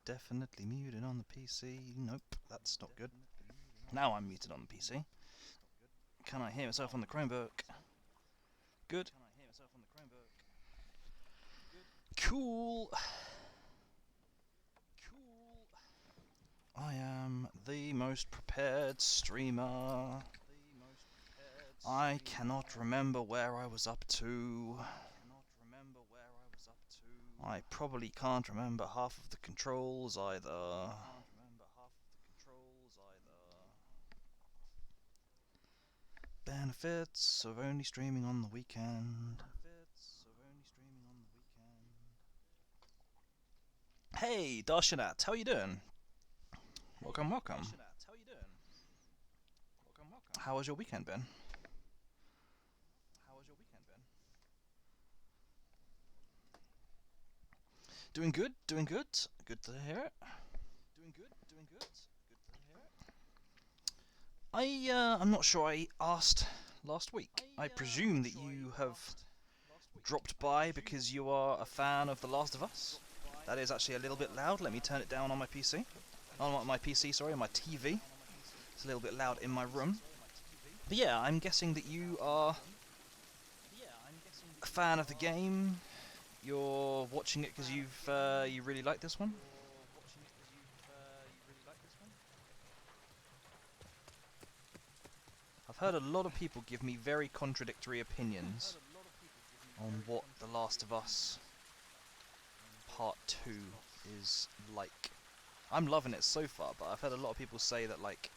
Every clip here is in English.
definitely muted on the PC. Nope, that's not good. Now I'm muted on the PC. Can I hear myself on the Chromebook? Good. Cool. I am the most prepared streamer. I cannot remember where I was up to. I probably can't remember half of the controls either. Benefits of only streaming on the weekend. Hey, Darshanat, how you doing? Welcome, welcome. How has your weekend been? Doing good, doing good. Good to hear it. I'm not sure I asked last week. I presume that you have dropped by because you are a fan of The Last of Us. That is actually a little bit loud. Let me turn it down on my PC. On my PC, sorry, on my TV. It's a little bit loud in my room. But yeah, I'm guessing that you are a fan of the game. You're watching it because you really like this one. I've heard a lot of people give me very contradictory opinions on what The Last of Us Part 2 is like. I'm loving it so far, but I've heard a lot of people say that, like,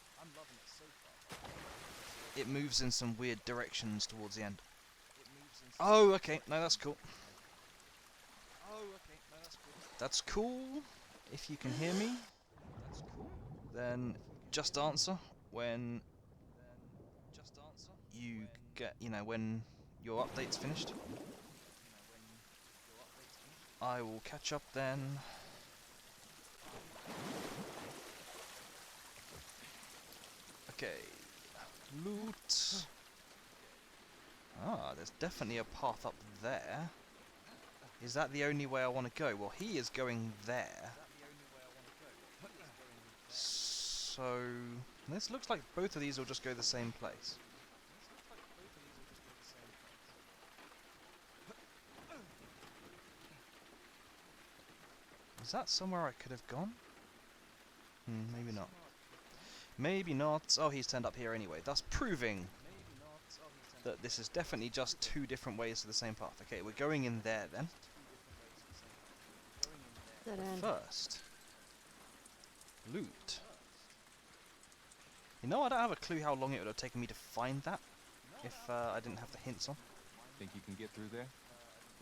it moves in some weird directions towards the end. Oh, okay, no, that's cool. That's cool. If you can hear me, then just answer when you get, when your update's finished. I will catch up then. Okay. Loot. Ah, there's definitely a path up there. Is that the only way I want to go? Well, he is going there. So, this looks like both of these will just go the same place. Is that somewhere I could have gone? Maybe not. Maybe not. Oh, he's turned up here anyway. Thus proving that this is definitely just two different ways to the same path. Okay, we're going in there then. First, loot. You know, I don't have a clue how long it would have taken me to find that if I didn't have the hints on. Think you can get through there?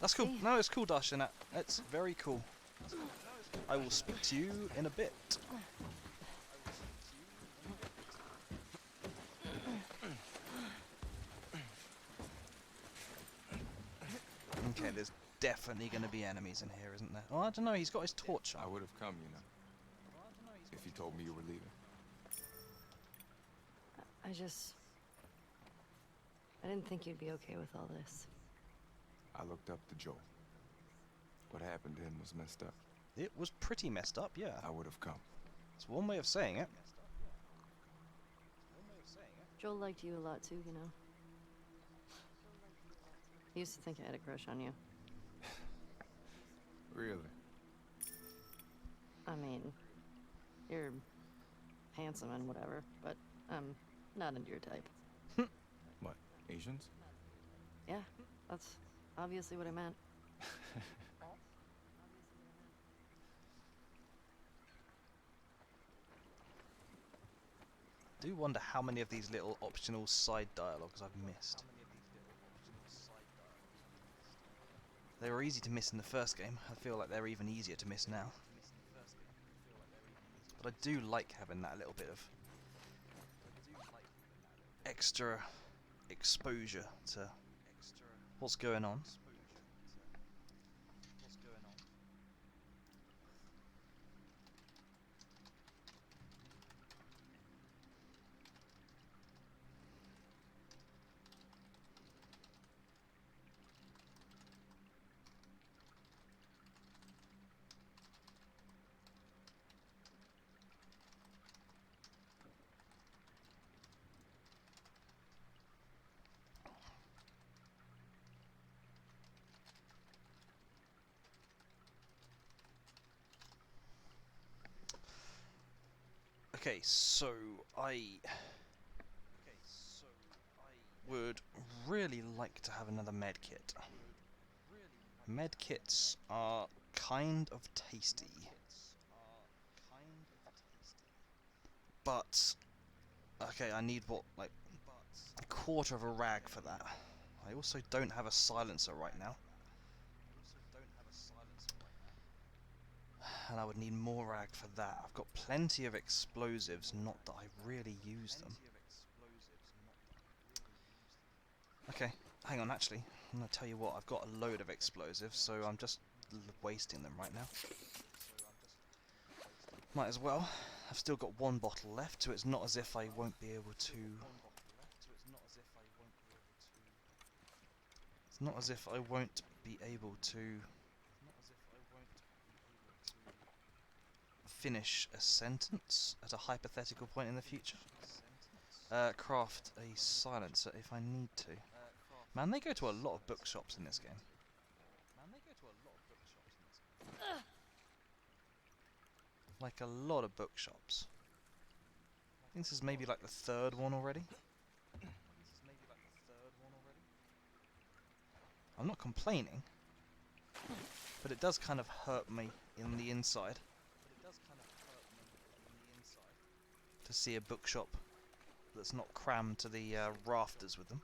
That's cool. No, it's cool, Darshanat. It's very cool. I will speak to you in a bit. Okay, there's definitely going to be enemies in here, isn't there? Oh, I don't know, he's got his torch on. I would have come, you know, if you told me you were leaving. I didn't think you'd be okay with all this. I looked up to Joel. What happened to him was messed up. It was pretty messed up, yeah. I would have come. It's one way of saying it. Joel liked you a lot too, you know. He used to think I had a crush on you. Really? I mean, you're handsome and whatever, but I'm not into your type. What, Asians? Yeah, that's obviously what I meant. I do wonder how many of these little optional side dialogues I've missed. They were easy to miss in the first game. I feel like they're even easier to miss now. But I do like having that little bit of extra exposure to what's going on. Okay, so I would really like to have another med kit. Med kits are kind of tasty, but okay, I need what, like a quarter of a rag for that. I also don't have a silencer right now, and I would need more rag for that. I've got plenty of explosives, not that I really use them. Okay, hang on, actually, I'm going to tell you what, I've got a load of explosives, so I'm just wasting them right now. Might as well. I've still got one bottle left, so it's not as if I won't be able to... It's not as if I won't be able to finish a sentence at a hypothetical point in the future. Craft a silencer if I need to. Man, they go to a lot of bookshops in this game. Like a lot of bookshops. I think this is maybe like the third one already. I'm not complaining, but it does kind of hurt me in the inside to see a bookshop that's not crammed to the rafters with them.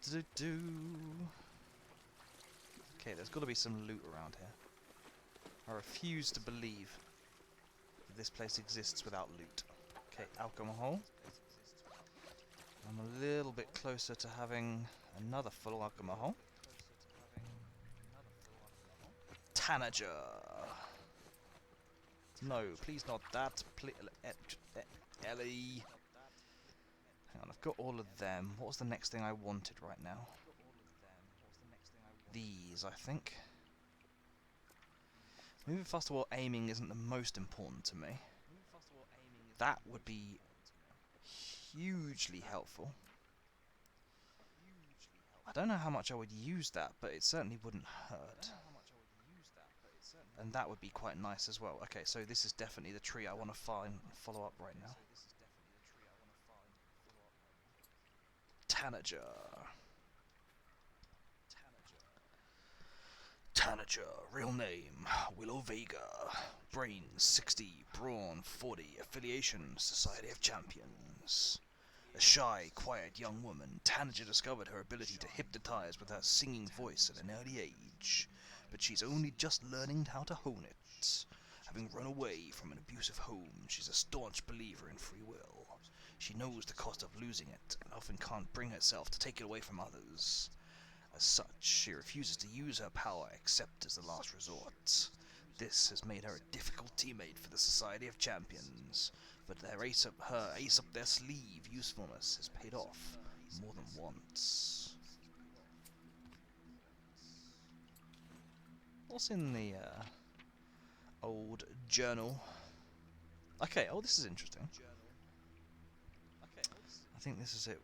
Do-do-do. Okay, there's got to be some loot around here. I refuse to believe that this place exists without loot. Okay, alcohol. I'm a little bit closer to having another full alcohol. Tanager. No, please not that. Ellie. Hang on, I've got all of them. What was the next thing I wanted right now? These, I think. Moving faster while aiming isn't the most important to me. That would be hugely helpful. I don't know how much I would use that, but it certainly wouldn't hurt. And that would be quite nice as well. Okay, so this is definitely the tree I want to follow up right now. Tanager. Tanager, real name, Willow Vega. Brains 60, brawn 40, affiliation, Society of Champions. A shy, quiet young woman, Tanager discovered her ability to hypnotize with her singing voice at an early age, but she's only just learning how to hone it. Having run away from an abusive home, she's a staunch believer in free will. She knows the cost of losing it, and often can't bring herself to take it away from others. As such, she refuses to use her power except as the last resort. This has made her a difficult teammate for the Society of Champions, but her ace up their sleeve usefulness has paid off more than once. What's in the old journal? Okay, oh, this is interesting. I think this is it.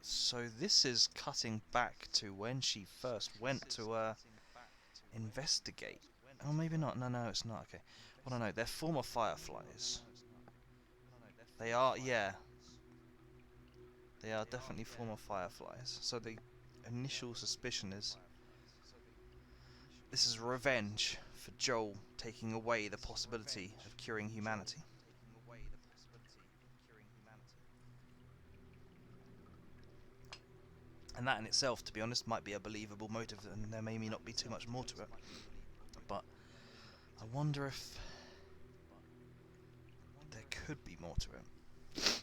So this is cutting back to when she first went to investigate. Oh, maybe not. No, it's not. Okay. Well, no, they're former Fireflies. They are, yeah. They are definitely former Fireflies. So the initial suspicion is this is revenge for Joel taking away the possibility of curing humanity. And that in itself, to be honest, might be a believable motive, and there may not be too much more to it. But I wonder if there could be more to it.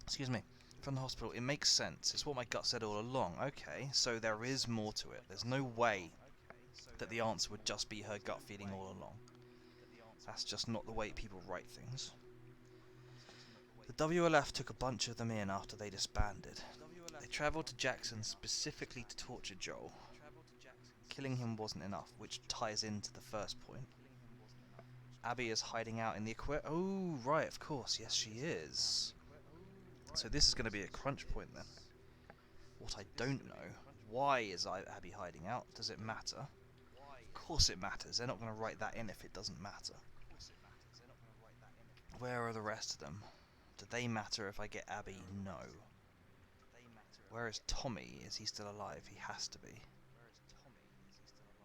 Excuse me. From the hospital, it makes sense. It's what my gut said all along. Okay, so there is more to it. There's no way that the answer would just be her gut feeling all along. That's just not the way people write things. The WLF took a bunch of them in after they disbanded. They travelled to Jackson specifically to torture Joel. Killing him wasn't enough, which ties into the first point. Abby is hiding out in the aquarium. Oh, right, of course, yes she is. So this is going to be a crunch point then. What I don't know, why is Abby hiding out? Does it matter? Of course it matters. They're not going to write that in if it doesn't matter. Where are the rest of them? Do they matter if I get Abby? No. Where is Tommy? Is he still alive? He has to be.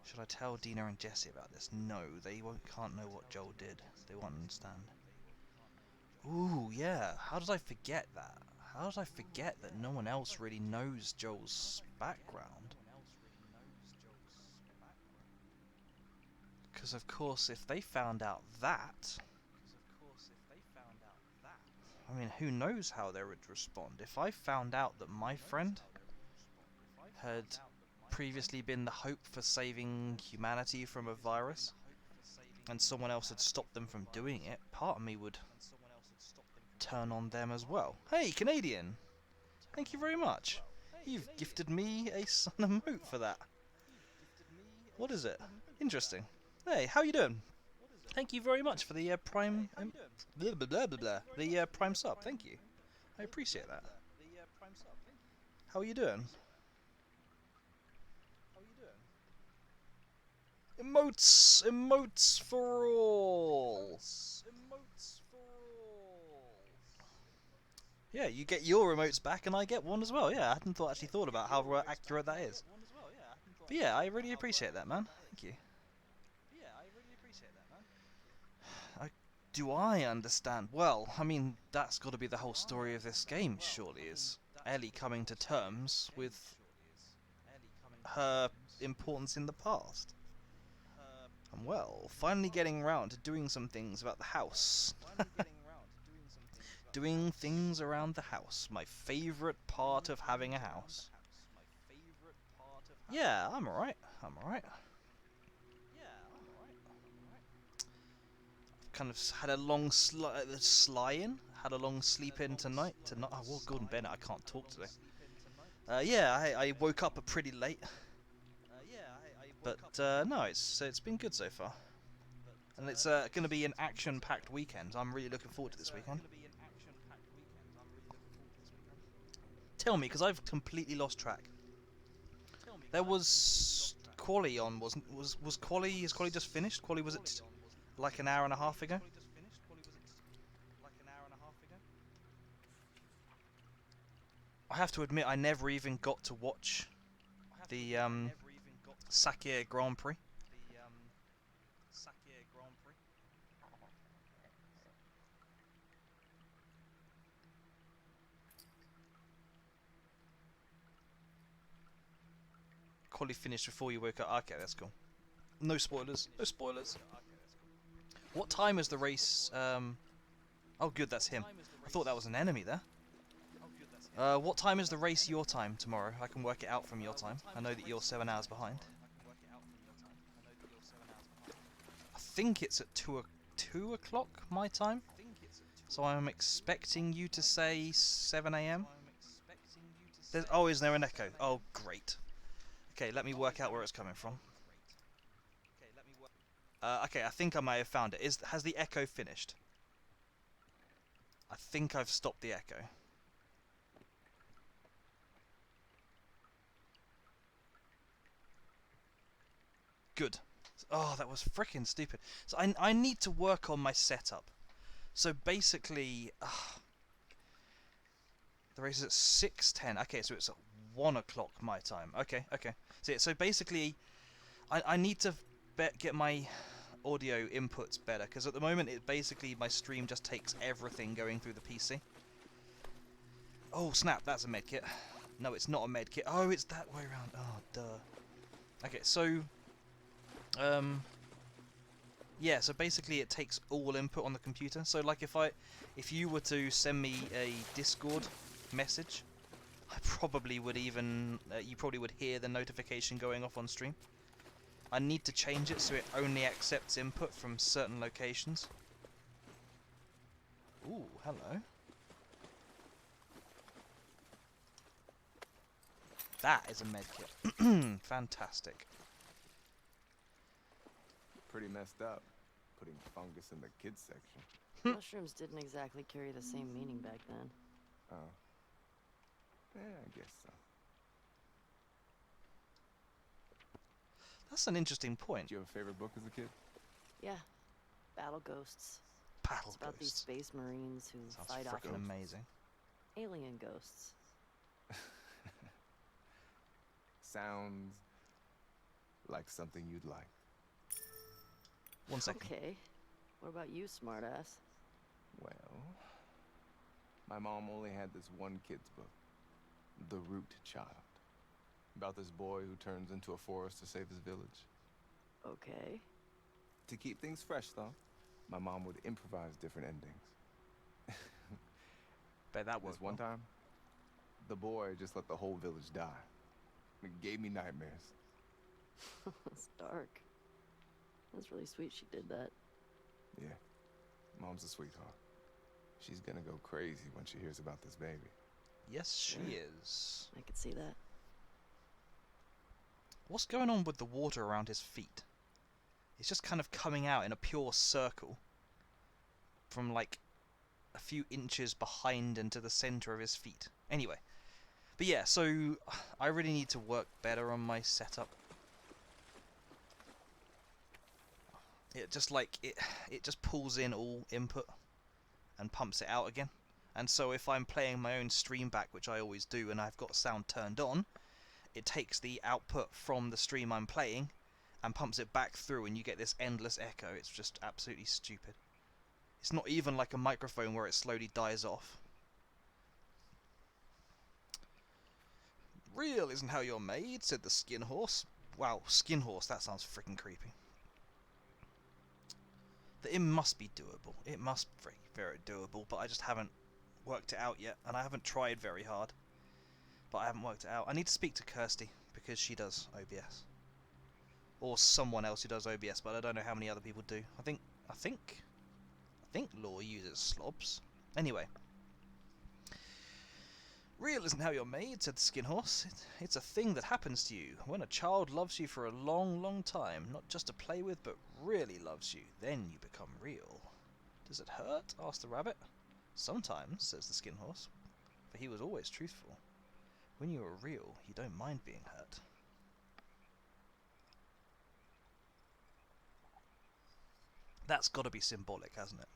Should I tell Dina and Jesse about this? No, they can't know what Joel did. They won't understand. Ooh, yeah. How did I forget that? How did I forget that no one else really knows Joel's background? Because of course, if they found out that... I mean, who knows how they would respond. If I found out that my friend had previously been the hope for saving humanity from a virus, and someone else had stopped them from doing it, part of me would turn on them as well. Hey, Canadian! Thank you very much. You've gifted me a emote for that. What is it? Interesting. Hey, how you doing? Thank you very much for the Prime... blah, blah, blah, blah, blah. The Prime sub, thank you. I appreciate that. How are you doing? Emotes! Emotes for all! Yeah, you get your emotes back and I get one as well. Yeah, I hadn't actually thought about how accurate that is. But yeah, I really appreciate that, man. Thank you. Do I understand? Well, I mean, that's got to be the whole story of this game, surely, is Ellie coming to terms with her importance in the past. And well, finally getting around to doing some things about the house. Doing things around the house, my favourite part of having a house. Yeah, I'm alright. I'm alright. Kind of had a long sly-in, had a long sleep-in tonight. Oh, well, Gordon Bennett, I can't talk today. Yeah, I woke up pretty late. But no, it's been good so far. And it's going to be an action-packed weekend. I'm really looking forward to this weekend. Tell me, because I've completely lost track. There was Quali on, was Quali? Is Quali just finished? Quali was it like an hour and a half ago? I have to admit, I never even got to watch the Sakir Grand Prix. Quali finished before you woke up. Okay, that's cool. No spoilers. No spoilers. What time is the race? Oh, good, that's him. I thought that was an enemy there. What time is the race your time tomorrow? I can work it out from your time. I know that you're 7 hours behind. I think it's at 2 o'clock my time. So I'm expecting you to say 7 AM. Oh, is there an echo? Oh, great. Okay, let me work out where it's coming from. Okay, I think I may have found it. Has the echo finished? I think I've stopped the echo. Good. Oh, that was freaking stupid. So I need to work on my setup. So basically, the race is at 6:10. Okay, so it's at 1 o'clock my time. Okay. So basically, I need to get my audio inputs better, because at the moment my stream just takes everything going through the PC. Oh snap, that's a medkit. No, it's not a medkit. Oh, it's that way around. Oh, duh. Okay, so yeah, so basically it takes all input on the computer. So like if you were to send me a Discord message, I probably would even you probably would hear the notification going off on stream. I need to change it so it only accepts input from certain locations. Ooh, hello. That is a medkit. Fantastic. Pretty messed up, putting fungus in the kids section. Mushrooms didn't exactly carry the same meaning back then. Oh. Yeah, I guess so. That's an interesting point. Did you have a favorite book as a kid? Yeah, Battle Ghosts. Battle It's about these ghosts. space marines who Sounds fight off freaking amazing. alien ghosts. Sounds like something you'd like. 1 second. Okay. What about you, smartass? Well, my mom only had this one kid's book, The Root Child, about this boy who turns into a forest to save his village. Okay. To keep things fresh, though, my mom would improvise different endings. Bet that This worked one well. time, the boy just let the whole village die. It gave me nightmares. That's dark. That's really sweet she did that. Yeah, Mom's a sweetheart. She's gonna go crazy when she hears about this baby. Yes, she Yeah. is. I could see that. What's going on with the water around his feet? It's just kind of coming out in a pure circle from like a few inches behind and to the center of his feet. Anyway, but yeah, so I really need to work better on my setup. It just like it just pulls in all input and pumps it out again. And so if I'm playing my own stream back, which I always do, and I've got sound turned on, it takes the output from the stream I'm playing and pumps it back through, and you get this endless echo. It's just absolutely stupid. It's not even like a microphone where it slowly dies off. Real isn't how you're made, said the skin horse. Wow, skin horse, that sounds freaking creepy. It must be doable. It must be very doable, but I just haven't worked it out yet, and I haven't tried very hard. But I haven't worked it out. I need to speak to Kirsty, because she does OBS. Or someone else who does OBS, but I don't know how many other people do. I think Law uses slobs. Anyway. Real isn't how you're made, said the skin horse. It's a thing that happens to you when a child loves you for a long, long time, not just to play with, but really loves you. Then you become real. Does it hurt? Asked the rabbit. Sometimes, says the skin horse, for he was always truthful. When you are real, you don't mind being hurt. That's got to be symbolic, hasn't it?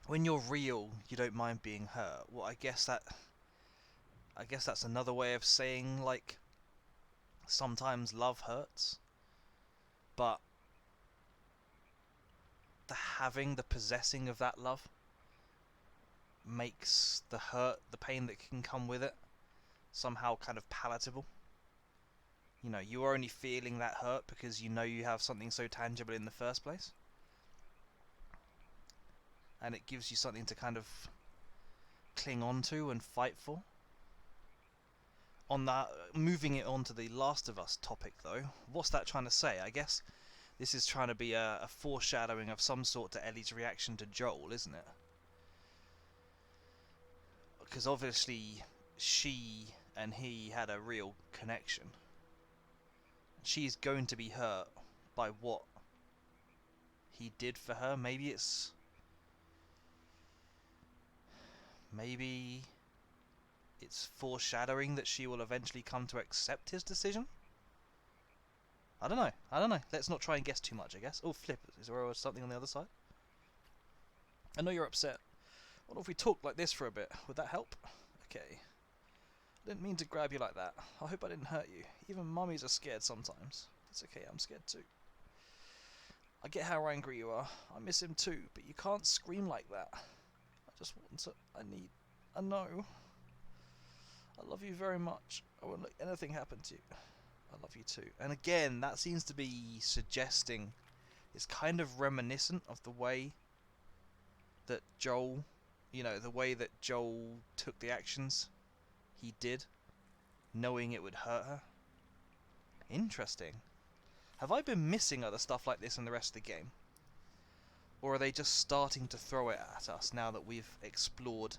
When you're real, you don't mind being hurt. Well, I guess that's another way of saying, like, sometimes love hurts, but the possessing of that love makes the hurt, the pain that can come with it, somehow kind of palatable. You know, you are only feeling that hurt because you know you have something so tangible in the first place. And it gives you something to kind of cling on to and fight for. On that, moving it on to the Last of Us topic though, what's that trying to say? I guess this is trying to be a foreshadowing of some sort to Ellie's reaction to Joel, isn't it? Because obviously she and he had a real connection. She's going to be hurt by what he did for her. Maybe it's foreshadowing that she will eventually come to accept his decision. I don't know. Let's not try and guess too much, I guess. Oh, flip. Is there something on the other side? I know you're upset. What if we talked like this for a bit? Would that help? Okay. I didn't mean to grab you like that. I hope I didn't hurt you. Even mummies are scared sometimes. It's okay, I'm scared too. I get how angry you are. I miss him too, but you can't scream like that. I just want to... I know. I love you very much. I won't let anything happen to you. I love you too. And again, that seems to be suggesting... It's kind of reminiscent of the way that Joel... You know, the way that Joel took the actions he did, knowing it would hurt her. Interesting. Have I been missing other stuff like this in the rest of the game? Or are they just starting to throw it at us now that we've explored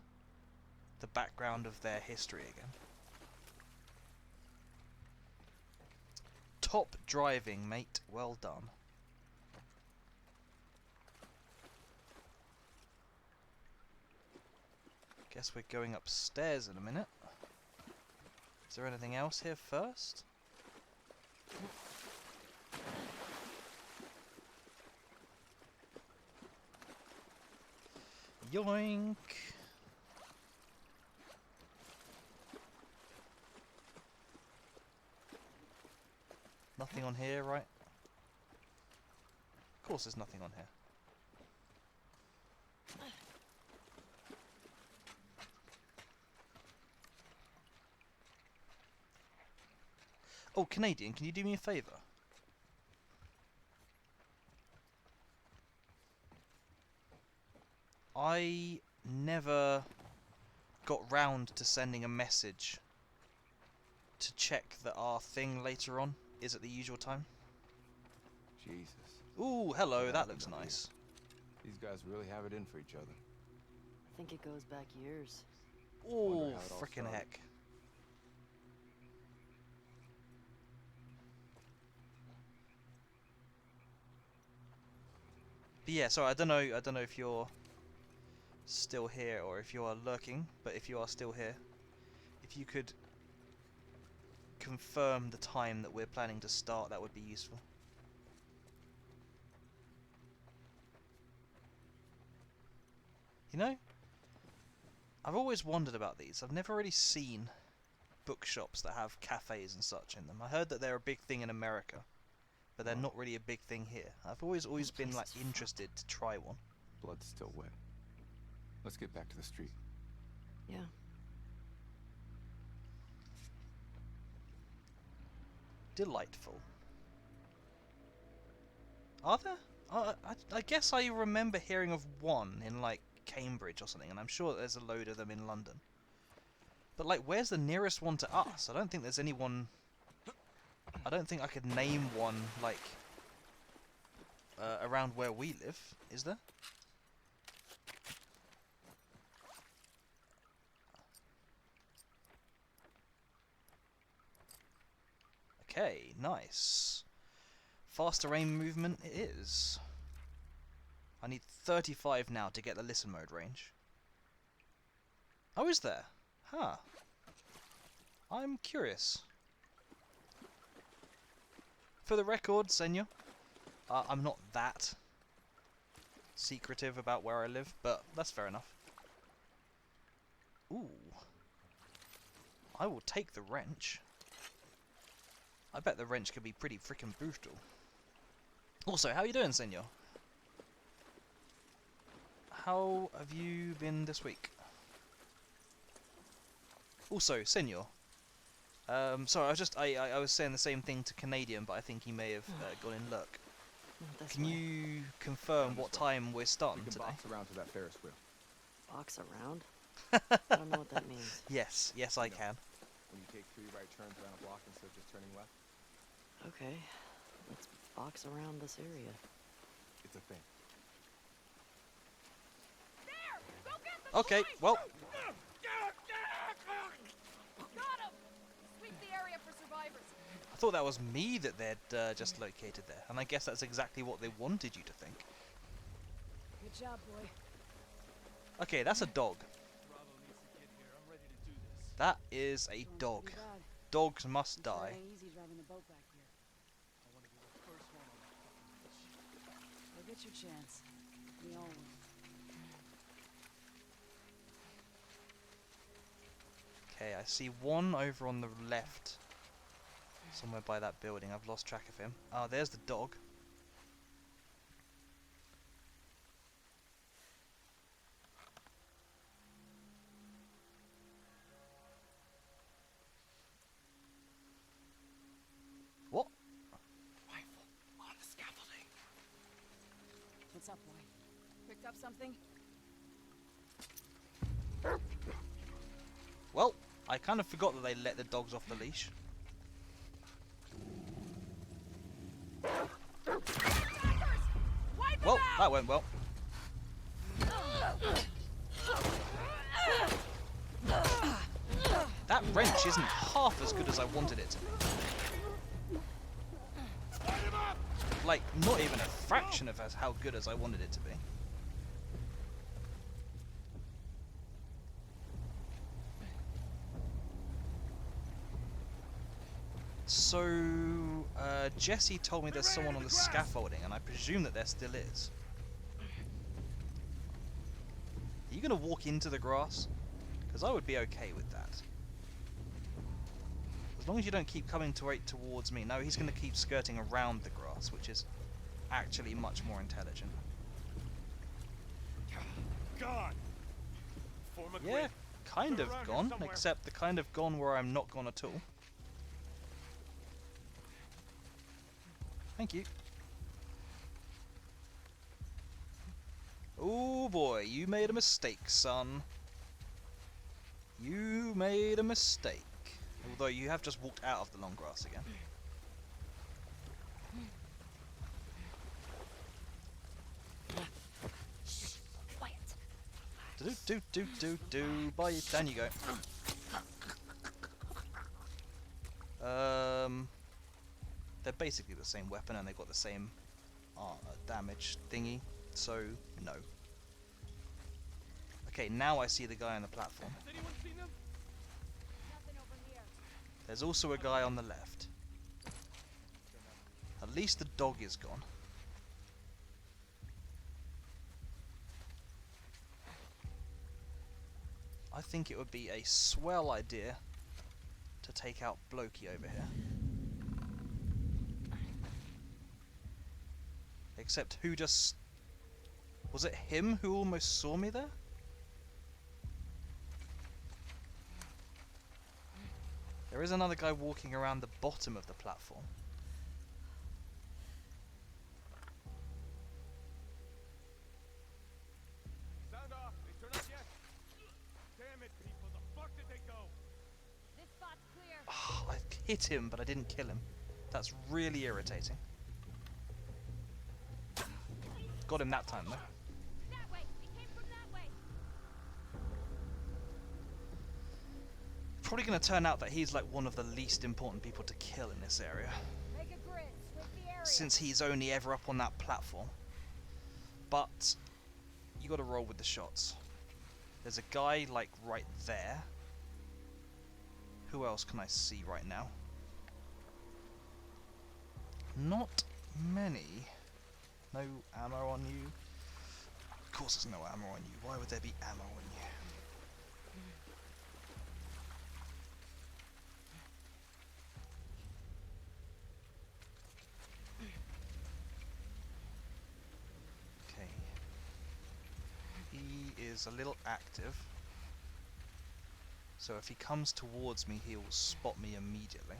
the background of their history again? Top driving, mate. Well done. Guess we're going upstairs in a minute. Is there anything else here first? Yoink. Nothing on here, right? Of course there's nothing on here. Oh, Canadian, can you do me a favour? I never got round to sending a message to check that our thing later on is at the usual time. Jesus. Ooh, hello, What that happened looks up here? nice. These guys really have it in for each other. I think it goes back years. Ooh, how it all frickin' started. heck. But yeah, sorry, I don't know if you're still here or if you are lurking, but if you are still here, if you could confirm the time that we're planning to start, that would be useful. You know, I've always wondered about these. I've never really seen bookshops that have cafes and such in them. I heard that they're a big thing in America, but they're not really a big thing here. I've always been place like is fucked. interested to try one. Blood's still wet. Let's get back to the street. Yeah. Delightful. Are there? I guess I remember hearing of one in like Cambridge or something, and I'm sure that there's a load of them in London. But like, where's the nearest one to us? I don't think there's anyone. I don't think I could name one like around where we live. Is there? Okay, nice. Faster aim movement it is. I need 35 now to get the listen mode range. Oh, is there? Huh. I'm curious. For the record, Senor, I'm not that secretive about where I live, but that's fair enough. Ooh. I will take the wrench. I bet the wrench could be pretty freaking brutal. Also, how you doing, Senor? How have you been this week? Also, Senor. Sorry, I was saying the same thing to Canadian, but I think he may have gone in lurk. This Can way. you confirm what time we're We starting can today? box around to that Ferris wheel. Box around? I don't know what that means. Yes, I No. can. When you take 3 right turns around a block instead of just turning left, Okay. Let's box around this area. it's a thing. Okay, well, Got him! Sweep the area for survivors. I thought that was me that they'd just located there, and I guess that's exactly what they wanted you to think. Good job, boy. Okay, that's a dog. That is a dog. Too bad. Dogs must Looks like die. it ain't easy driving the boat back here. You'll get your chance. We all will. Okay, I see one over on the left. Somewhere by that building. I've lost track of him. Oh, there's the dog. What? Rifle on the scaffolding. What's up, boy? Picked up something? Well, I kind of forgot that they let the dogs off the leash. Wipe Well, that went well. That wrench isn't half as good as I wanted it to be. Like, not even a fraction of how good as I wanted it to be. So, Jesse told me there's someone on the scaffolding, and I presume that there still is. Are you going to walk into the grass? Because I would be okay with that. As long as you don't keep coming towards me. No, he's going to keep skirting around the grass, which is actually much more intelligent. Gone. Form a Yeah, grid. kind They're of around here gone, somewhere. except the kind of gone where I'm not gone at all. Thank you. Oh boy, you made a mistake, son. You made a mistake. Although you have just walked out of the long grass again. Quiet. Do. Bye. Down you go. They're basically the same weapon and they've got the same damage thingy. So no. Okay, now I see the guy on the platform. Has anyone seen them? Nothing over here. There's also a guy on the left. At least the dog is gone. I think it would be a swell idea to take out Blokey over here. Except who just... Was it him who almost saw me there? There is another guy walking around the bottom of the platform. Sound off. They turn up yet? Damn it, people. The fuck did they go? This spot's clear. I hit him, but I didn't kill him. That's really irritating. Got him that time, though. That way. It came from that way. Probably going to turn out that he's like one of the least important people to kill in this area, Make a grid. Sweep the area. since he's only ever up on that platform. But you got to roll with the shots. There's a guy like right there. Who else can I see right now? Not many. No ammo on you. Of course there's no ammo on you. Why would there be ammo on you? Okay. He is a little active. So if he comes towards me, he will spot me immediately.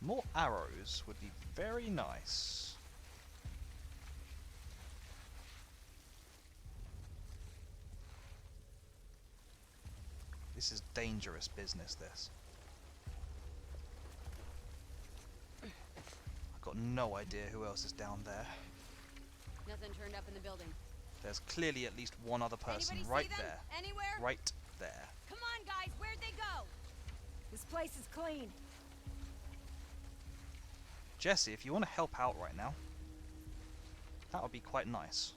More arrows would be very nice. This is dangerous business, this. I've got no idea who else is down there. Nothing turned up in the building. There's clearly at least one other person Anybody right see them? there. Anywhere? Right there. Come on, guys. Where'd they go? This place is clean. Jesse, if you want to help out right now, that would be quite nice.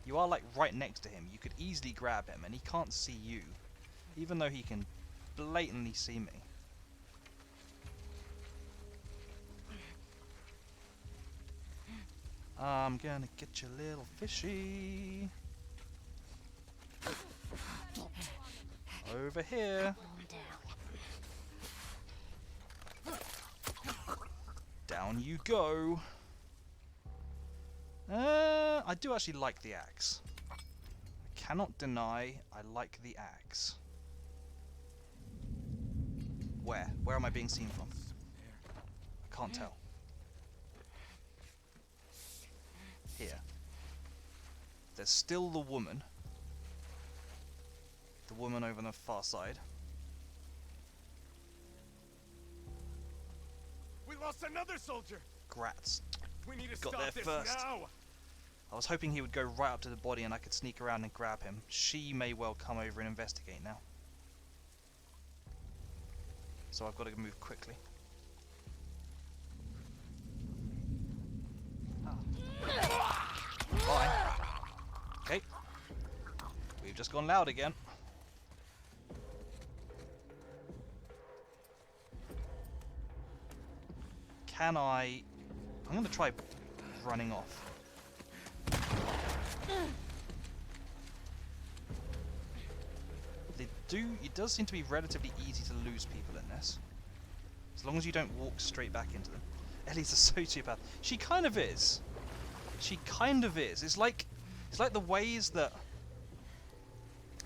You are like right next to him. You could easily grab him and he can't see you, even though he can blatantly see me. I'm gonna get you, little fishy. Over here. Down you go. I do actually like the axe. I cannot deny I like the axe. Where? Where am I being seen from? I can't tell. Here. There's still the woman. The woman over on the far side. We lost another soldier. Grats. We need to Got stop there this first. now. I was hoping he would go right up to the body and I could sneak around and grab him. She may well come over and investigate now. So I've got to move quickly. Bye. Okay. We've just gone loud again. Can I... I'm going to try running off. It does seem to be relatively easy to lose people in this. As long as you don't walk straight back into them. Ellie's a sociopath. She kind of is. She kind of is. It's like the ways that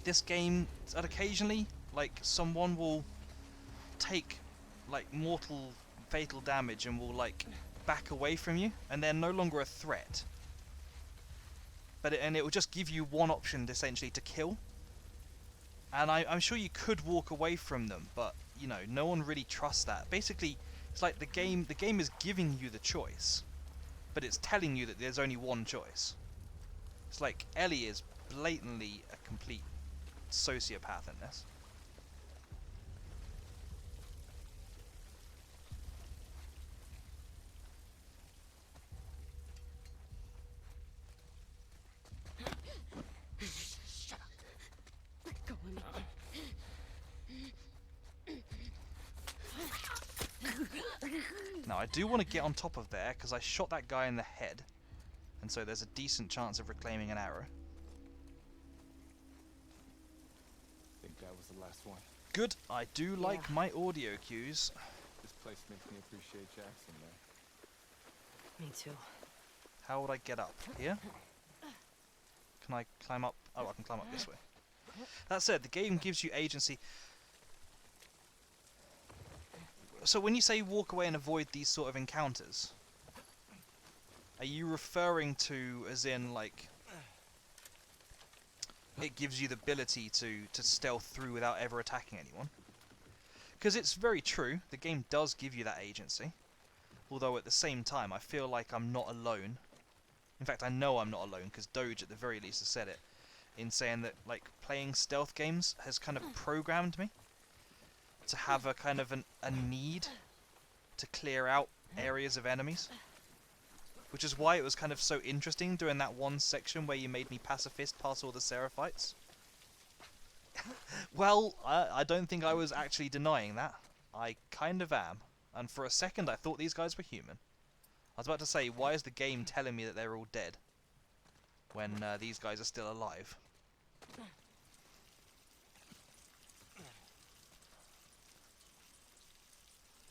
this game, that occasionally, like, someone will take, like, mortal, fatal damage and will, like, back away from you, and they're no longer a threat. But it will just give you one option, essentially, to kill. And I'm sure you could walk away from them, but, you know, no one really trusts that. Basically, it's like the game is giving you the choice, but it's telling you that there's only one choice. It's like Ellie is blatantly a complete sociopath in this. Now I do want to get on top of there because I shot that guy in the head, and so there's a decent chance of reclaiming an arrow. Think that was the last one. Good, I do like my audio cues. This place makes me appreciate Jackson, man. Me too. How would I get up? Here? Can I climb up? Oh, I can climb up this way. That said, the game gives you agency. So when you say walk away and avoid these sort of encounters, are you referring to as in, like, it gives you the ability to stealth through without ever attacking anyone? Because it's very true, the game does give you that agency. Although at the same time, I feel like I'm not alone. In fact, I know I'm not alone, because Doge at the very least has said it, in saying that, like, playing stealth games has kind of programmed me to have a kind of a need to clear out areas of enemies. Which is why it was kind of so interesting doing that one section where you made me pacifist past all the Seraphites. Well, I don't think I was actually denying that. I kind of am. And for a second I thought these guys were human. I was about to say, why is the game telling me that they're all dead when these guys are still alive?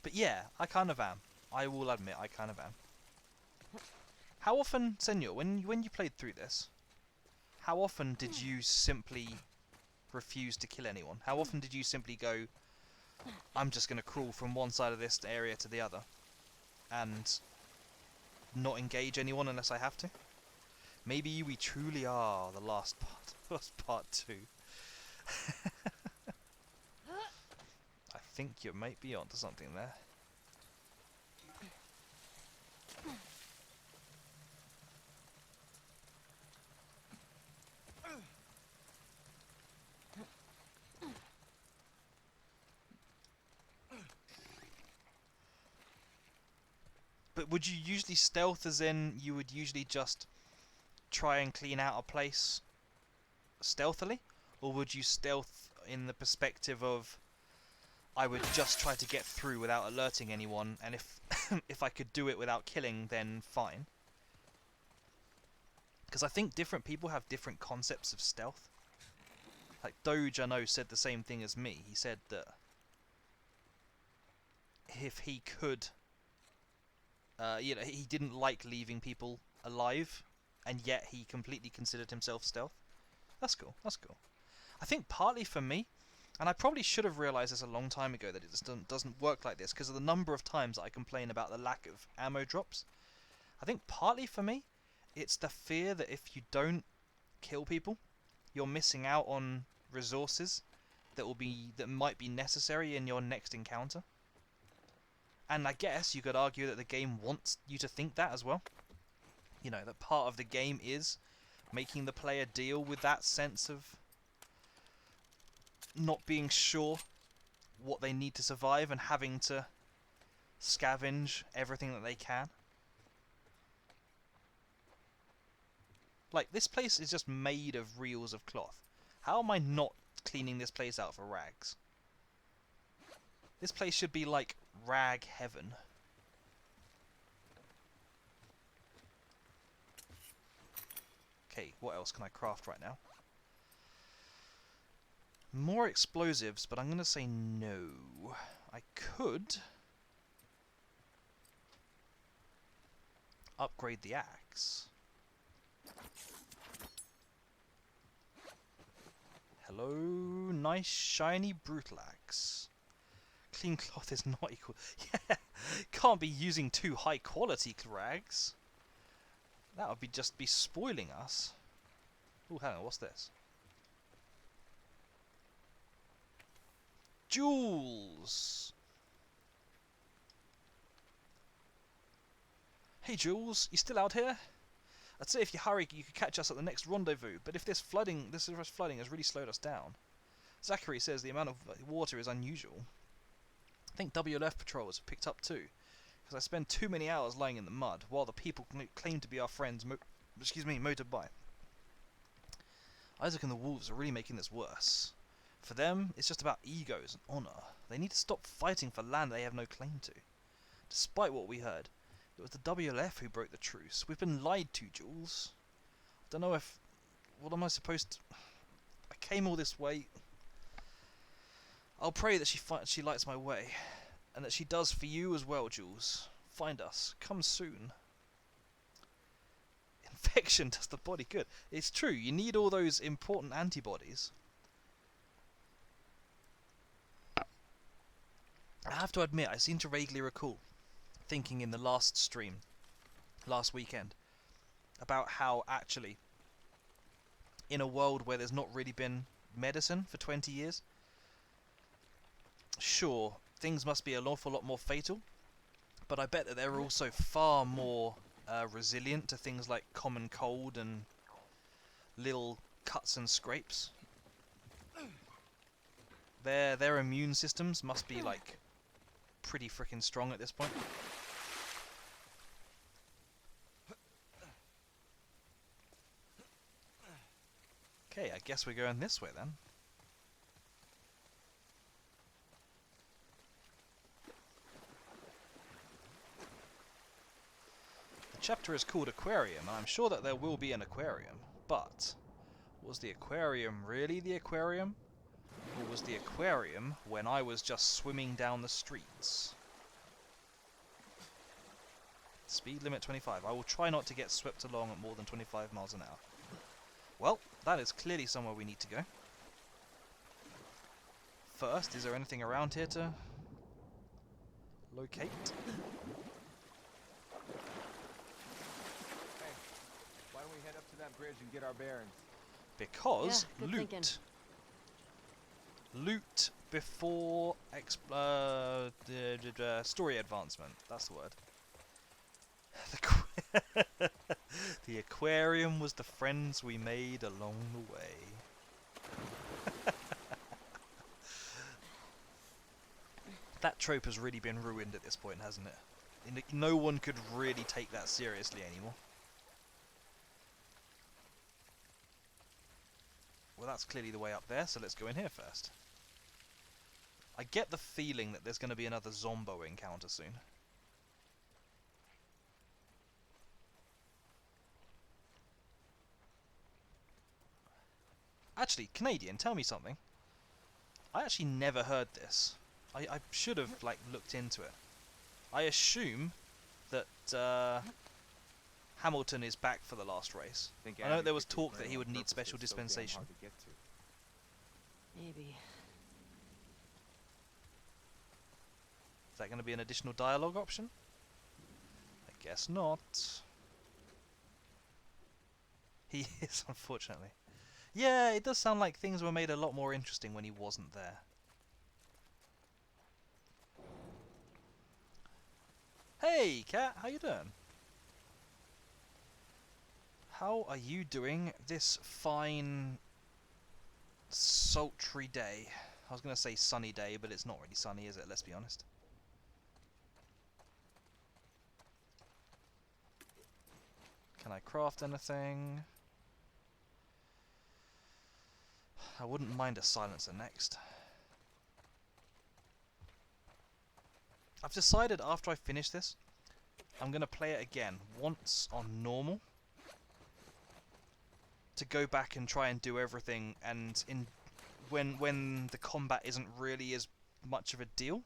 But yeah, I kind of am. I will admit, I kind of am. How often, Senor, when you played through this, how often did you simply refuse to kill anyone? How often did you simply go, I'm just going to crawl from one side of this area to the other, and not engage anyone unless I have to? Maybe we truly are the last part 2. I think you might be onto something there. But would you usually stealth as in you would usually just try and clean out a place stealthily? Or would you stealth in the perspective of I would just try to get through without alerting anyone, and if if I could do it without killing, then fine? Because I think different people have different concepts of stealth. Like Doge, I know, said the same thing as me. He said that if he could, you know, he didn't like leaving people alive, and yet he completely considered himself stealth. That's cool. That's cool. I think partly for me, and I probably should have realised this a long time ago, that it just doesn't work like this, because of the number of times that I complain about the lack of ammo drops. I think partly for me, it's the fear that if you don't kill people, you're missing out on resources that might be necessary in your next encounter. And I guess you could argue that the game wants you to think that as well. You know, that part of the game is making the player deal with that sense of not being sure what they need to survive and having to scavenge everything that they can. Like, this place is just made of reels of cloth. How am I not cleaning this place out for rags? This place should be like rag heaven. Okay, what else can I craft right now? More explosives, but I'm going to say no. I could upgrade the axe. Hello, nice shiny brutal axe. Clean cloth is not equal. Yeah, can't be using too high quality rags. That would just be spoiling us. Oh, hang on, what's this? Jules! Hey Jules, you still out here? I'd say if you hurry you could catch us at the next rendezvous, but if this flooding has really slowed us down. Zachary says the amount of water is unusual. I think WLF patrols have picked up too, because I spend too many hours lying in the mud, while the people claim to be our friends motored by. Isaac and the wolves are really making this worse. For them, it's just about egos and honour. They need to stop fighting for land they have no claim to. Despite what we heard, it was the WLF who broke the truce. We've been lied to, Jules. I don't know if... What am I supposed to... I came all this way. I'll pray that she lights my way. And that she does for you as well, Jules. Find us. Come soon. Infection does the body good. It's true, you need all those important antibodies. I have to admit, I seem to vaguely recall thinking in the last stream, last weekend, about how actually, in a world where there's not really been medicine for 20 years, sure, things must be an awful lot more fatal, but I bet that they're also far more resilient to things like common cold and little cuts and scrapes. Their immune systems must be like pretty freaking strong at this point. Okay, I guess we're going this way then. The chapter is called Aquarium, and I'm sure that there will be an aquarium, but was the aquarium really the aquarium? Or was the aquarium when I was just swimming down the streets? Speed limit 25. I will try not to get swept along at more than 25 miles an hour. Well, that is clearly somewhere we need to go. First, is there anything around here to locate? Hey, why don't we head up to that bridge and get our bearings? Because Yeah, good loot. thinking. Loot before story advancement. That's the word. The aquarium was the friends we made along the way. That trope has really been ruined at this point, hasn't it? No one could really take that seriously anymore. Well, that's clearly the way up there, so let's go in here first. I get the feeling that there's going to be another Zombo encounter soon. Actually, Canadian, tell me something. I actually never heard this. I should have, like, looked into it. I assume that Hamilton is back for the last race. I know there was talk that he would need special dispensation. Maybe. Is that going to be an additional dialogue option? I guess not. He is, unfortunately. Yeah, it does sound like things were made a lot more interesting when he wasn't there. Hey, Cat, how you doing? How are you doing this fine, sultry day? I was going to say sunny day, but it's not really sunny, is it? Let's be honest. Can I craft anything? I wouldn't mind a silencer next. I've decided after I finish this, I'm going to play it again, once on normal. to go back and try and do everything, and when the combat isn't really as much of a deal.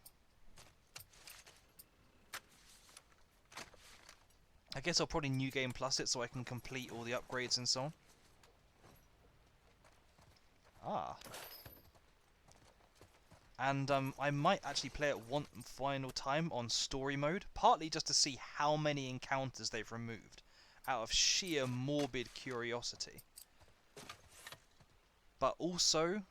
I guess I'll probably New Game Plus it so I can complete all the upgrades and so on. Ah. And I might actually play it one final time on story mode, partly just to see how many encounters they've removed, out of sheer morbid curiosity. But also,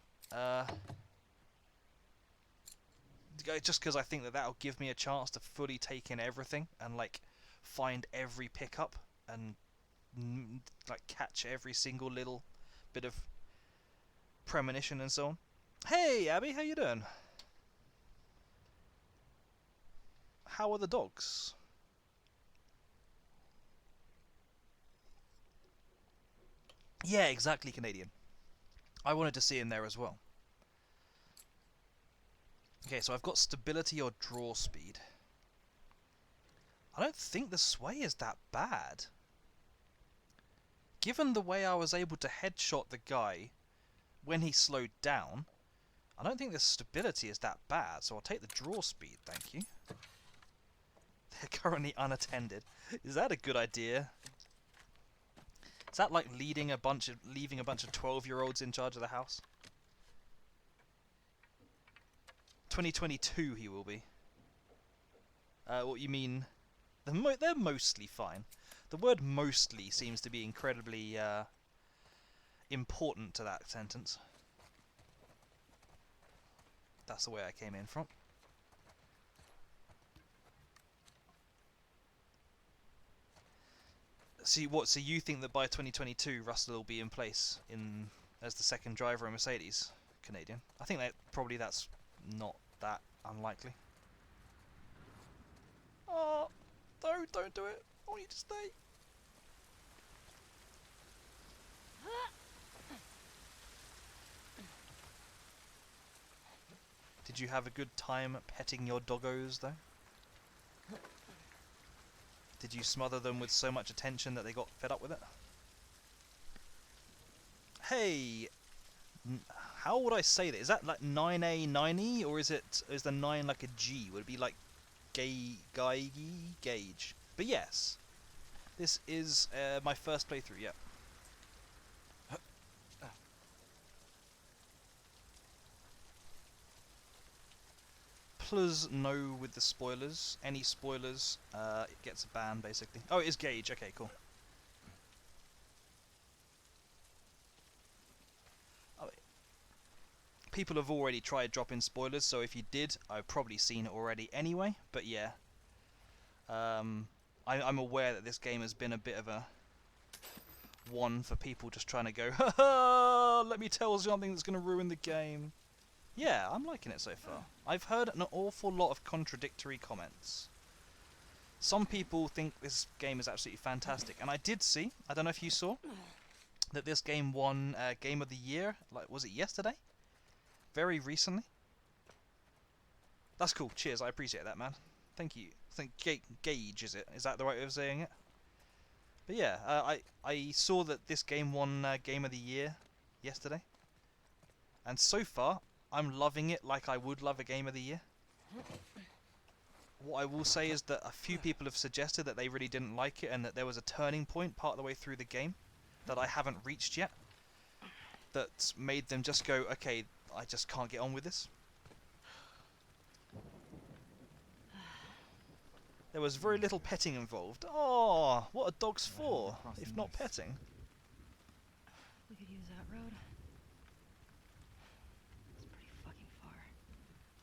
just because I think that that'll give me a chance to fully take in everything and like find every pickup and like catch every single little bit of premonition and so on. Hey Abby, how you doing? How are the dogs? Yeah, exactly, Canadian. I wanted to see him there as well. Okay, so I've got stability or draw speed. I don't think the sway is that bad. Given the way I was able to headshot the guy when he slowed down, I don't think the stability is that bad, so I'll take the draw speed, thank you. They're currently unattended. Is that a good idea? Is that like leaving a bunch of 12-year-olds in charge of the house? 2022 he will be. What you mean? They're mostly fine. The word mostly seems to be incredibly important to that sentence. That's the way I came in from. See what? So you think that by 2022 Russell will be in place as the second driver of Mercedes, Canadian? I think that probably that's not that unlikely. Oh, no, don't do it. I want you to stay. Did you have a good time petting your doggos, though? Did you smother them with so much attention that they got fed up with it? Hey, how would I say that? Is that like 9A, 9E, or is the 9 like a G? Would it be like gauge? But yes, this is my first playthrough. Yeah. Plus no with the spoilers. Any spoilers, it gets a ban basically. Oh, it is gauge. Okay, cool. Oh, people have already tried dropping spoilers, so if you did, I've probably seen it already anyway. But yeah, I'm aware that this game has been a bit of a one for people just trying to go, ha ha, let me tell something that's going to ruin the game. Yeah, I'm liking it so far. I've heard an awful lot of contradictory comments. Some people think this game is absolutely fantastic, and I did see, I don't know if you saw, that this game won Game of the Year, like, was it yesterday? Very recently. That's cool, cheers, I appreciate that, man. Thank you. I think Gauge, is it? Is that the right way of saying it? But yeah, I saw that this game won Game of the Year yesterday. And so far, I'm loving it like I would love a Game of the Year. What I will say is that a few people have suggested that they really didn't like it and that there was a turning point part of the way through the game that I haven't reached yet that made them just go, okay, I just can't get on with this. There was very little petting involved. Oh, what are dogs for, if not petting? We could use that road. It's pretty fucking far.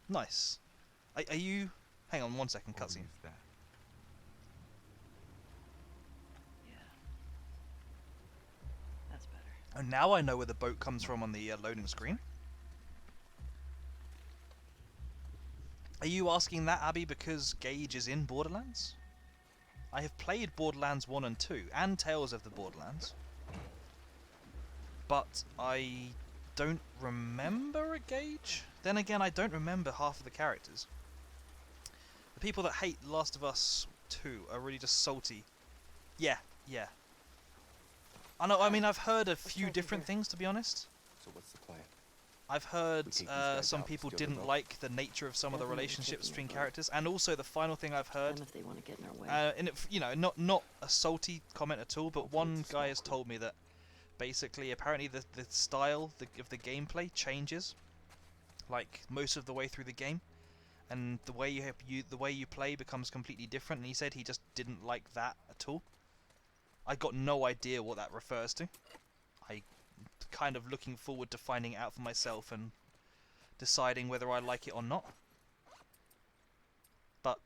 Nice. Are you... Hang on 1 second, cutscene. That. Yeah. That's better. And now I know where the boat comes from on the loading screen. Are you asking that, Abby, because Gage is in Borderlands? I have played Borderlands 1 and 2, and Tales of the Borderlands. But I don't remember a Gage. Then again, I don't remember half of the characters. The people that hate Last of Us 2 are really just salty. Yeah, yeah. I know. I mean, I've heard a Let's few try different here. things, to be honest. So what's the plan? I've heard We take these guys some out, people steal their didn't boat. like the nature of some of the Definitely relationships taking between their boat. characters, and also the final thing I've heard. Them if they want to get in our way. And it, you know, not a salty comment at all, but Hopefully one it's a guy small has group. told me that basically, apparently, the style of the gameplay changes, like most of the way through the game, and the way the way you play becomes completely different. And he said he just didn't like that at all. I got no idea what that refers to. I kind of looking forward to finding out for myself and deciding whether I like it or not. But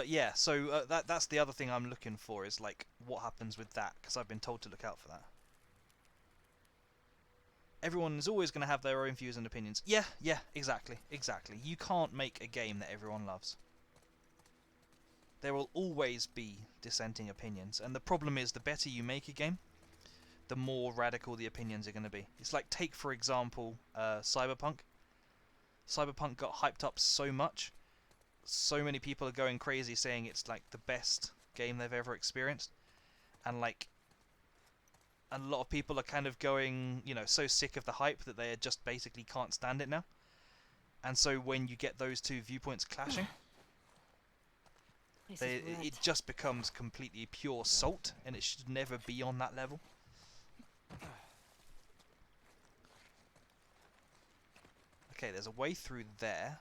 yeah, so that's the other thing I'm looking for, is like what happens with that, because I've been told to look out for that. Everyone is always going to have their own views and opinions. Yeah, exactly. You can't make a game that everyone loves. There will always be dissenting opinions, and the problem is the better you make a game, the more radical the opinions are going to be. It's like, take for example Cyberpunk. Cyberpunk got hyped up so much, so many people are going crazy saying it's like the best game they've ever experienced, and like a lot of people are kind of going, you know, so sick of the hype that they just basically can't stand it now. And so when you get those two viewpoints clashing, Place is it wrecked. just becomes completely pure salt, and it should never be on that level. Okay, there's a way through there.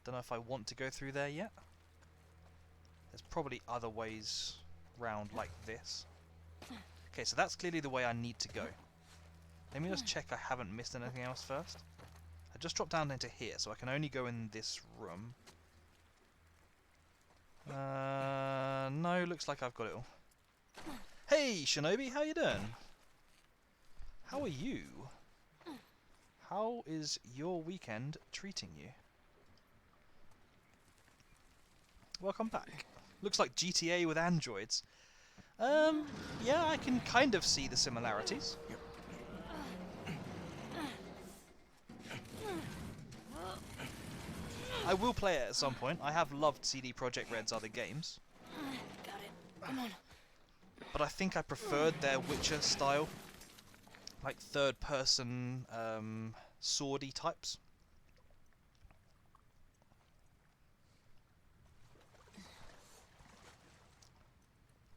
Don't know if I want to go through there yet. There's probably other ways round like this. Okay, so that's clearly the way I need to go. Let me just check I haven't missed anything else first. I just dropped down into here, so I can only go in this room. No, looks like I've got it all. Hey, Shinobi, how you doing? How are you? How is your weekend treating you? Welcome back. Looks like GTA with androids. Yeah, I can kind of see the similarities. I will play it at some point. I have loved CD Projekt Red's other games, Got it. Come on. but I think I preferred their Witcher style, like third-person, swordy types.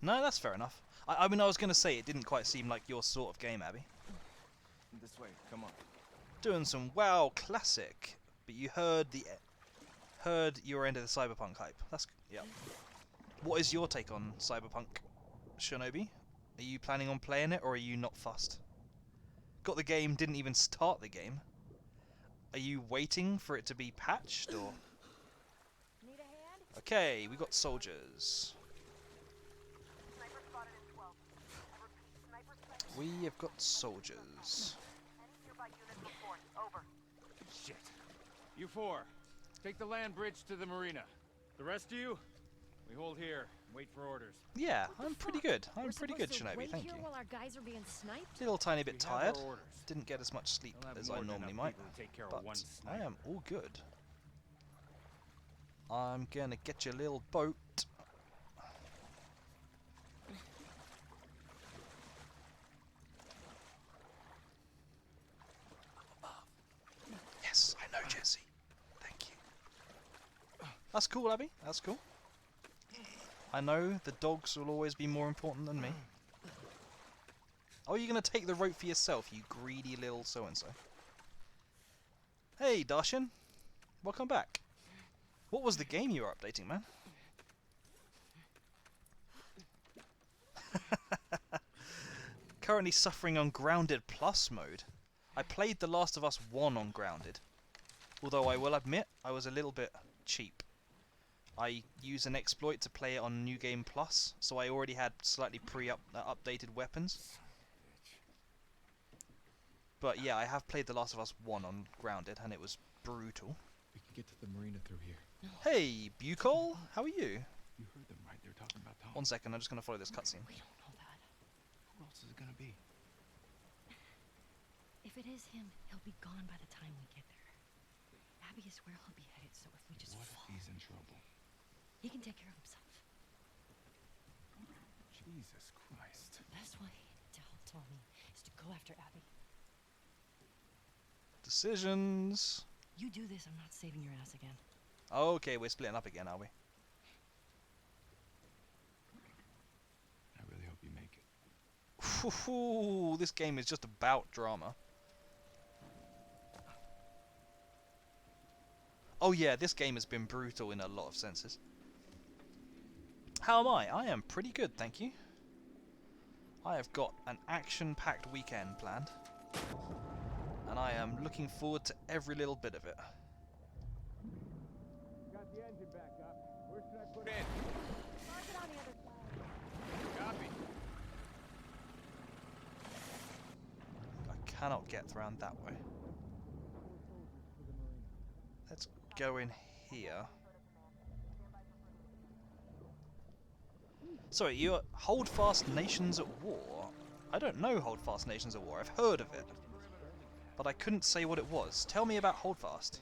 No, that's fair enough. I mean, I was going to say it didn't quite seem like your sort of game, Abby. This way, come on. Doing some WoW classic, but you heard your end of the Cyberpunk hype. That's yeah. What is your take on Cyberpunk, Shinobi? Are you planning on playing it, or are you not fussed? Got the game, didn't even start the game. Are you waiting for it to be patched, or? Need a hand? Okay, we got soldiers. Sniper spotted in 12. I repeat, sniper spotted. We have got soldiers. Any nearby units report. Over. Shit. You four, take the land bridge to the marina. The rest of you, we hold here and wait for orders. Yeah, I'm pretty good. I'm We're pretty good, supposed to Shinobi. wait Thank here you. while our guys are being sniped? Little tiny bit We have tired. our orders. Didn't get as much sleep They'll have as more I than normally enough might, people to take care but of one I sniper. am all good. I'm gonna get your little boat. Yes, I know, Jesse. Thank you. That's cool, Abby. That's cool. I know the dogs will always be more important than me. Oh, you're gonna take the rope for yourself, you greedy little so-and-so. Hey, Darshan. Welcome back. What was the game you were updating, man? Currently suffering on Grounded Plus mode. I played The Last of Us 1 on Grounded. Although I will admit, I was a little bit cheap. I used an exploit to play it on New Game Plus, so I already had slightly updated weapons. But yeah, I have played The Last of Us 1 on Grounded, and it was brutal. We can get to the marina through here. Hey, Bucol, how are you? You heard them, right? They're talking about Tom. 1 second, I'm just gonna follow this cutscene. We don't know that. Who else is it gonna be? If it is him, he'll be gone by the time we get there. Abby is where he'll be headed, so if we just What if follow. he's in trouble? He can take care of himself. Jesus Christ. The best way to help Tommy is to go after Abby. Decisions. You do this, I'm not saving your ass again. Okay, we're splitting up again, are we? I really hope you make it. Ooh, this game is just about drama. Oh yeah, this game has been brutal in a lot of senses. How am I? I am pretty good, thank you. I have got an action-packed weekend planned. And I am looking forward to every little bit of it. Got the engine back up. Where should I put in? Mark it on the other side. Copy. I cannot get around that way. Let's go in here. Sorry, you Holdfast Nations at War? I don't know Holdfast Nations at War. I've heard of it. But I couldn't say what it was. Tell me about Holdfast.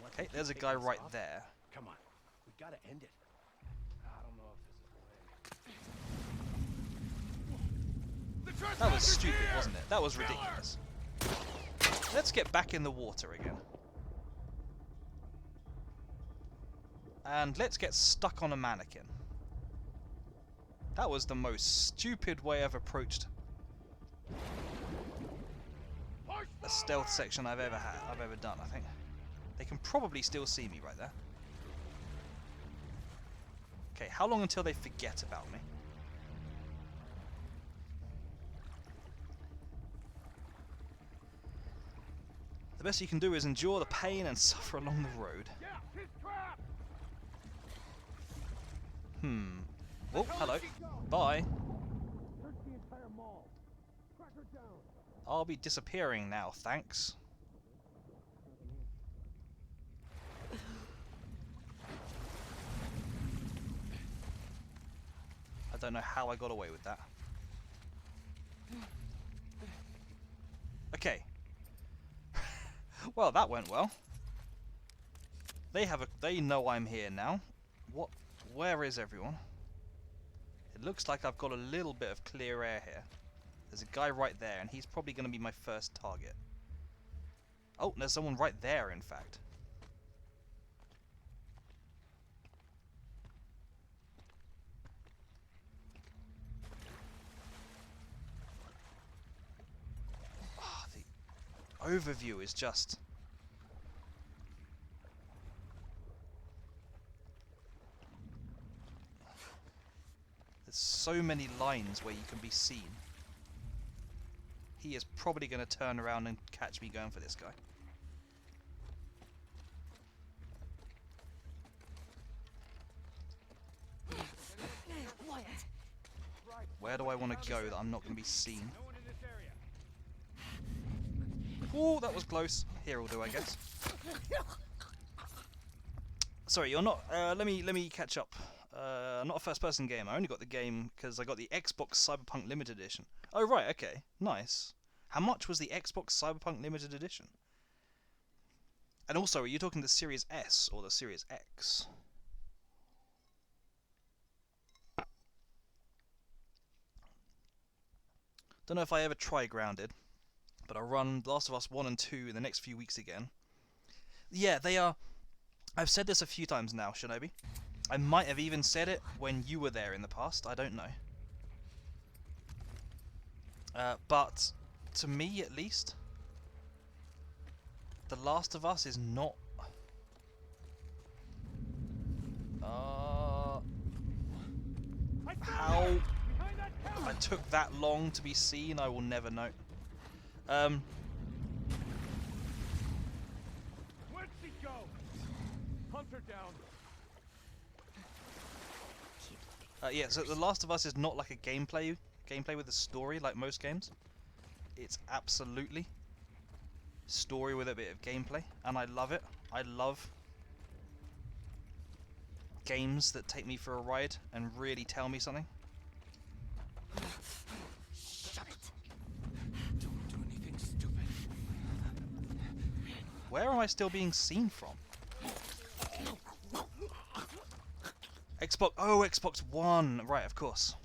Okay, there's a guy right there. Come on, we gotta end it. I don't know if there's a way. That was stupid, wasn't it? That was ridiculous. Let's get back in the water again. And let's get stuck on a mannequin. That was the most stupid way I've approached a stealth section I've ever done, I think. They can probably still see me right there. Okay, how long until they forget about me? The best you can do is endure the pain and suffer along the road. Oh, hello. Bye. I'll be disappearing now, thanks. I don't know how I got away with that. Okay. Well, that went well. They know I'm here now. Where is everyone? It looks like I've got a little bit of clear air here. There's a guy right there, and he's probably going to be my first target. Oh, there's someone right there, in fact. Ah, the overview is just... There's so many lines where you can be seen. He is probably going to turn around and catch me going for this guy. Where do I want to go that I'm not going to be seen? No one in this area. Oh, that was close. Here will do, I guess. Sorry, you're not... let me catch up. I'm not a first-person game. I only got the game because I got the Xbox Cyberpunk Limited Edition. Oh, right, okay. Nice. How much was the Xbox Cyberpunk Limited Edition? And also, are you talking the Series S or the Series X? Don't know if I ever try Grounded, but I'll run Last of Us 1 and 2 in the next few weeks again. Yeah, they are... I've said this a few times now, Shinobi. I might have even said it when you were there in the past, I don't know. But, to me at least, The Last of Us is not... How I took that long to be seen, I will never know. Where'd she go? Hunt her down. Yeah, so The Last of Us is not like a gameplay with a story like most games. It's absolutely story with a bit of gameplay, and I love it. I love games that take me for a ride and really tell me something. Shut it. Don't do anything stupid. Where am I still being seen from? Xbox. Oh, Xbox One. Right, of course.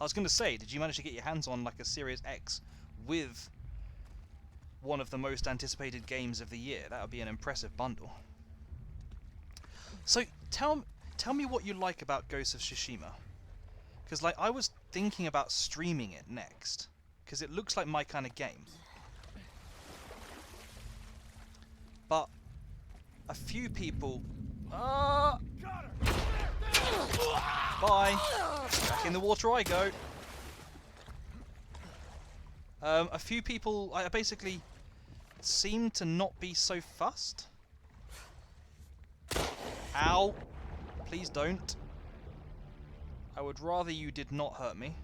I was going to say, did you manage to get your hands on like a Series X with one of the most anticipated games of the year? That would be an impressive bundle. So tell me what you like about Ghost of Tsushima, because like I was thinking about streaming it next, because it looks like my kind of game. But a few people. Bye. Back in the water I go. A few people I basically seem to not be so fussed. Ow! Please don't. I would rather you did not hurt me.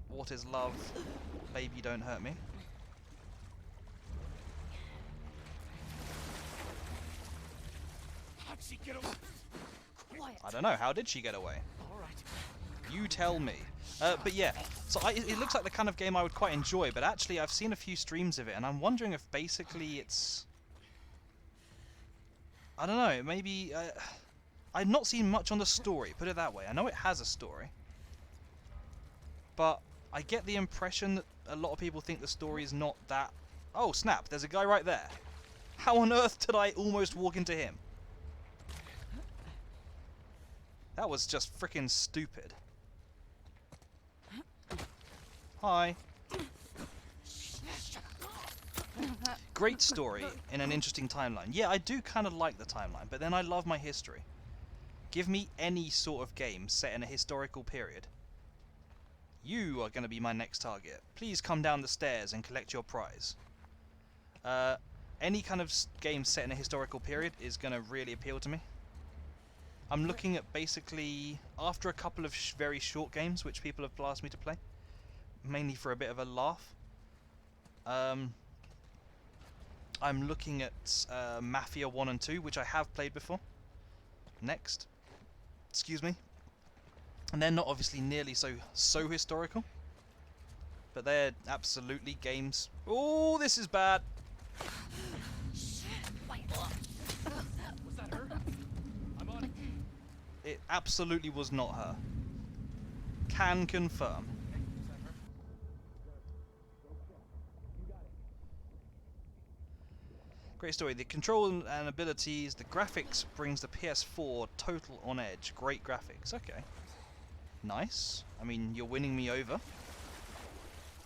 What is love? Baby, don't hurt me. How'd she get away? Quiet. I don't know. How did she get away? All right. You tell me. But yeah, so it looks like the kind of game I would quite enjoy, but actually I've seen a few streams of it, and I'm wondering if basically it's... I don't know, maybe... I've not seen much on the story, put it that way. I know it has a story. But I get the impression that a lot of people think the story is not that... Oh, snap, there's a guy right there. How on earth did I almost walk into him? That was just freaking stupid. Hi. Great story in an interesting timeline. Yeah, I do kind of like the timeline, but then I love my history. Give me any sort of game set in a historical period. You are going to be my next target. Please come down the stairs and collect your prize. Any kind of game set in a historical period is going to really appeal to me. I'm looking at basically, after a couple of very short games which people have asked me to play, mainly for a bit of a laugh, I'm looking at Mafia 1 and 2, which I have played before. Next. Excuse me. And they're not obviously nearly so historical, but they're absolutely games. Oh, this is bad. Was that her? I'm on it. It absolutely was not her. Can confirm. Great story. The control and abilities, the graphics brings the PS4 total on edge. Great graphics. Okay. Nice. I mean, you're winning me over.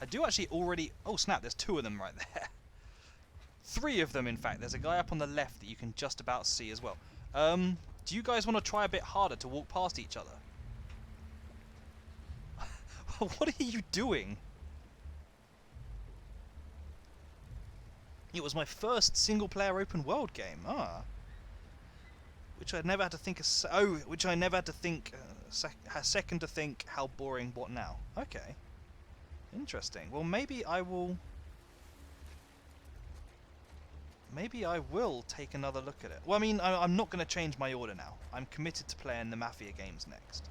I do actually already... Oh, snap. There's two of them right there. Three of them, in fact. There's a guy up on the left that you can just about see as well. Do you guys want to try a bit harder to walk past each other? What are you doing? It was my first single-player open-world game. Which I never had to think. Which I never had to think. Second to think, how boring. What now? Okay, interesting. Well, maybe I will. Maybe I will take another look at it. Well, I mean, I'm not going to change my order now. I'm committed to playing the Mafia games next.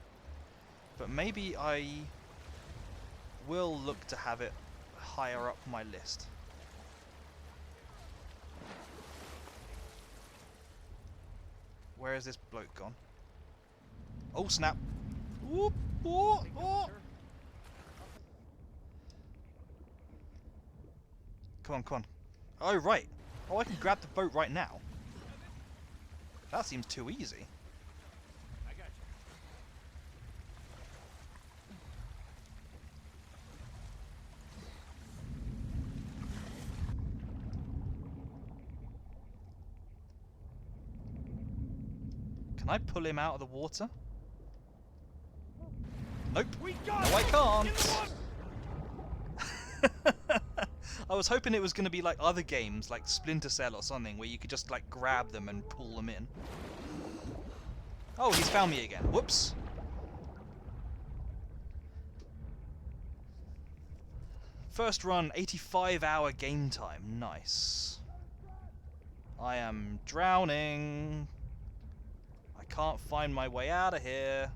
But maybe I will look to have it higher up my list. Where is this bloke gone? Oh, snap. Whoop, whoop, whoop. Come on, come on. Oh, right. Oh, I can grab the boat right now. That seems too easy. I got you. Can I pull him out of the water? Nope. We got No, I it! can't. In the water! I was hoping it was going to be like other games, like Splinter Cell or something, where you could just like grab them and pull them in. Oh, he's found me again. Whoops. First run, 85-hour game time. Nice. I am drowning. I can't find my way out of here.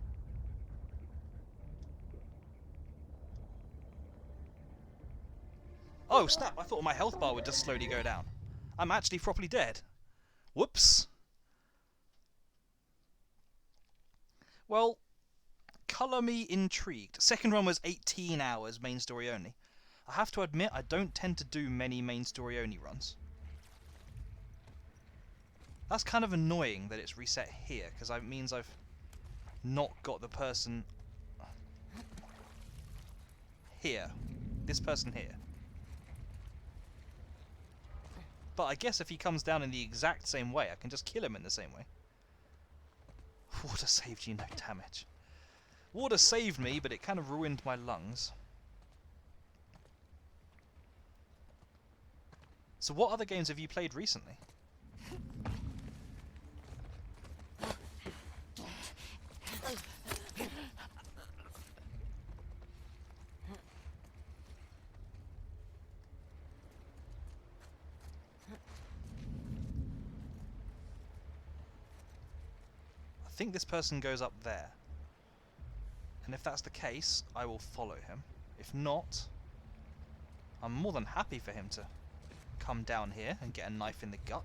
Oh, snap. I thought my health bar would just slowly go down. I'm actually properly dead. Whoops. Well, colour me intrigued. Second run was 18 hours, main story only. I have to admit, I don't tend to do many main story only runs. That's kind of annoying that it's reset here, because it means I've not got the person here. This person here. But I guess if he comes down in the exact same way, I can just kill him in the same way. Water saved you no damage. Water saved me, but it kind of ruined my lungs. So what other games have you played recently? I think this person goes up there. And if that's the case, I will follow him. If not, I'm more than happy for him to come down here and get a knife in the gut.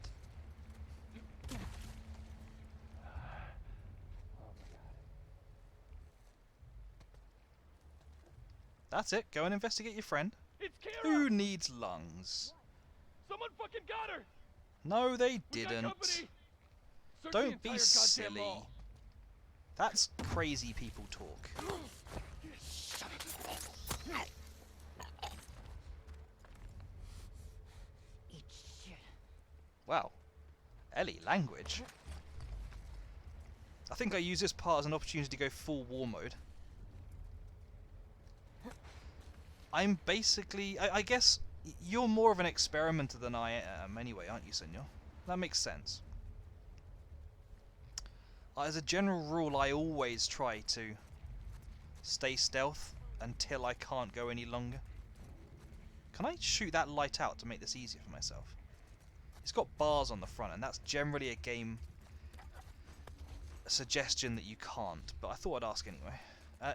That's it, go and investigate your friend. It's Kira! Who needs lungs? Someone fucking got her! No, they We got didn't. company! Search the Don't entire be goddamn silly. mall. That's crazy people talk. Eat shit. Wow. Ellie, language. I think I use this part as an opportunity to go full war mode. I'm basically... I guess you're more of an experimenter than I am anyway, aren't you, senor? That makes sense. As a general rule, I always try to stay stealth until I can't go any longer. Can I shoot that light out to make this easier for myself? It's got bars on the front, and that's generally a game suggestion that you can't, but I thought I'd ask anyway.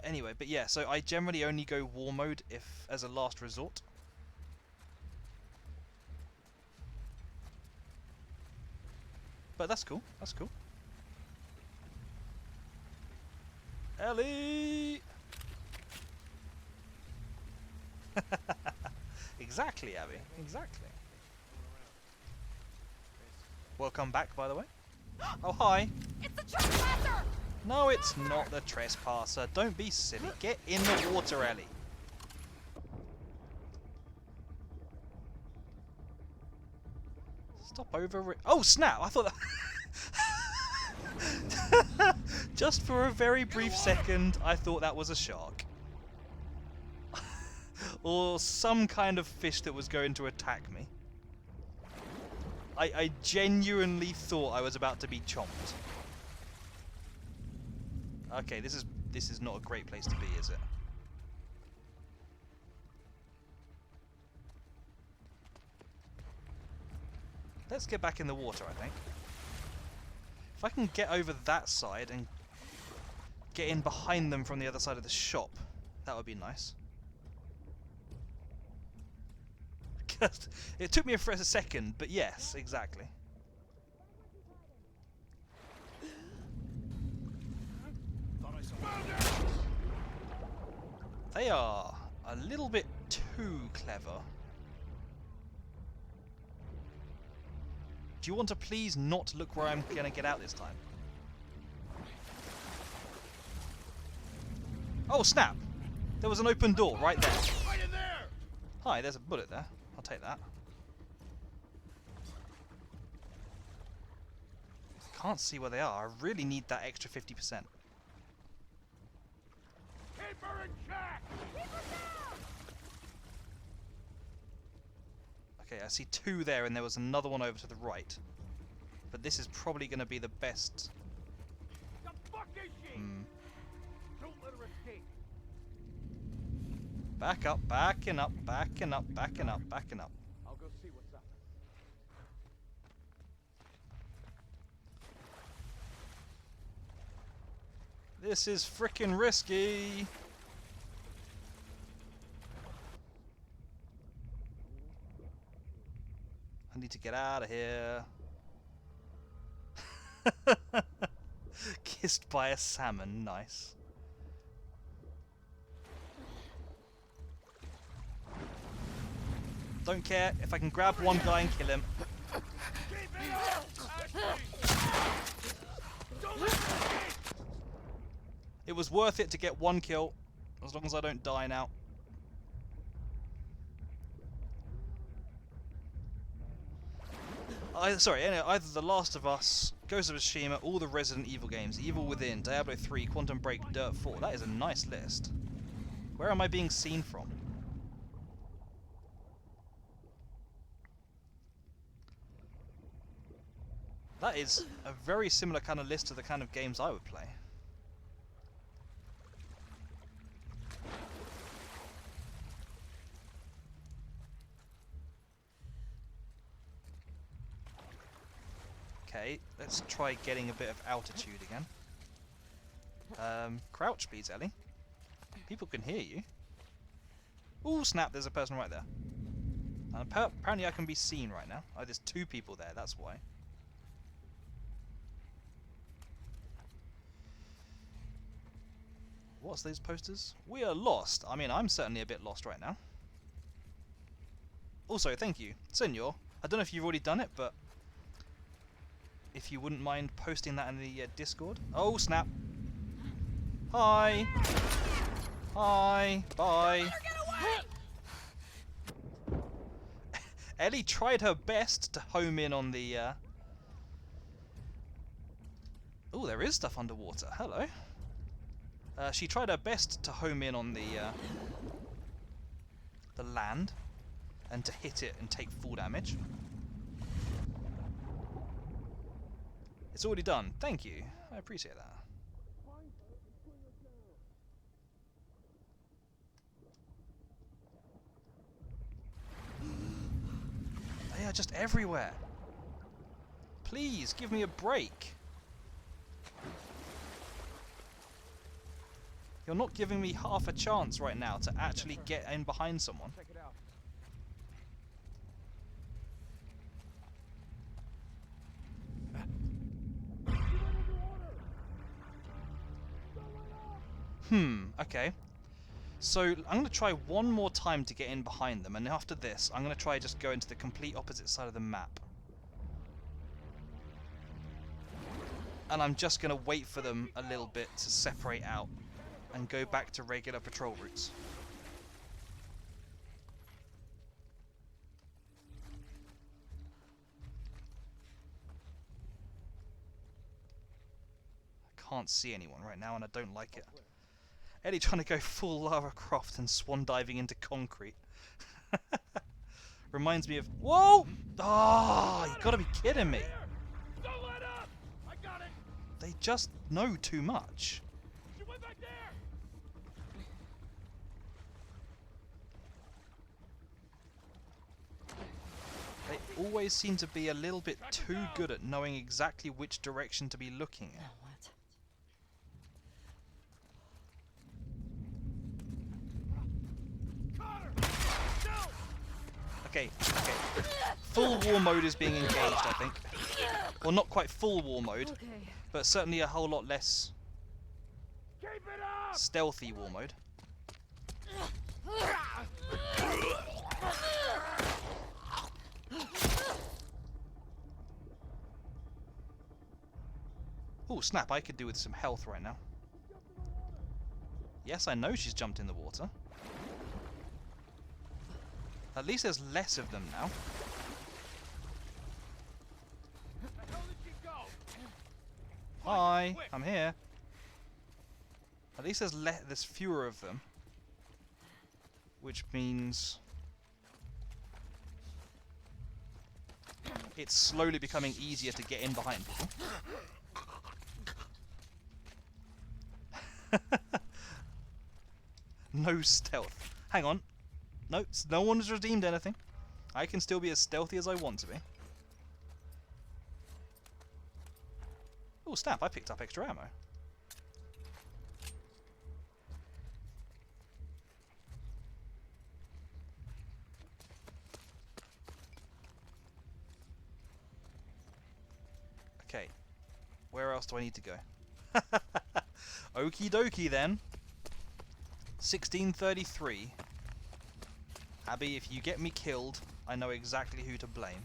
Anyway, but yeah, so I generally only go war mode if as a last resort. But that's cool, that's cool. Ellie! Exactly, Abby, exactly. Welcome back, by the way. Oh, hi. It's the trespasser! No, it's not the trespasser. Don't be silly. Get in the water, Ellie. Stop over it. Oh, snap! I thought that... Just for a very brief second, I thought that was a shark. Or some kind of fish that was going to attack me. I genuinely thought I was about to be chomped. Okay, this is not a great place to be, is it? Let's get back in the water, I think. If I can get over that side and get in behind them from the other side of the shop, that would be nice. It took me for a second, but yes, exactly. They are a little bit too clever. Do you want to please not look where I'm gonna get out this time? Oh snap! There was an open door right there. Right in there! Hi, there's a bullet there. I'll take that. Can't see where they are. I really need that extra 50%. Keep her in check! Okay, I see two there, and there was another one over to the right. But this is probably going to be the best. The fuck is she? Don't let her escape. Back up, backing up, backing up, backing up, backing up. I'll go see what's up. This is frickin' risky. I need to get out of here. Kissed by a salmon, nice. Don't care if I can grab one guy and kill him. It was worth it to get one kill, as long as I don't die now. Sorry, anyway, either The Last of Us, Ghost of Tsushima, all the Resident Evil games, Evil Within, Diablo 3, Quantum Break, Dirt 4. That is a nice list. Where am I being seen from? That is a very similar kind of list to the kind of games I would play. Okay, let's try getting a bit of altitude again. Crouch please, Ellie. People can hear you. Ooh, snap, there's a person right there. And apparently I can be seen right now. Oh, there's two people there, that's why. What's these posters? We are lost. I mean, I'm certainly a bit lost right now. Also, thank you, Senor. I don't know if you've already done it, but if you wouldn't mind posting that in the Discord. Oh, snap. Hi. Hi. Bye. Ellie tried her best to home in on the... Oh, there is stuff underwater. Hello. She tried her best to home in on the land and to hit it and take full damage. It's already done. Thank you. I appreciate that. They are just everywhere. Please, give me a break. You're not giving me half a chance right now to actually get in behind someone. Check it out. Okay. So, I'm going to try one more time to get in behind them, and after this, I'm going to try just go into the complete opposite side of the map. And I'm just going to wait for them a little bit to separate out and go back to regular patrol routes. I can't see anyone right now, and I don't like it. Eddie trying to go full Lara Croft and swan diving into concrete. Reminds me of... Whoa! Ah, you gotta be kidding me. Don't let up! I got it! They just know too much. She went back there! They always seem to be a little bit too good at knowing exactly which direction to be looking at. What? Okay, okay. Full war mode is being engaged, I think. Well, not quite full war mode, Okay. but certainly a whole lot less Keep it up! stealthy war mode. Oh, snap, I could do with some health right now. Yes, I know she's jumped in the water. At least there's less of them now. The hell did she go? Hi, I'm here. At least there's fewer of them, which means it's slowly becoming easier to get in behind people. No stealth. Hang on. No, no one has redeemed anything. I can still be as stealthy as I want to be. Oh, snap, I picked up extra ammo. Okay. Where else do I need to go? Okie dokie then. 1633. Abby, if you get me killed, I know exactly who to blame.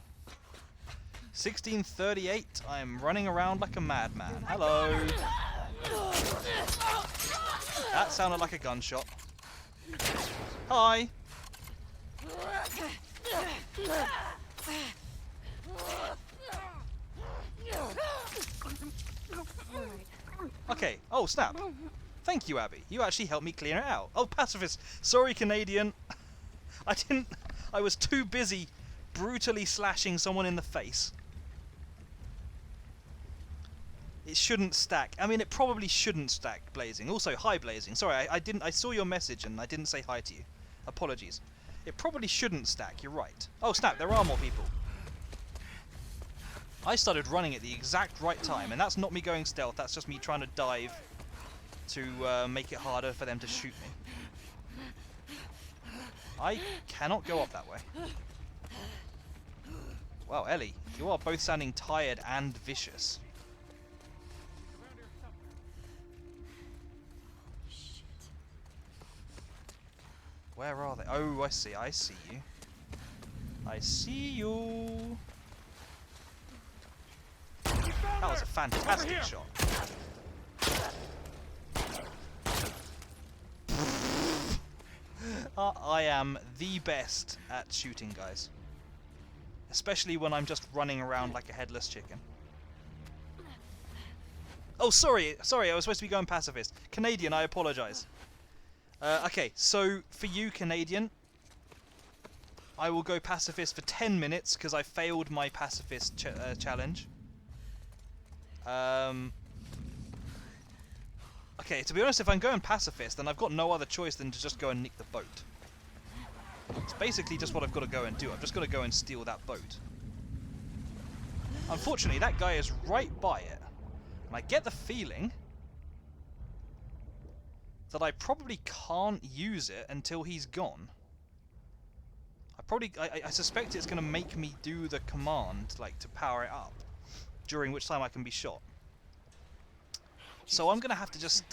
1638, I am running around like a madman. Hello! That sounded like a gunshot. Hi! Okay, oh snap. Thank you, Abby. You actually helped me clear it out. Oh, pacifist. Sorry, Canadian. I was too busy brutally slashing someone in the face. It shouldn't stack. I mean, it probably shouldn't stack, Blazing. Also, hi, Blazing. Sorry, I saw your message and I didn't say hi to you. Apologies. It probably shouldn't stack, you're right. Oh, snap, there are more people. I started running at the exact right time, and that's not me going stealth, that's just me trying to dive to make it harder for them to shoot me. I cannot go up that way. Wow, Ellie, you are both sounding tired and vicious. Where are they? Oh, I see you. I see you. That was a fantastic shot. I am the best at shooting, guys. Especially when I'm just running around like a headless chicken. Oh, sorry, I was supposed to be going pacifist. Canadian, I apologise. Okay, so for you, Canadian, I will go pacifist for 10 minutes because I failed my pacifist challenge. Okay, to be honest, if I'm going pacifist, then I've got no other choice than to just go and nick the boat. It's basically just what I've got to go and do. I've just got to go and steal that boat. Unfortunately, that guy is right by it. And I get the feeling that I probably can't use it until he's gone. I suspect it's going to make me do the command, like, to power it up, during which time I can be shot. So I'm going to have to just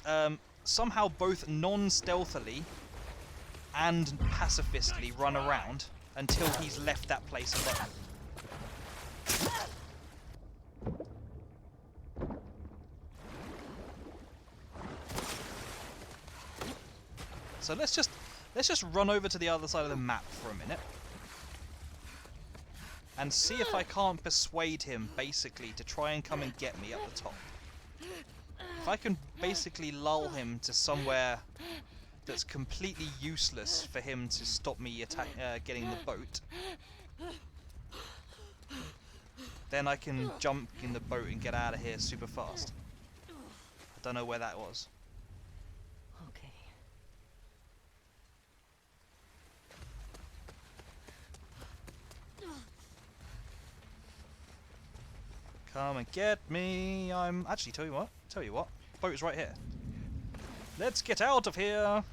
somehow both non-stealthily and pacifistly run around until he's left that place alone. So let's just run over to the other side of the map for a minute and see if I can't persuade him basically to try and come and get me at the top. If I can basically lull him to somewhere that's completely useless for him to stop me getting the boat, then I can jump in the boat and get out of here super fast. I don't know where that was. Okay. Come and get me. I'm actually tell you what. Boat's right here. Let's get out of here.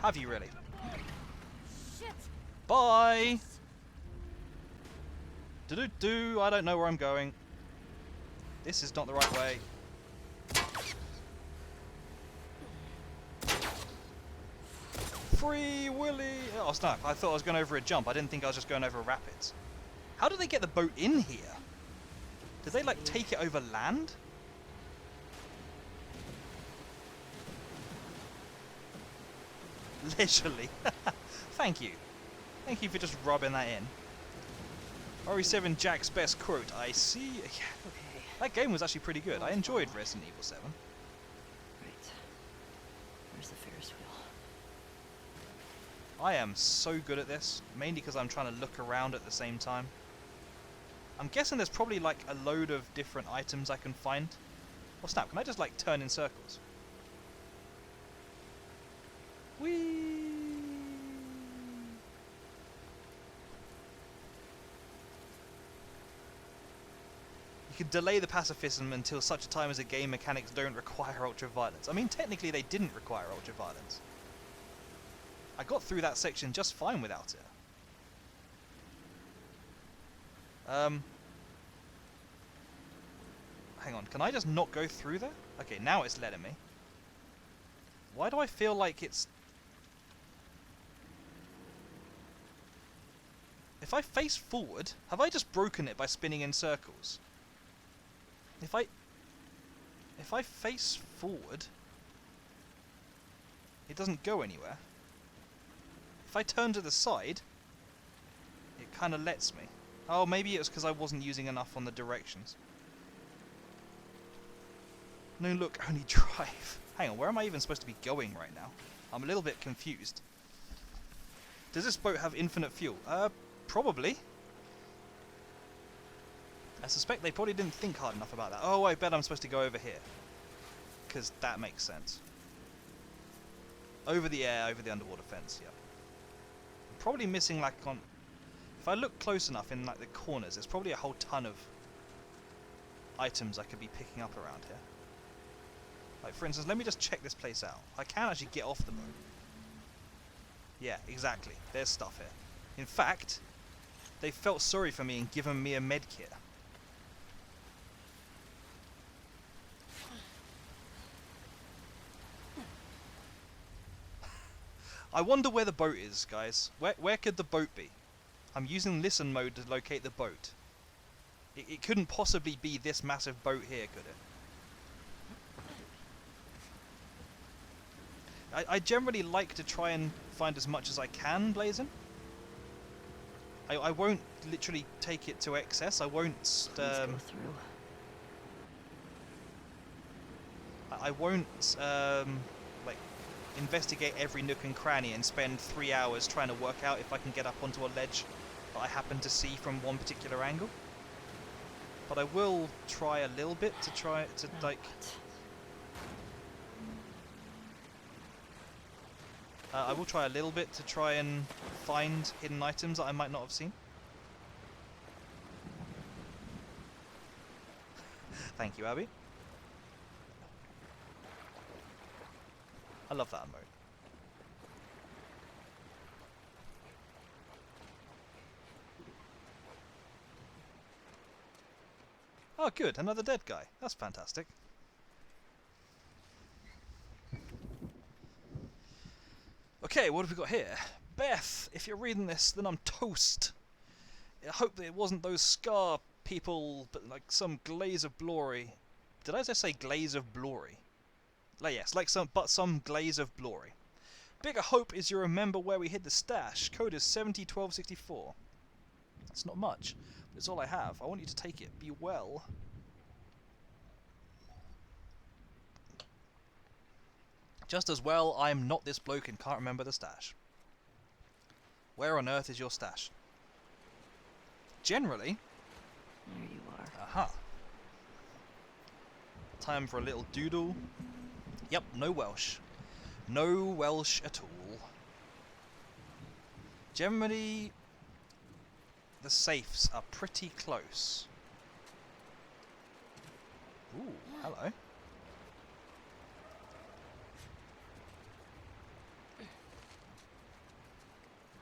Have you really? Shit! Bye. I don't know where I'm going. This is not the right way. Free Willy! Oh snap, I thought I was going over a jump. I didn't think I was just going over rapids. How did they get the boat in here? Did they like take it over land? Leisurely. Thank you. Thank you for just rubbing that in. RE7 Jack's best quote. I see. Yeah, Okay. that game was actually pretty good. I enjoyed Resident Evil 7. Right. Where's the Ferris wheel? I am so good at this, mainly because I'm trying to look around at the same time. I'm guessing there's probably like a load of different items I can find. Oh snap, can I just like turn in circles? Whee! You can delay the pacifism until such a time as the game mechanics don't require ultra-violence. I mean, technically they didn't require ultra-violence. I got through that section just fine without it. Hang on, can I just not go through there? Okay, now it's letting me. Why do I feel like it's... If I face forward, have I just broken it by spinning in circles? If I face forward, it doesn't go anywhere. If I turn to the side, it kind of lets me. Oh, maybe it was because I wasn't using enough on the directions. No, look, only drive. Hang on, where am I even supposed to be going right now? I'm a little bit confused. Does this boat have infinite fuel? Probably. I suspect they probably didn't think hard enough about that. Oh, I bet I'm supposed to go over here. Because that makes sense. Over the air, over the underwater fence, yeah. I'm probably missing, like, on... If I look close enough in, like, the corners, there's probably a whole ton of items I could be picking up around here. Like, for instance, let me just check this place out. I can actually get off the boat. Yeah, exactly. There's stuff here. In fact, they felt sorry for me and given me a med kit. I wonder where the boat is, guys. Where could the boat be? I'm using listen mode to locate the boat. It couldn't possibly be this massive boat here, could it? I generally like to try and find as much as I can, Blazin. I won't literally take it to excess. I won't. Please go through. I won't like investigate every nook and cranny and spend 3 hours trying to work out if I can get up onto a ledge that I happen to see from one particular angle. But I will try a little bit to try to like. I will try a little bit to try and find hidden items that I might not have seen. Thank you, Abby. I love that emote. Oh, good. Another dead guy. That's fantastic. Okay, what have we got here? Beth, if you're reading this, then I'm toast. I hope that it wasn't those Scar people, but like some glaze of glory. Did I just say glaze of glory? Like, yes, like some glaze of glory. Bigger hope is you remember where we hid the stash. Code is 701264. It's not much, but it's all I have. I want you to take it. Be well. Just as well, I am not this bloke and can't remember the stash. Where on earth is your stash? Generally. There you are. Aha. Time for a little doodle. Yep, no Welsh. No Welsh at all. Generally, the safes are pretty close. Ooh, hello.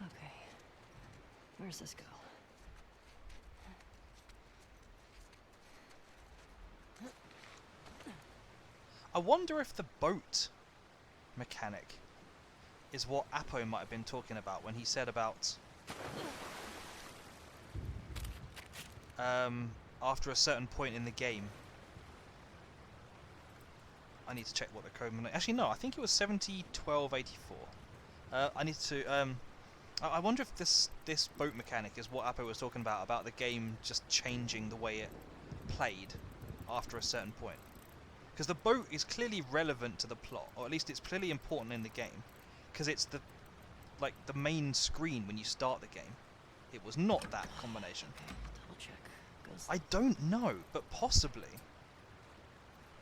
Okay. Where's this go? I wonder if the boat mechanic is what Apo might have been talking about when he said about after a certain point in the game. I need to check what the code... Actually, no, I think it was 701284. I need to... I wonder if this boat mechanic is what Apo was talking about the game just changing the way it played after a certain point. Because the boat is clearly relevant to the plot, or at least it's clearly important in the game, because it's the main screen when you start the game. It was not that combination. Okay, double check. Goes I don't know, but possibly.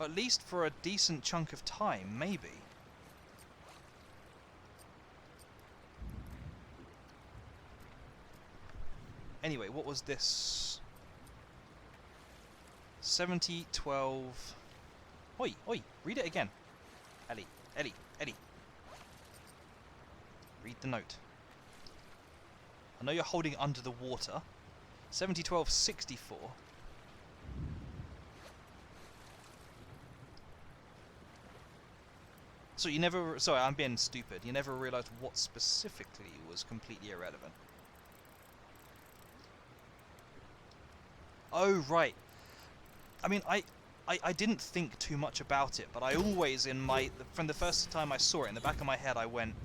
At least for a decent chunk of time, maybe. Anyway, what was this? 7012... Oi, oi, read it again. Ellie. Read the note. I know you're holding it under the water. 701264. So you never... Sorry, I'm being stupid. You never realised what specifically was completely irrelevant. Oh, right. I mean, I didn't think too much about it, but I always, from the first time I saw it, in the back of my head I went,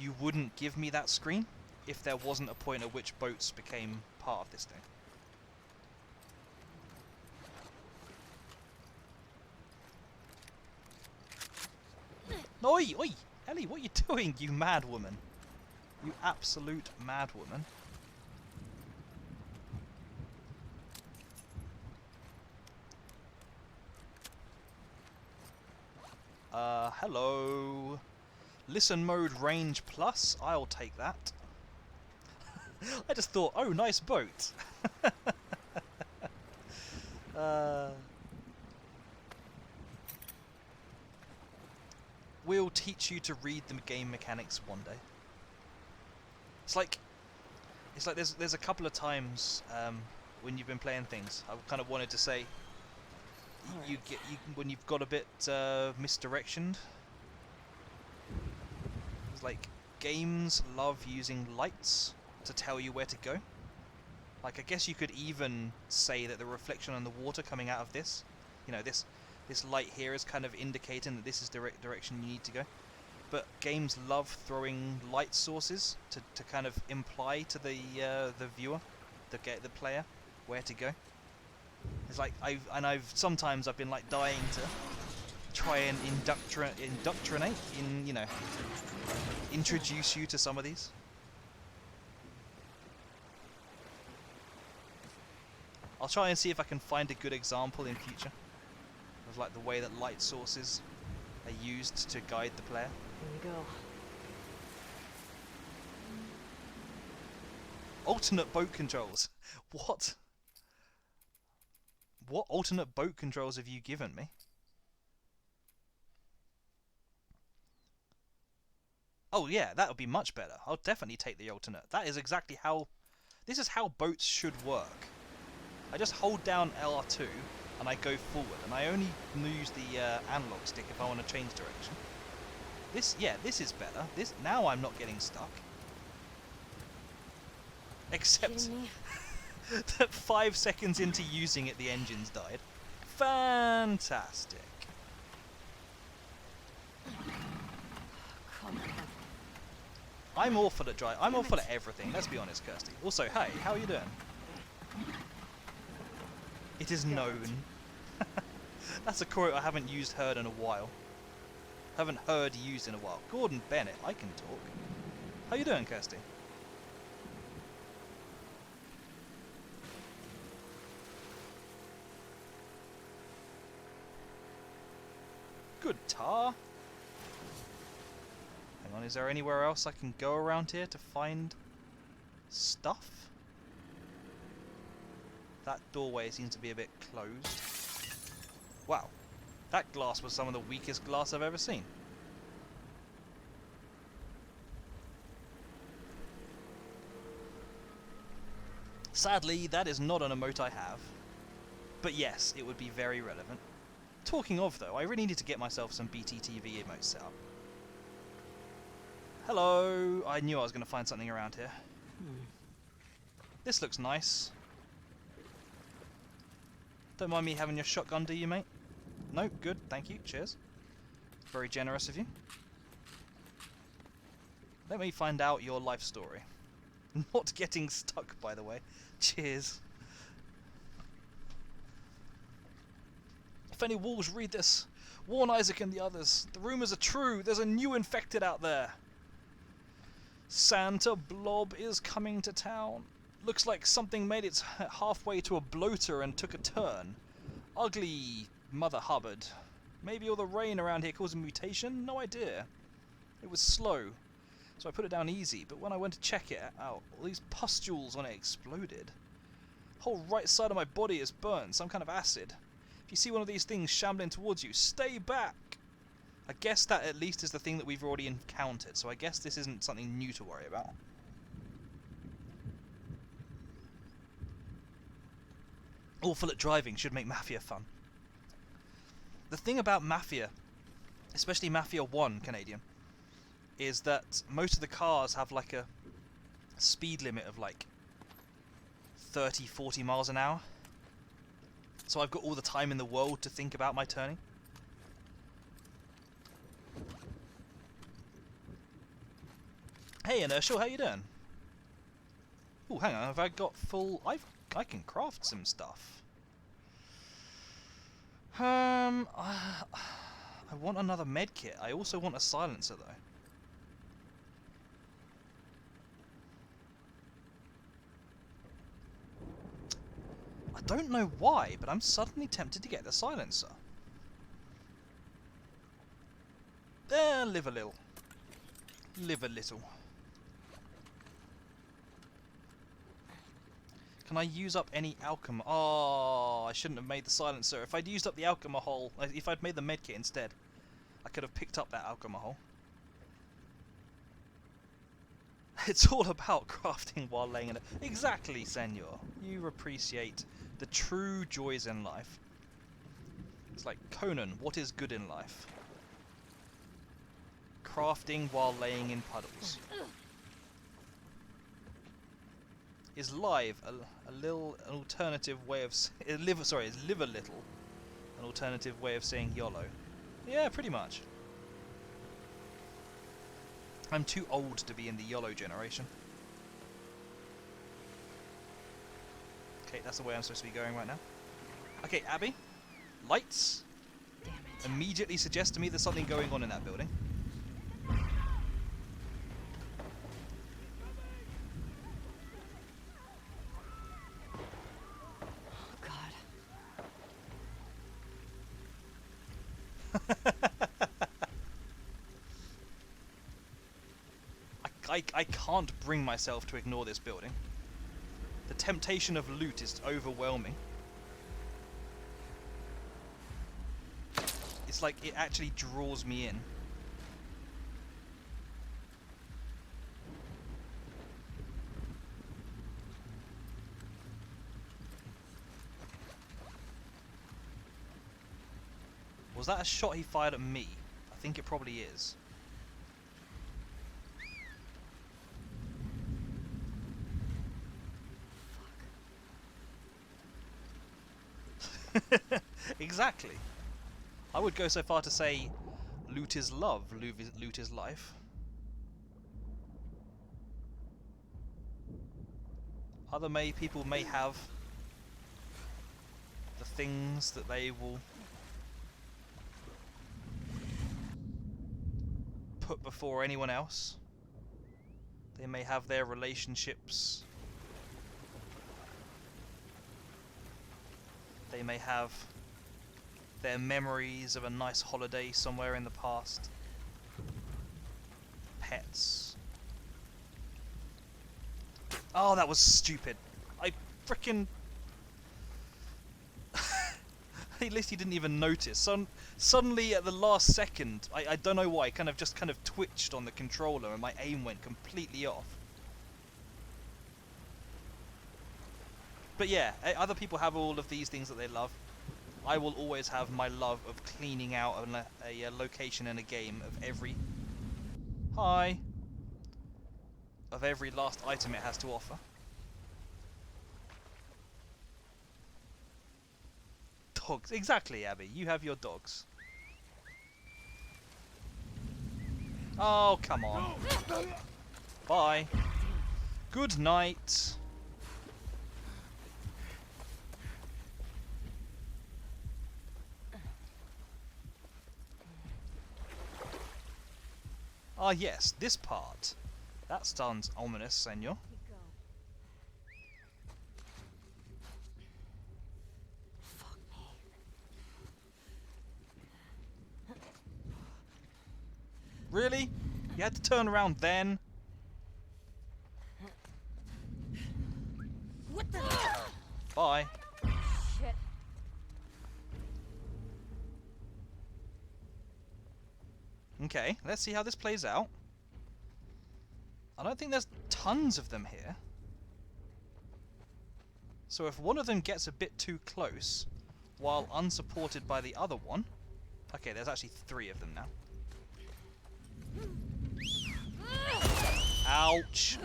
you wouldn't give me that screen if there wasn't a point at which boats became part of this thing. Oi, oi! Ellie, what are you doing, you mad woman? You absolute mad woman. Hello. Listen mode range plus. I'll take that. I just thought, oh, nice boat. We'll teach you to read the game mechanics one day. It's like there's a couple of times when you've been playing things, I kind of wanted to say, when you've got a bit misdirectioned. It's like games love using lights to tell you where to go. Like, I guess you could even say that the reflection on the water coming out of this, you know, this light here is kind of indicating that this is the direction you need to go. But games love throwing light sources to kind of imply to the viewer, the player, where to go. It's like sometimes I've been like dying to try and indoctrinate in, you know, introduce you to some of these. I'll try and see if I can find a good example in future of like the way that light sources are used to guide the player. Here we go. Alternate boat controls. What? What alternate boat controls have you given me? Oh yeah, that would be much better. I'll definitely take the alternate. That is exactly how... This is how boats should work. I just hold down LR2 and I go forward, and I only use the analog stick if I want to change direction. This is better. Now I'm not getting stuck. Except that 5 seconds into using it, the engines died. Fantastic. Come on. I'm awful at drive. I'm awful at everything. Let's be honest, Kirsty. Also, hey, how are you doing? It is known. That's a quote I haven't heard in a while. Haven't heard used in a while. Gordon Bennett, I can talk. How you doing, Kirsty? Good tar. Hang on, is there anywhere else I can go around here to find stuff? That doorway seems to be a bit closed. Wow, that glass was some of the weakest glass I've ever seen. Sadly, that is not an emote I have. But yes, it would be very relevant. Talking of though, I really need to get myself some BTTV emotes set up. Hello! I knew I was going to find something around here. This looks nice. Don't mind me having your shotgun, do you, mate? No? Good, thank you, cheers. Very generous of you. Let me find out your life story. Not getting stuck, by the way. Cheers. If any wolves read this, warn Isaac and the others. The rumors are true. There's a new infected out there. Santa Blob is coming to town. Looks like something made its halfway to a bloater and took a turn. Ugly Mother Hubbard. Maybe all the rain around here caused a mutation? No idea. It was slow, so I put it down easy, but when I went to check it out, all these pustules on it exploded. The whole right side of my body is burnt, some kind of acid. If you see one of these things shambling towards you, stay back! I guess that at least is the thing that we've already encountered, so I guess this isn't something new to worry about. Awful at driving should make Mafia fun. The thing about Mafia especially Mafia 1 Canadian, is that most of the cars have like a speed limit of like 30-40 miles an hour. So I've got all the time in the world to think about my turning. Hey Inertial, how you doing? Oh, hang on, have I got full... I can craft some stuff. I want another medkit. I also want a silencer though. I don't know why, but I'm suddenly tempted to get the silencer. Live a little. Live a little. Can I use up any alchemy? Oh, I shouldn't have made the silencer. If I'd used up the alchemy, if I'd made the medkit instead, I could have picked up that alchemy. It's all about crafting while laying in it. Exactly, Senor. You appreciate the true joys in life. It's like, Conan, what is good in life? Crafting while laying in puddles. Is live a little an alternative way of is live a little an alternative way of saying YOLO? Yeah, pretty much. I'm too old to be in the YOLO generation. Okay, that's the way I'm supposed to be going right now. Okay, Abby, lights. Damn it. Immediately suggest to me there's something going on in that building. Oh God. I can't bring myself to ignore this building. The temptation of loot is overwhelming. It's like it actually draws me in. Was that a shot he fired at me? I think it probably is. Exactly. I would go so far to say loot is love, loot is life. Other people may have the things that they will put before anyone else. They may have their relationships. They may have their memories of a nice holiday somewhere in the past. Pets. Oh, that was stupid. I frickin'... At least he didn't even notice. Suddenly, at the last second, I don't know why, kind of twitched on the controller and my aim went completely off. But yeah, other people have all of these things that they love. I will always have my love of cleaning out a location in a game of every... Hi! Of every last item it has to offer. Dogs. Exactly, Abby. You have your dogs. Oh, come on. Bye. Good night. Ah yes, this part. That sounds ominous, senor. Fuck me. Really? You had to turn around then? What the? Bye. Shit. Okay, let's see how this plays out. I don't think there's tons of them here. So if one of them gets a bit too close, while unsupported by the other one... Okay, there's actually 3 of them now. Ouch.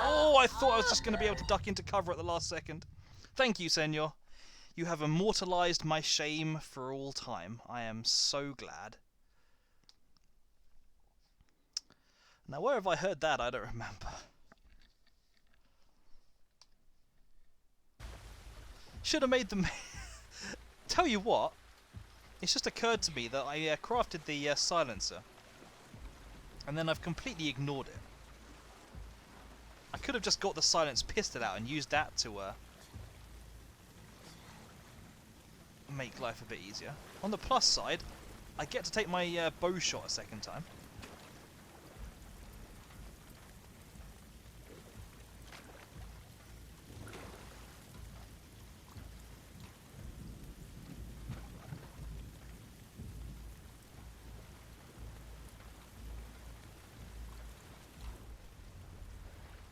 Oh, I thought I was just going to be able to duck into cover at the last second. Thank you, Senor. You have immortalized my shame for all time. I am so glad. Now, where have I heard that? I don't remember. Should have made them... Tell you what, it's just occurred to me that I crafted the silencer. And then I've completely ignored it. I could have just got the silenced pistol out and used that to make life a bit easier. On the plus side, I get to take my bow shot a second time.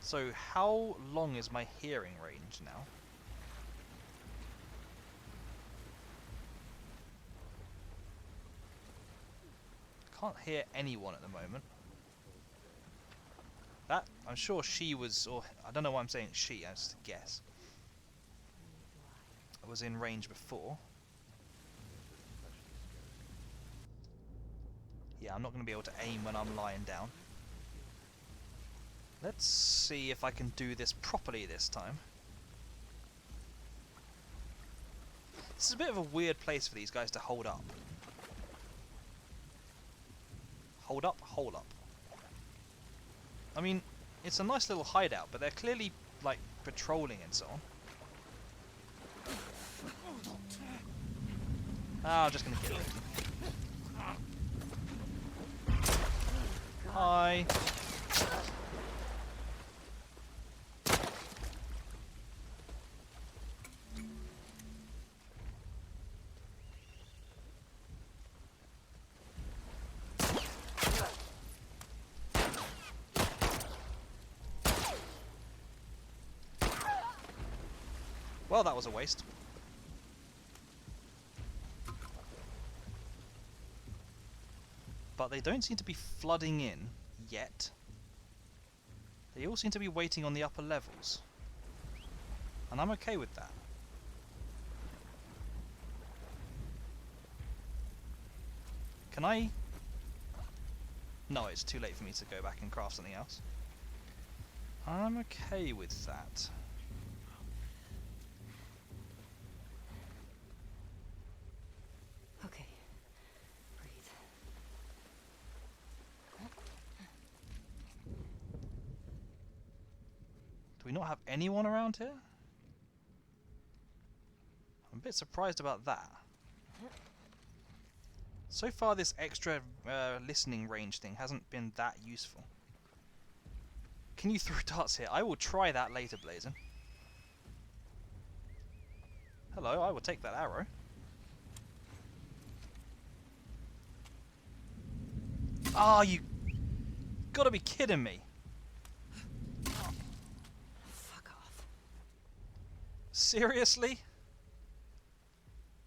So how long is my hearing range now? Can't hear anyone at the moment. That, I'm sure she was, or I don't know why I'm saying she, that's just a guess. I was in range before. Yeah, I'm not going to be able to aim when I'm lying down. Let's see if I can do this properly this time. This is a bit of a weird place for these guys to hold up. Hold up, hold up. I mean, it's a nice little hideout, but they're clearly, like, patrolling and so on. Ah, I'm just gonna kill him. Hi. Well, that was a waste. But they don't seem to be flooding in yet. They all seem to be waiting on the upper levels. And I'm okay with that. Can I... No, it's too late for me to go back and craft something else. I'm okay with that. Okay. Breathe. Do we not have anyone around here? I'm a bit surprised about that. So far this extra listening range thing hasn't been that useful. Can you throw darts here? I will try that later, Blazin. Hello, I will take that arrow. Ah, you gotta be kidding me. Fuck off. Seriously?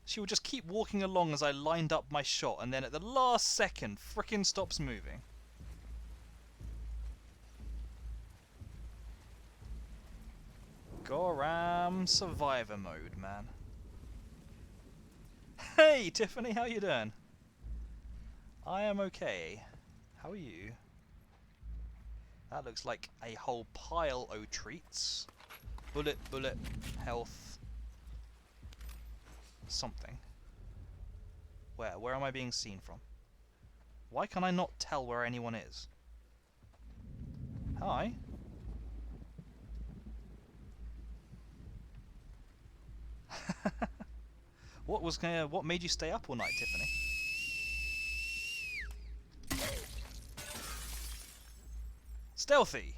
She will just keep walking along as I lined up my shot, and then at the last second, frickin' stops moving. Goram survivor mode, man. Hey, Tiffany, how you doing? I am okay. How are you? That looks like a whole pile o' treats. Bullet, bullet, health. Something. Where am I being seen from? Why can I not tell where anyone is? Hi. What made you stay up all night, Tiffany? Stealthy.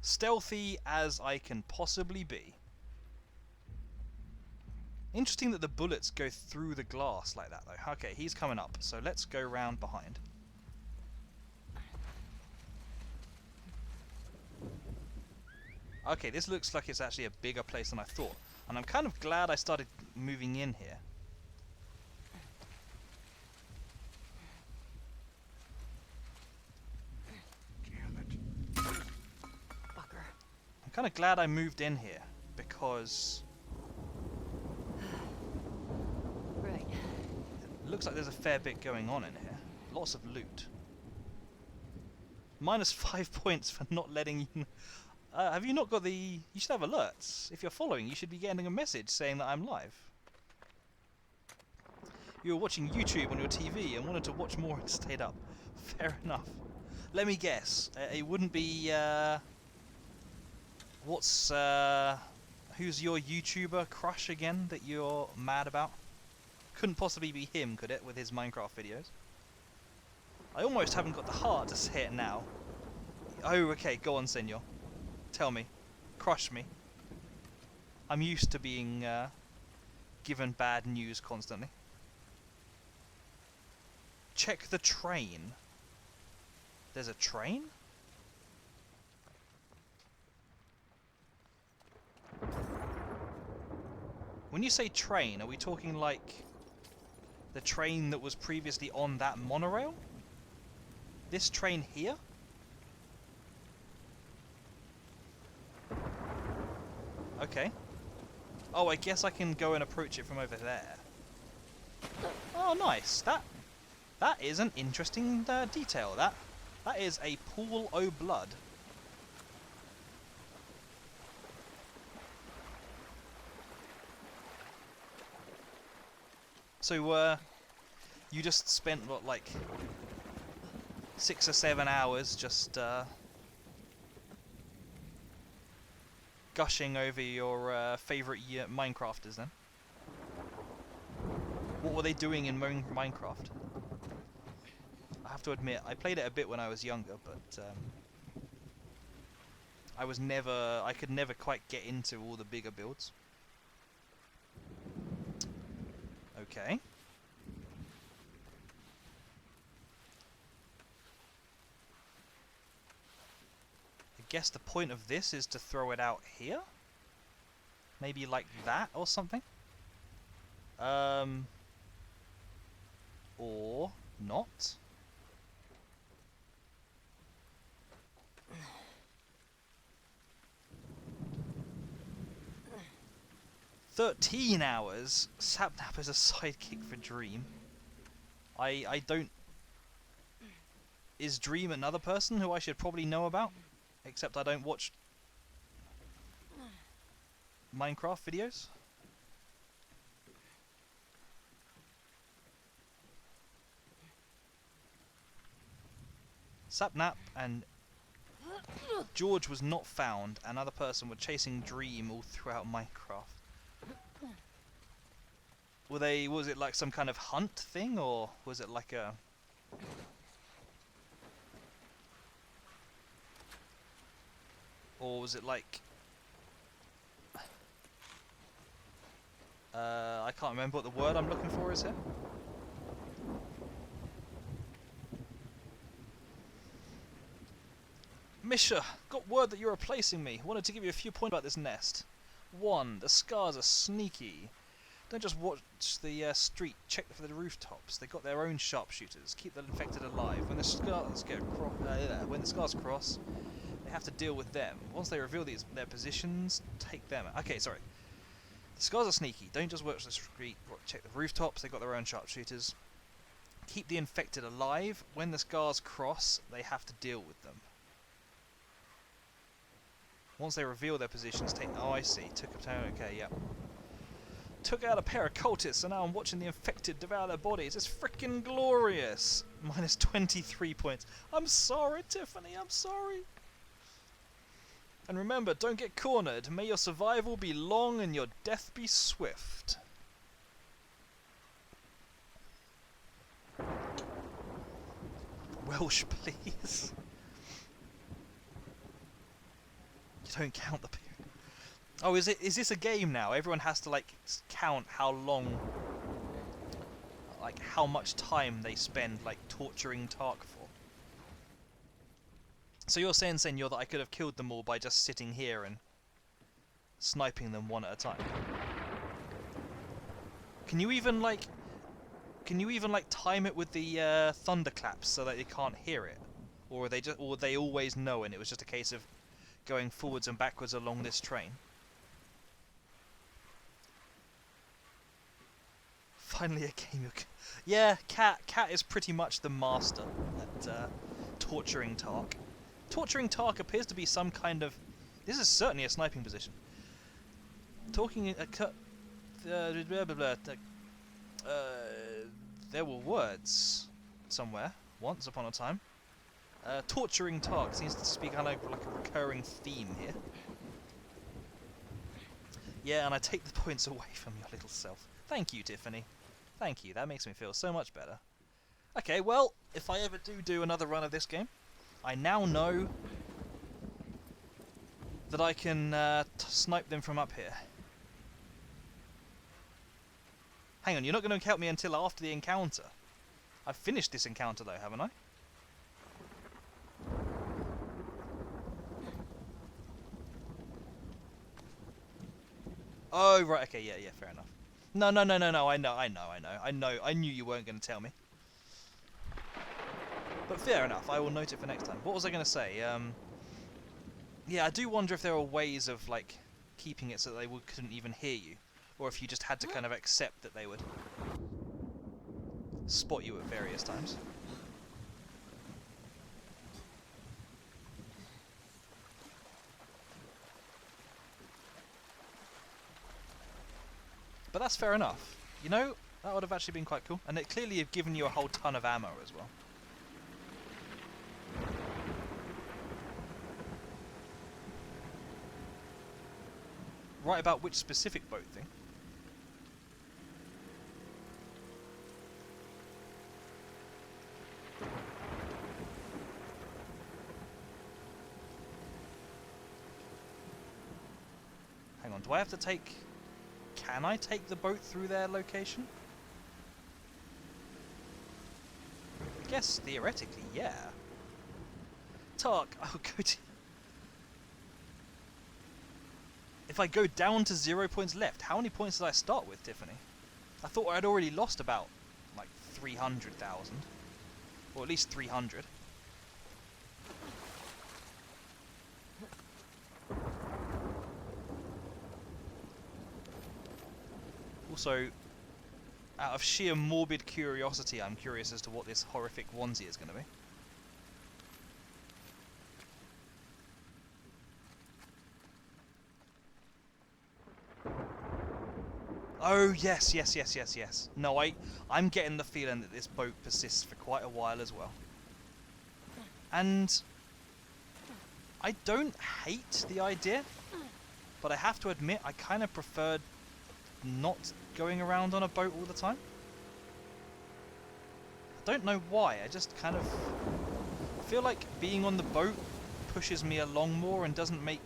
Stealthy as I can possibly be. Interesting that the bullets go through the glass like that, though. Okay, he's coming up, so let's go round behind. Okay, this looks like it's actually a bigger place than I thought. And I'm kind of glad I started moving in here. Fucker. I'm kind of glad I moved in here, because Right. it looks like there's a fair bit going on in here. Lots of loot. Minus 5 points for not letting you... have you not got the... You should have alerts. If you're following, you should be getting a message saying that I'm live. You were watching YouTube on your TV and wanted to watch more and stayed up. Fair enough. Let me guess. It wouldn't be... what's... who's your YouTuber crush again that you're mad about? Couldn't possibly be him, could it, with his Minecraft videos? I almost haven't got the heart to say it now. Oh, okay, go on, senor. Tell me. Crush me. I'm used to being given bad news constantly. Check the train. There's a train? When you say train, are we talking like the train that was previously on that monorail? This train here? Okay. Oh, I guess I can go and approach it from over there. Oh, nice. That is an interesting detail. That is a pool o' blood. So, you just spent what, like 6 or 7 hours just gushing over your favourite Minecrafters then? What were they doing in Minecraft? I have to admit, I played it a bit when I was younger, but I could never quite get into all the bigger builds. Okay. I guess the point of this is to throw it out here? Maybe like that or something? Or not? "13 hours? Sapnap is a sidekick for Dream. I don't... Is Dream another person who I should probably know about? Except I don't watch Minecraft videos? Sapnap and George was not found. Another person were chasing Dream all throughout Minecraft. Was it like some kind of hunt thing, or was it like a... Or was it like... I can't remember what the word I'm looking for is here. Misha, got word that you're replacing me. Wanted to give you a few points about this nest. 1. The scars are sneaky. Don't just watch the street, check for the rooftops. They got their own sharpshooters. Keep the infected alive. When the scars cross, they have to deal with them. Once they reveal their positions, take them. Okay, sorry. The scars are sneaky. Don't just watch the street, check the rooftops. They got their own sharpshooters. Keep the infected alive. When the scars cross, they have to deal with them. Once they reveal their positions, take... Oh, I see. Took a town. Okay, yeah. Took out a pair of cultists, and now I'm watching the infected devour their bodies. It's freaking glorious. Minus 23 points. I'm sorry, Tiffany. I'm sorry. And remember, don't get cornered. May your survival be long and your death be swift. Welsh, please. You don't count the period. Oh, is this a game now? Everyone has to like count how long, like how much time they spend like torturing Tark for. So you're saying, Senor, that I could have killed them all by just sitting here and sniping them one at a time. Can you even like time it with the thunderclaps so that they can't hear it, or they always know and it was just a case of going forwards and backwards along this train? Finally a game of... Yeah, Cat is pretty much the master at torturing Tark. Torturing Tark appears to be some kind of... This is certainly a sniping position. There were words somewhere, once upon a time. Torturing Tark seems to be kind of like a recurring theme here. Yeah, and I take the points away from your little self. Thank you, Tiffany. Thank you, that makes me feel so much better. Okay, well, if I ever do another run of this game, I now know that I can snipe them from up here. Hang on, you're not going to count me until after the encounter. I've finished this encounter though, haven't I? Oh, right, okay, yeah, fair enough. No, I knew you weren't going to tell me. But fair enough, I will note it for next time. What was I going to say? Yeah, I do wonder if there are ways of, like, keeping it so that they couldn't even hear you. Or if you just had to kind of accept that they would spot you at various times. But that's fair enough. You know, that would have actually been quite cool. And it clearly have given you a whole ton of ammo as well. Right about which specific boat thing? Hang on, do I have to take... Can I take the boat through their location? I guess theoretically, yeah. Tark, I'll go to... If I go down to 0 points left, how many points did I start with, Tiffany? I thought I'd already lost about, like, 300,000. Or at least 300. Also, out of sheer morbid curiosity, I'm curious as to what this horrific onesie is going to be. Oh, yes. No, I'm getting the feeling that this boat persists for quite a while as well. And I don't hate the idea, but I have to admit I kind of preferred not going around on a boat all the time. I don't know why, I just kind of feel like being on the boat pushes me along more and doesn't make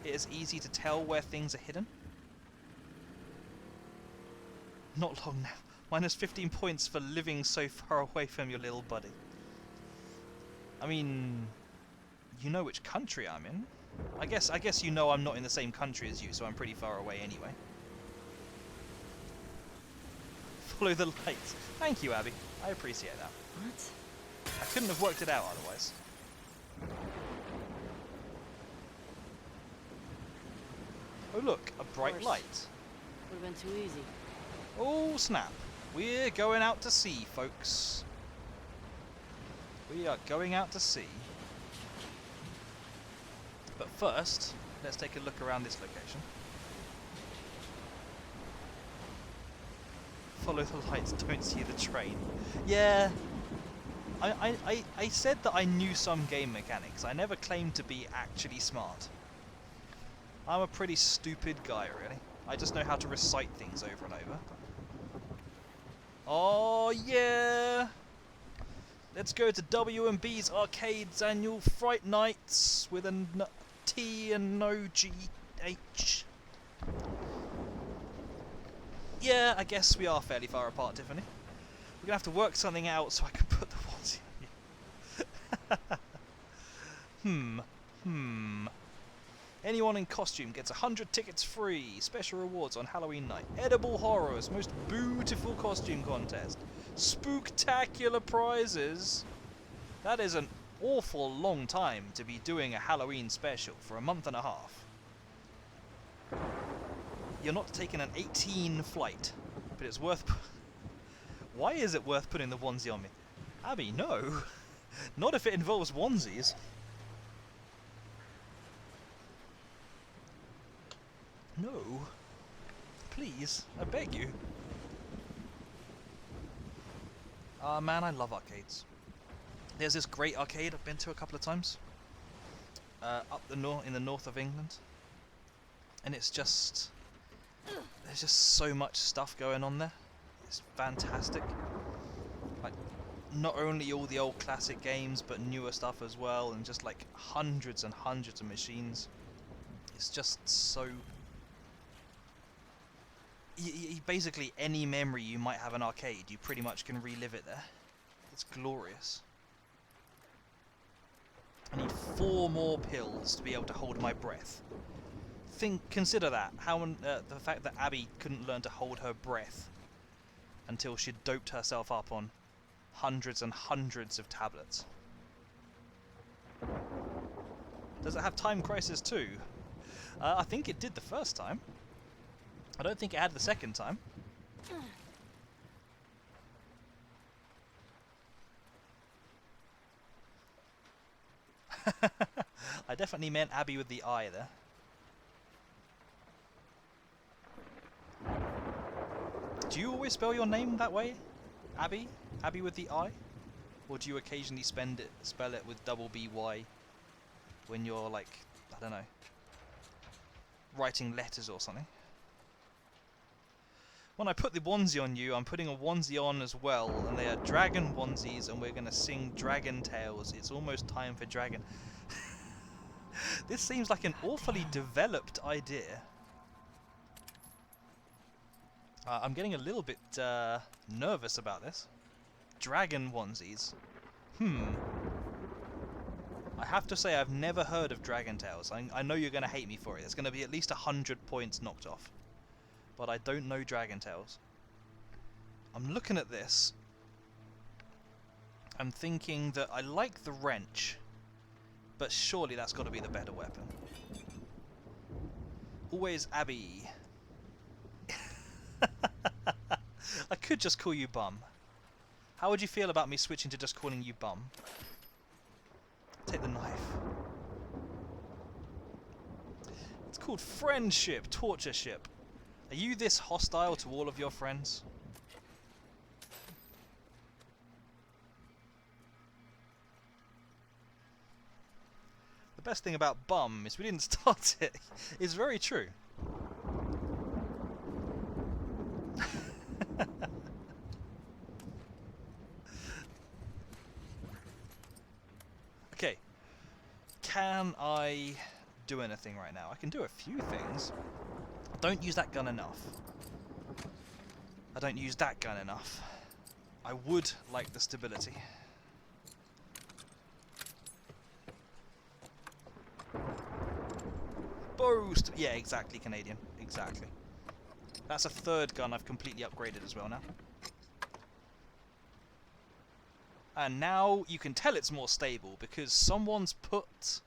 it as easy to tell where things are hidden. Not long now. Minus 15 points for living so far away from your little buddy. I mean, you know which country I'm in. I guess you know I'm not in the same country as you, so I'm pretty far away anyway. Follow the light. Thank you, Abby. I appreciate that. What? I couldn't have worked it out otherwise. Oh look, a bright light. Would have been too easy. Oh snap. We're going out to sea, folks. We are going out to sea. But first, let's take a look around this location. Follow the lights, don't see the train. Yeah. I said that I knew some game mechanics. I never claimed to be actually smart. I'm a pretty stupid guy, really. I just know how to recite things over and over. Oh yeah! Let's go to W&B's Arcade's annual Fright Nights with a T and no G-H. Yeah, I guess we are fairly far apart, Tiffany. We're gonna have to work something out so I can put the ones in. Anyone in costume gets 100 tickets free. Special rewards on Halloween night. Edible horrors. Most beautiful costume contest. Spooktacular prizes. That is an awful long time to be doing a Halloween special for a month and a half. You're not taking an 18 flight, but it's worth... Why is it worth putting the onesie on me? Abby, no. Not if it involves onesies. No. Please, I beg you. Ah, man, I love arcades. There's this great arcade I've been to a couple of times. Up the in the north of England. And it's just... There's just so much stuff going on there. It's fantastic. Like, not only all the old classic games, but newer stuff as well, and just like hundreds and hundreds of machines. It's just so... basically any memory you might have an arcade, you pretty much can relive it there. It's glorious. I need 4 more pills to be able to hold my breath. Consider that. The fact that Abby couldn't learn to hold her breath until she'd doped herself up on hundreds and hundreds of tablets. Does it have Time Crisis 2? I think it did the first time. I don't think it had the second time. I definitely meant Abby with the eye there. Do you always spell your name that way? Abby? Abby with the I? Or do you occasionally spell it with double B-Y when you're like, I don't know, writing letters or something? When I put the onesie on you, I'm putting a onesie on as well, and they are dragon onesies, and we're going to sing Dragon Tales. It's almost time for dragon. This seems like an awfully developed idea. I'm getting a little bit nervous about this. Dragon onesies. I have to say I've never heard of Dragon Tales. I know you're going to hate me for it. There's going to be at least 100 points knocked off. But I don't know Dragon Tales. I'm looking at this. I'm thinking that I like the wrench, but surely that's got to be the better weapon. Always Abby. I could just call you Bum. How would you feel about me switching to just calling you Bum? Take the knife. It's called Friendship, Torture Ship. Are you this hostile to all of your friends? The best thing about Bum is we didn't start it. It's very true. Okay. Can I do anything right now? I can do a few things. Don't use that gun enough. I don't use that gun enough. I would like the stability. Boost! Yeah, exactly, Canadian. Exactly. That's a third gun I've completely upgraded as well now. And now you can tell it's more stable because someone's put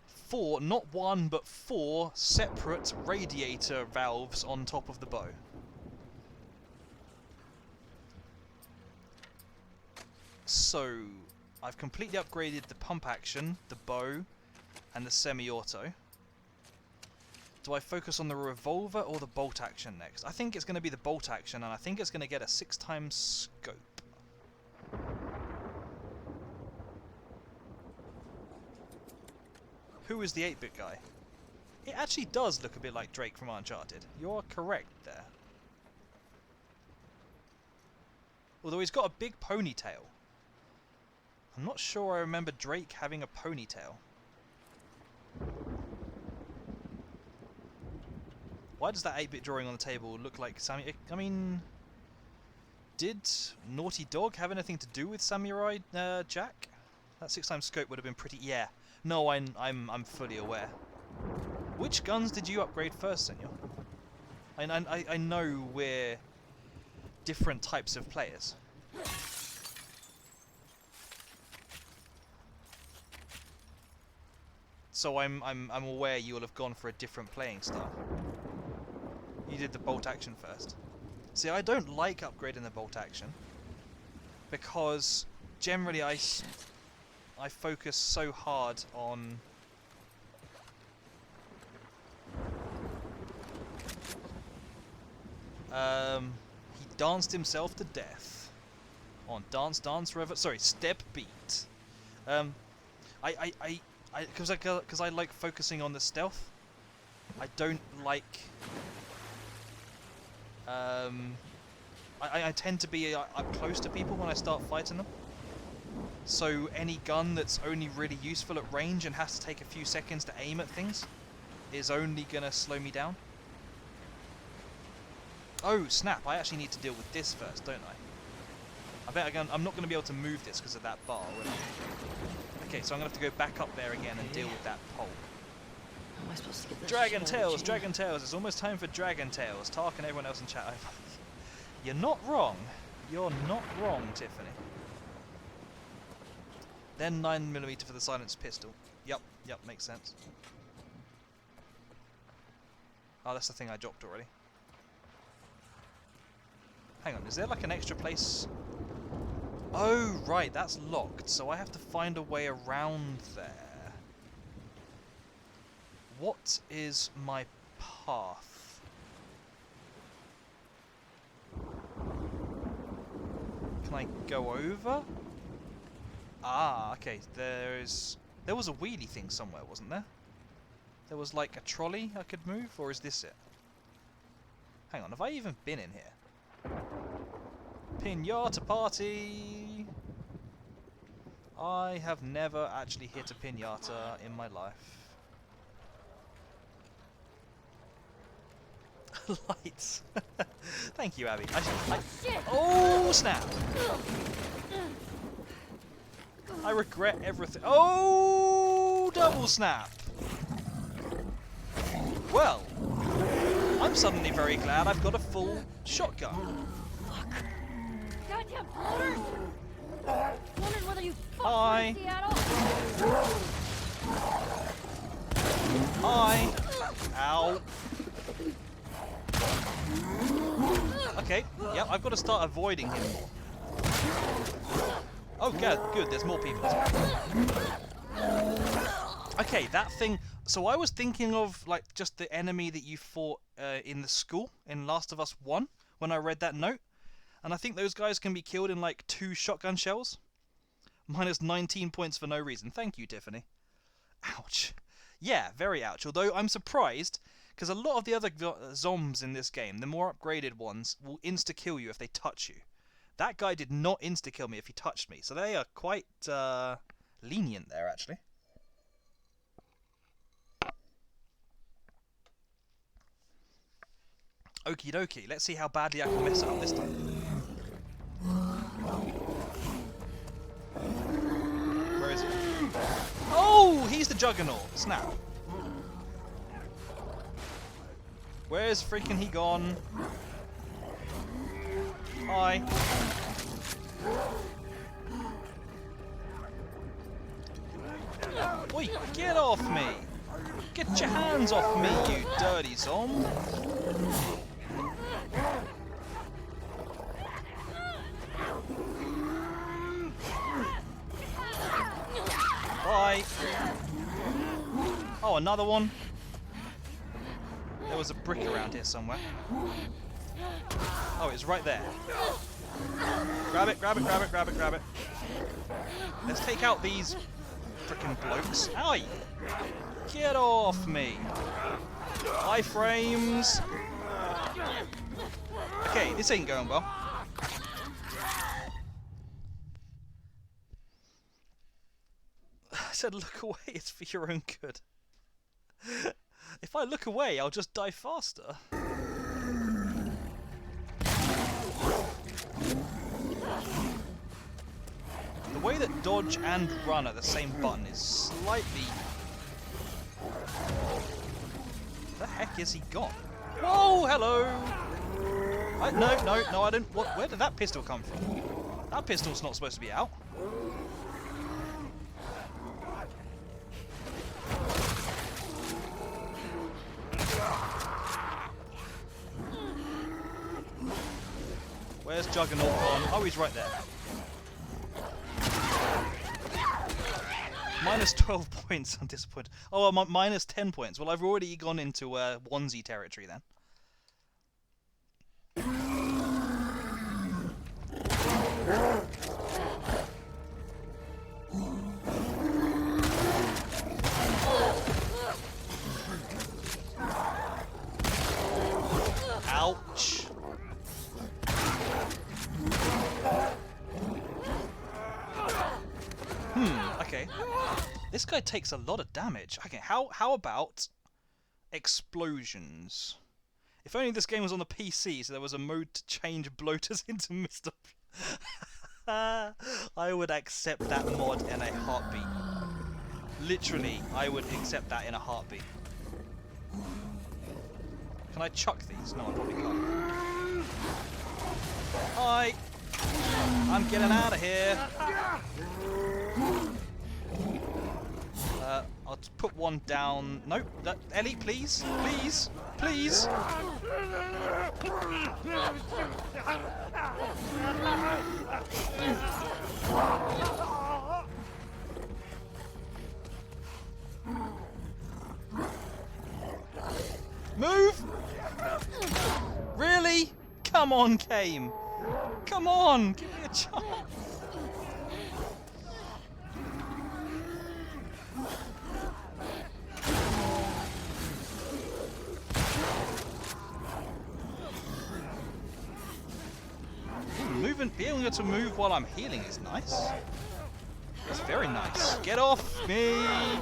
4, not 1, but 4 separate radiator valves on top of the bow. So, I've completely upgraded the pump action, the bow, and the semi-auto. Do I focus on the revolver or the bolt action next? I think it's going to be the bolt action, and I think it's going to get a 6x scope. Who is the 8-bit guy? It actually does look a bit like Drake from Uncharted. You're correct there. Although he's got a big ponytail. I'm not sure I remember Drake having a ponytail. Why does that 8-bit drawing on the table look like Samurai? I mean, did Naughty Dog have anything to do with Samurai Jack? That 6x scope would have been pretty... Yeah. No, I'm fully aware. Which guns did you upgrade first, Senor? I know we're different types of players. So I'm aware you will have gone for a different playing style. You did the bolt action first. See, I don't like upgrading the bolt action because generally I focus so hard on he danced himself to death on Dance Dance Revo. Sorry, Step Beat. Because I like focusing on the stealth. I don't like. I tend to be up close to people when I start fighting them. So any gun that's only really useful at range and has to take a few seconds to aim at things is only gonna slow me down. Oh snap! I actually need to deal with this first, don't I? I'm not going to be able to move this because of that bar. Okay, so I'm going to have to go back up there again and deal with that pole. How am I supposed to get this Dragon shit out of the Tales, chain? Dragon Tales. It's almost time for Dragon Tales. Tark and everyone else in chat. You're not wrong. You're not wrong, Tiffany. Then 9mm for the silenced pistol. Yep, makes sense. Oh, that's the thing I dropped already. Hang on, is there like an extra place? Oh, right, that's locked, so I have to find a way around there. What is my path? Can I go over? Ah, okay, there was a wheelie thing somewhere, wasn't there? There was like a trolley I could move, or is this it? Hang on, have I even been in here? Pinata party! I have never actually hit a pinata in my life. Lights! Thank you, Abby. Oh, snap! I regret everything. Oh, double snap! Well, I'm suddenly very glad I've got a full shotgun. Goddamn floaters! Wondering whether you Hi. fucked Seattle. Hi. Ow. Okay. Yep. I've got to start avoiding him more. Oh, good. There's more people. Okay, that thing. So I was thinking of like just the enemy that you fought in the school in Last of Us 1 when I read that note. And I think those guys can be killed in like 2 shotgun shells. Minus 19 points for no reason. Thank you, Tiffany. Ouch. Yeah, very ouch. Although I'm surprised, because a lot of the other zombs in this game, the more upgraded ones, will insta-kill you if they touch you. That guy did not insta-kill me if he touched me. So they are quite lenient there, actually. Okie dokie. Let's see how badly I can mess it up this time. Where is he? Oh, he's the Juggernaut. Snap. Where's freaking he gone? Hi. Oi, get off me! Get your hands off me, you dirty zomb! Bye! Oh, another one? There was a brick around here somewhere. Oh, it's right there. Grab it, grab it, grab it, grab it, grab it. Let's take out these frickin' blokes. Owie! Get off me! Iframes! Okay, this ain't going well. I said look away, it's for your own good. If I look away, I'll just die faster. The way that dodge and run are the same button is slightly The heck is he gone? Whoa, hello! No, I didn't. Where did that pistol come from? That pistol's not supposed to be out. Where's Juggernaut gone? Oh, he's right there. Minus 12 points, I'm disappointed. Oh, I'm minus 10 points. Well, I've already gone into onesie territory then. Ouch. Okay. This guy takes a lot of damage. Okay, how about explosions? If only this game was on the PC, so there was a mode to change bloaters into Mr. I would accept that mod in a heartbeat. Literally, I would accept that in a heartbeat. Can I chuck these? No, I probably can't. Hi! I'm getting out of here! I'll just put one down. Nope. Ellie, please! Please! Please! Move! Really? Come on, game! Come on! Give me a chance! Being able to move while I'm healing is nice. That's very nice. Get off me! I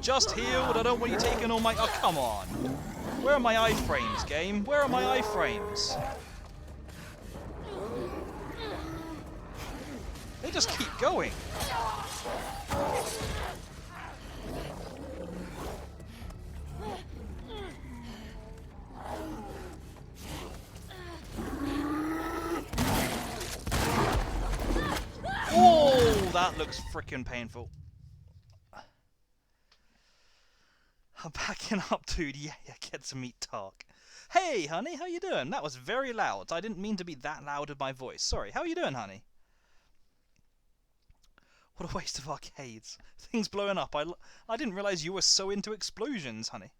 just healed. I don't want you taking all my... Oh, come on. Where are my iframes, game? Where are my iframes? They just keep going. Oh, that looks frickin' painful. I'm backing up, dude. Yeah, get to meet Tark. Hey, honey, how you doing? That was very loud. I didn't mean to be that loud with my voice. Sorry. How you doing, honey? What a waste of arcades. Things blowing up. I didn't realize you were so into explosions, honey.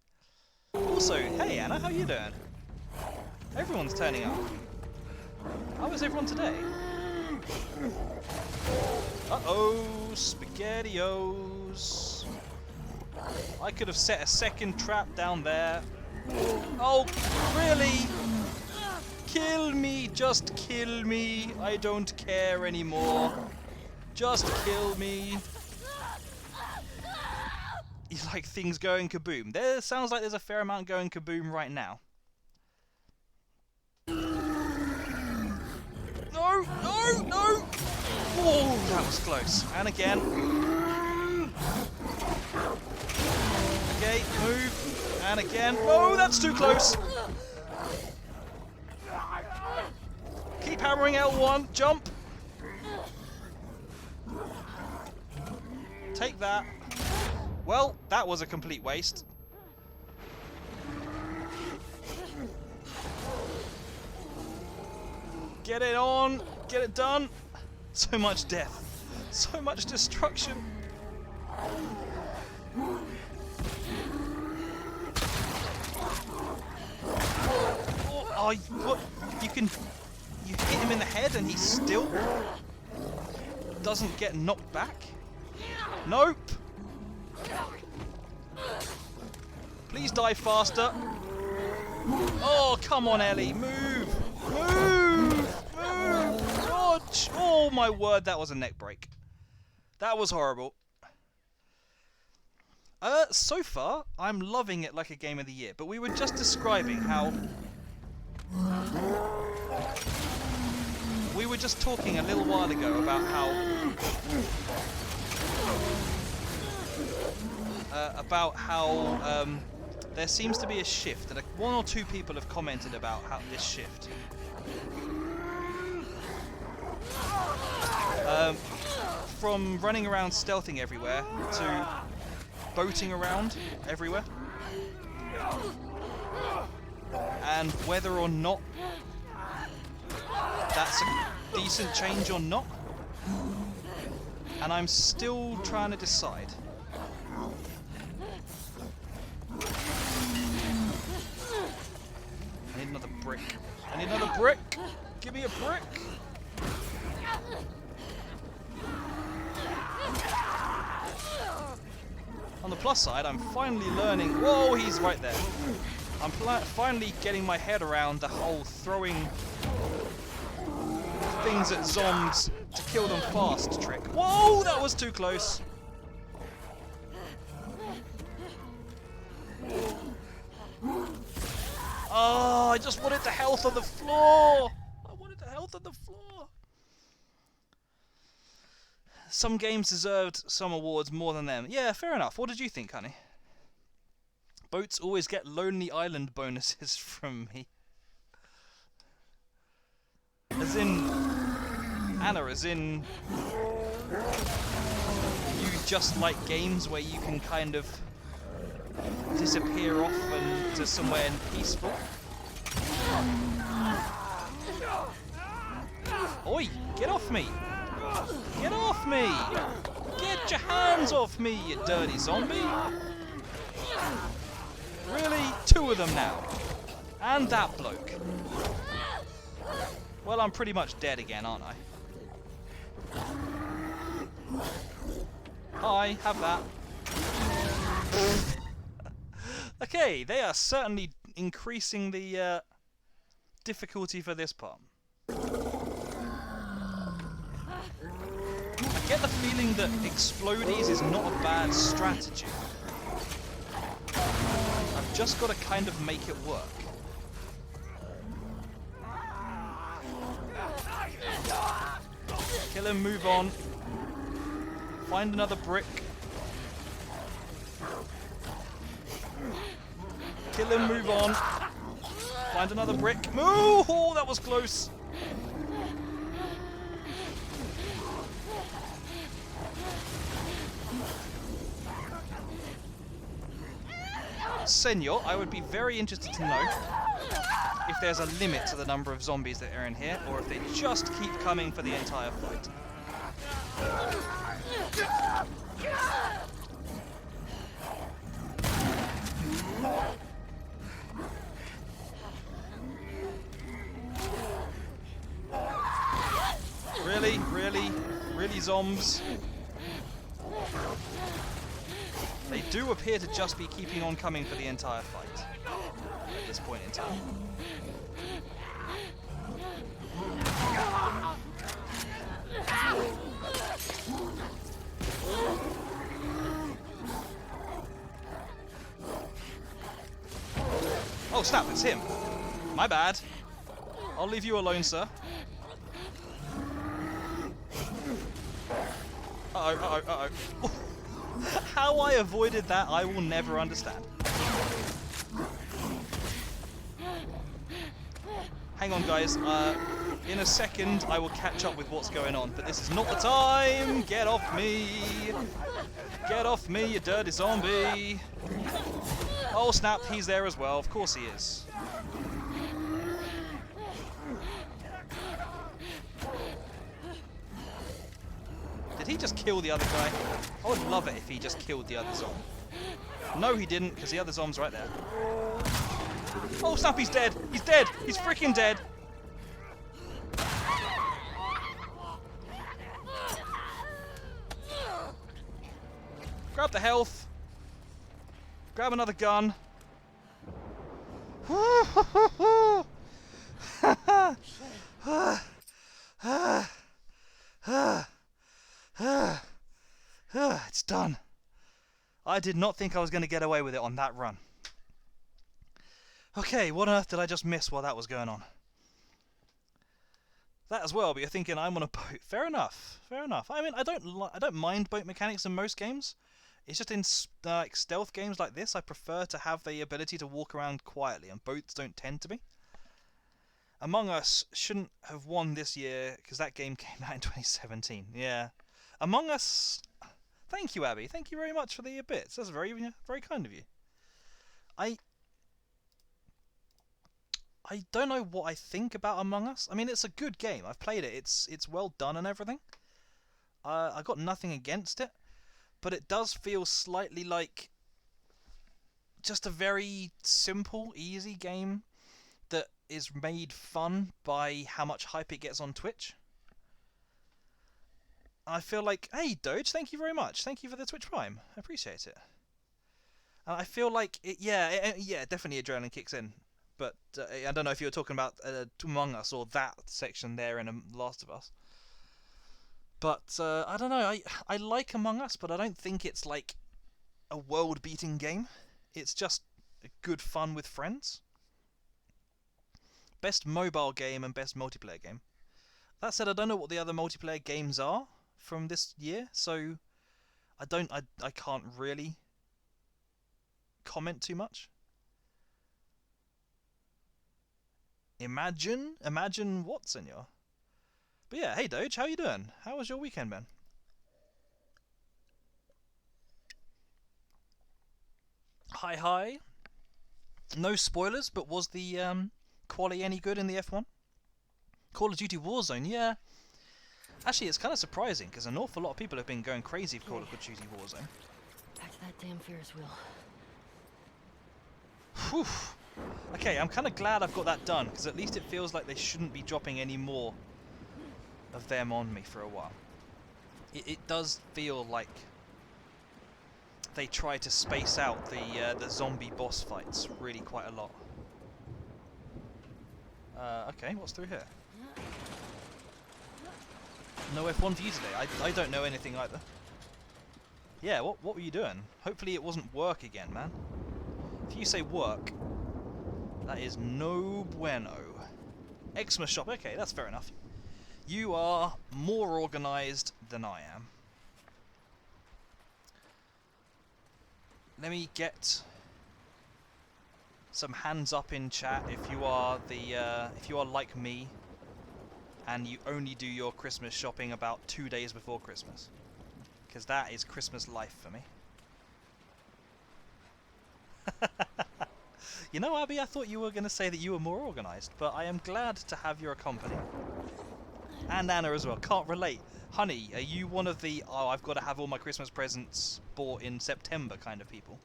Also, hey, Anna, how you doing? Everyone's turning up. How is everyone today? Uh-oh, SpaghettiOs. I could have set a second trap down there. Oh, really? Kill me, just kill me. I don't care anymore. Just kill me. You like things going kaboom. There sounds like there's a fair amount going kaboom right now. No, no, no! Oh, that was close. And again. Okay, move. And again. No, that's too close. Keep hammering L1. Jump. Take that. Well, that was a complete waste. Get it on. Get it done. So much death. So much destruction. Oh, what? You hit him in the head and he still doesn't get knocked back? Nope. Please die faster. Oh, come on, Ellie. Move. Move. Move. Dodge. Oh, my word. That was a neck break. That was horrible. So far, I'm loving it like a game of the year. But we were just describing how... We were just talking a little while ago about how... there seems to be a shift, and one or two people have commented about how this shift. From running around stealthing everywhere to boating around everywhere. And whether or not that's a decent change or not. And I'm still trying to decide. I need another brick. I need another brick! Give me a brick! On the plus side, I'm finally learning... Whoa, he's right there. I'm finally getting my head around the whole throwing things at zombies to kill them fast trick. Whoa, that was too close. Oh, I just wanted the health on the floor. I wanted the health on the floor. Some games deserved some awards more than them. Yeah, fair enough. What did you think, honey? Boats always get Lonely Island bonuses from me. As in... Anna, as in... You just like games where you can kind of disappear off and to somewhere peaceful. Oi! Get off me! Get off me! Get your hands off me, you dirty zombie! Really? Two of them now. And that bloke. Well, I'm pretty much dead again, aren't I? Hi, have that. Okay, they are certainly increasing the difficulty for this part. I get the feeling that Explodies is not a bad strategy. I've just got to kind of make it work. Kill him, move on. Find another brick. Kill him, move on. Find another brick. Move! Oh, that was close. Senor, I would be very interested to know if there's a limit to the number of zombies that are in here, or if they just keep coming for the entire fight. Really? Really? Really, zombs? They do appear to just be keeping on coming for the entire fight at this point in time. Oh snap, it's him. My bad. I'll leave you alone, sir. Uh-oh, uh-oh, uh-oh. How I avoided that, I will never understand. Hang on, guys. In a second, I will catch up with what's going on, but this is not the time! Get off me! Get off me, you dirty zombie! Oh snap, he's there as well. Of course he is. Did he just kill the other guy? I would love it if he just killed the other zom. No, he didn't, because the other zom's right there. Oh snap, he's dead! He's dead! He's freaking dead! Grab the health. Grab another gun. It's done. I did not think I was going to get away with it on that run. Okay, what on earth did I just miss while that was going on? That as well, but you're thinking I'm on a boat. Fair enough. Fair enough. I mean, I don't mind boat mechanics in most games. It's just in like stealth games like this, I prefer to have the ability to walk around quietly, and boats don't tend to be. Among Us shouldn't have won this year because that game came out in 2017. Yeah, Among Us. Thank you, Abby. Thank you very much for the bits. That's very, very kind of you. I don't know what I think about Among Us. I mean, it's a good game. I've played it. It's well done and everything. I got nothing against it, but it does feel slightly like just a very simple, easy game that is made fun by how much hype it gets on Twitch. I feel like, hey, Doge, thank you very much. Thank you for the Twitch Prime. I appreciate it. I feel like, definitely adrenaline kicks in. But I don't know if you were talking about Among Us or that section there in Last of Us. But I don't know. I like Among Us, but I don't think it's like a world-beating game. It's just good fun with friends. Best mobile game and best multiplayer game. That said, I don't know what the other multiplayer games are from this year, so I can't really comment too much. Imagine what, senor? But yeah, hey Doge, how you doing? How was your weekend, man? Hi. No spoilers, but was the quali any good in the F1? Call of Duty Warzone, yeah. Actually, it's kind of surprising because an awful lot of people have been going crazy for Call of Duty Warzone. Back to that damn Ferris wheel. Whew. Okay, I'm kind of glad I've got that done because at least it feels like they shouldn't be dropping any more of them on me for a while. It does feel like they try to space out the zombie boss fights really quite a lot. Okay, what's through here? No F1 for you today. I don't know anything either. Yeah, what were you doing? Hopefully it wasn't work again, man. If you say work, that is no bueno. Xmas shop, okay, that's fair enough. You are more organised than I am. Let me get some hands up in chat if you are like me and you only do your Christmas shopping about 2 days before Christmas, because that is Christmas life for me. You know, Abby, I thought you were going to say that you were more organised, but I am glad to have your company. And Anna as well. Can't relate. Honey, are you one of the, oh, I've got to have all my Christmas presents bought in September kind of people?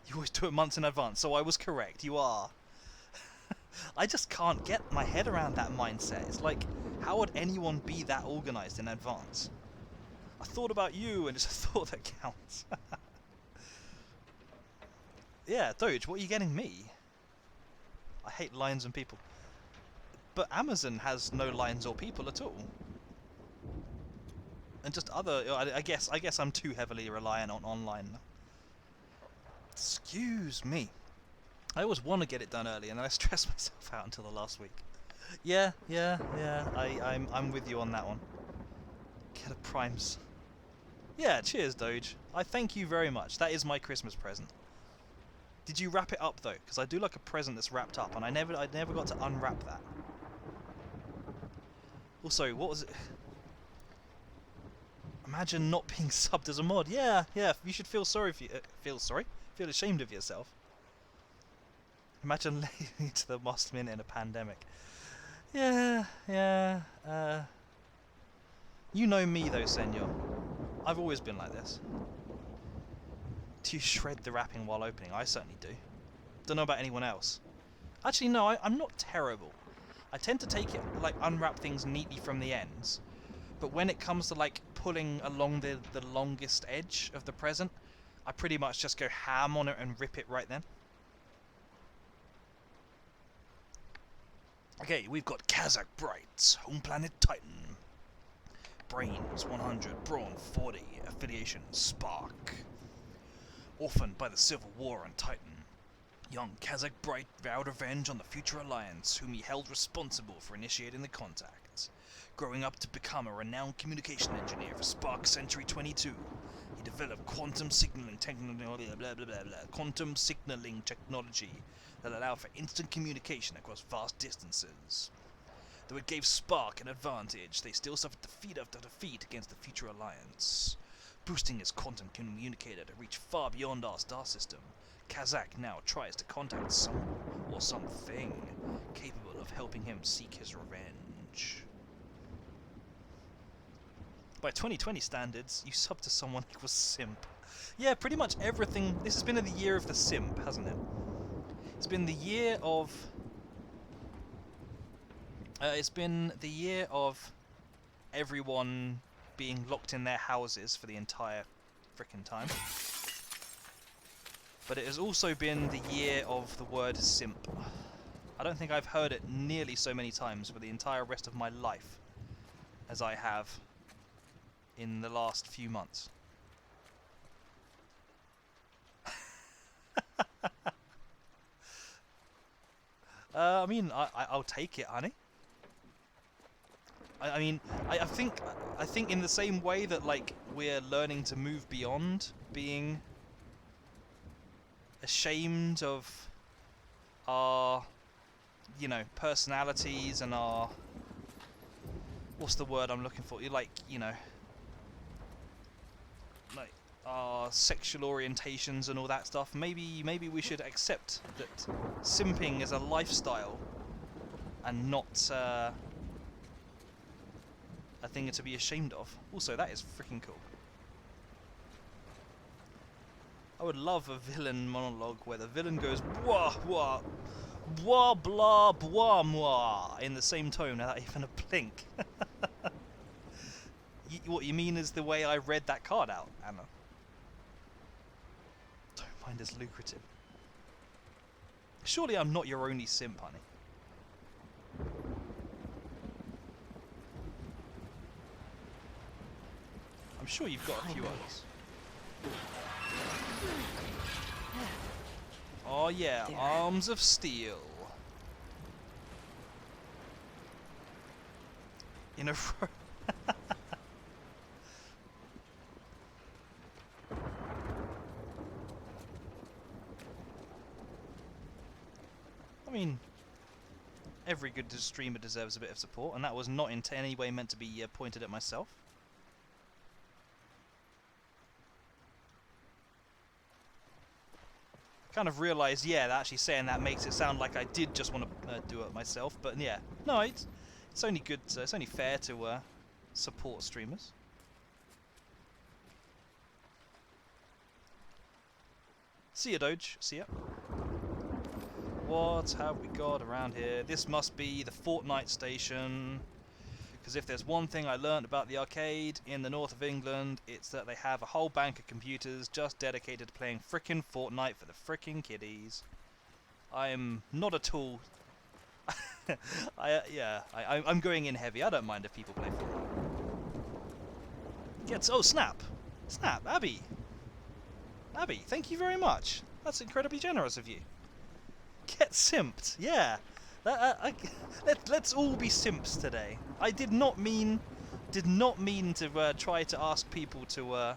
You always do it months in advance, so I was correct. You are. I just can't get my head around that mindset. It's like, how would anyone be that organised in advance? I thought about you and it's a thought that counts. Yeah, Doge, what are you getting me? I hate lines and people. But Amazon has no lines or people at all. And just other, I guess I'm too heavily reliant on online. Excuse me. I always want to get it done early and then I stress myself out until the last week. Yeah, I'm with you on that one. Get a Primes. Yeah, cheers, Doge. I thank you very much. That is my Christmas present. Did you wrap it up though? Because I do like a present that's wrapped up, and I never got to unwrap that. Also, what was it? Imagine not being subbed as a mod. Yeah. You should feel sorry for you. Feel ashamed of yourself. Imagine leading to the last minute in a pandemic. Yeah. You know me though, senor. I've always been like this. Do you shred the wrapping while opening? I certainly do. Don't know about anyone else. Actually, no, I'm not terrible. I tend to take it, like, unwrap things neatly from the ends. But when it comes to, like, pulling along the longest edge of the present, I pretty much just go ham on it and rip it right then. Okay, we've got Kazakh Brights, Home Planet Titan. Brains 100, Brawn 40, Affiliation Spark. Orphaned by the Civil War on Titan. Young Kazakh Bright vowed revenge on the future alliance, whom he held responsible for initiating the contact. Growing up to become a renowned communication engineer for Spark Century 22, he developed quantum signaling technology that allowed for instant communication across vast distances. Though it gave Spark an advantage, they still suffered defeat after defeat against the future alliance. Boosting his quantum communicator to reach far beyond our star system, Kazakh now tries to contact someone or something capable of helping him seek his revenge. By 2020 standards, you sub to someone equals simp. Yeah, pretty much everything. This has been the year of the simp, hasn't it? It's been the year of... everyone being locked in their houses for the entire frickin' time. But it has also been the year of the word simp. I don't think I've heard it nearly so many times for the entire rest of my life as I have in the last few months. I mean, I'll take it, honey. I think in the same way that, like, we're learning to move beyond being ashamed of our, you know, personalities and our, what's the word I'm looking for? Like, you know, like our sexual orientations and all that stuff. Maybe we should accept that simping is a lifestyle and not a thing to be ashamed of. Also, that is freaking cool. I would love a villain monologue where the villain goes blah blah blah blah blah blah in the same tone without even a blink. What you mean is the way I read that card out, Anna. Don't mind as lucrative. Surely I'm not your only simp, honey. I'm sure you've got a few others. Oh yeah, There. arms of steel. In a row. I mean, every good streamer deserves a bit of support, and that was not in any way meant to be pointed at myself. Kind of realised, yeah, that actually saying that makes it sound like I did just want to do it myself, but yeah, no, it's only good, it's only fair to support streamers. See ya, Doge. See ya. What have we got around here? This must be the Fortnite station. Because if there's one thing I learned about the arcade in the north of England, it's that they have a whole bank of computers just dedicated to playing frickin' Fortnite for the frickin' kiddies. I'm not at all... I'm going in heavy. I don't mind if people play Fortnite. Oh, snap! Snap, Abby! Abby, thank you very much. That's incredibly generous of you. Get simped, yeah. Let's all be simps today. I did not mean to try to ask people to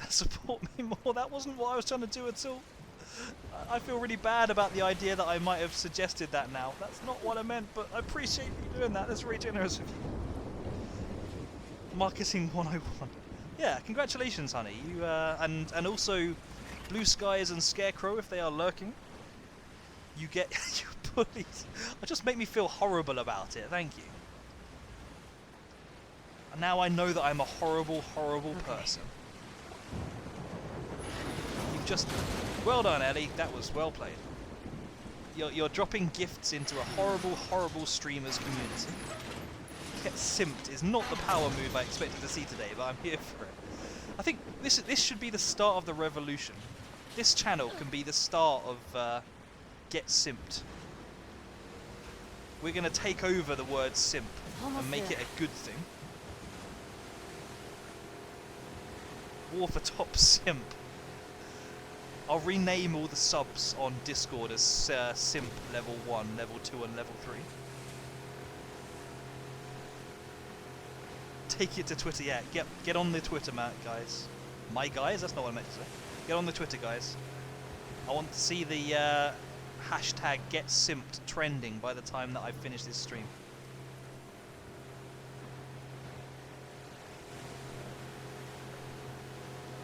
support me more. That wasn't what I was trying to do at all. I feel really bad about the idea that I might have suggested that now. That's not what I meant, but I appreciate you doing that. That's very generous of you. Marketing 101. Yeah, congratulations, honey. You and also Blue Skies and Scarecrow, if they are lurking. You get you bullies. It just make me feel horrible about it. Thank you. And now I know that I'm a horrible, horrible person. You've just... Well done, Ellie. That was well played. You're dropping gifts into a horrible, horrible streamers community. Get simped is not the power move I expected to see today, but I'm here for it. I think this should be the start of the revolution. This channel can be the start of get simped. We're going to take over the word simp and make it a good thing. War for top simp. I'll rename all the subs on Discord as Simp Level 1, Level 2 and Level 3. Take it to Twitter, yeah. Get on the Twitter, guys. My guys? That's not what I meant to say. Get on the Twitter, guys. I want to see the hashtag #GetSimped trending by the time that I finish this stream.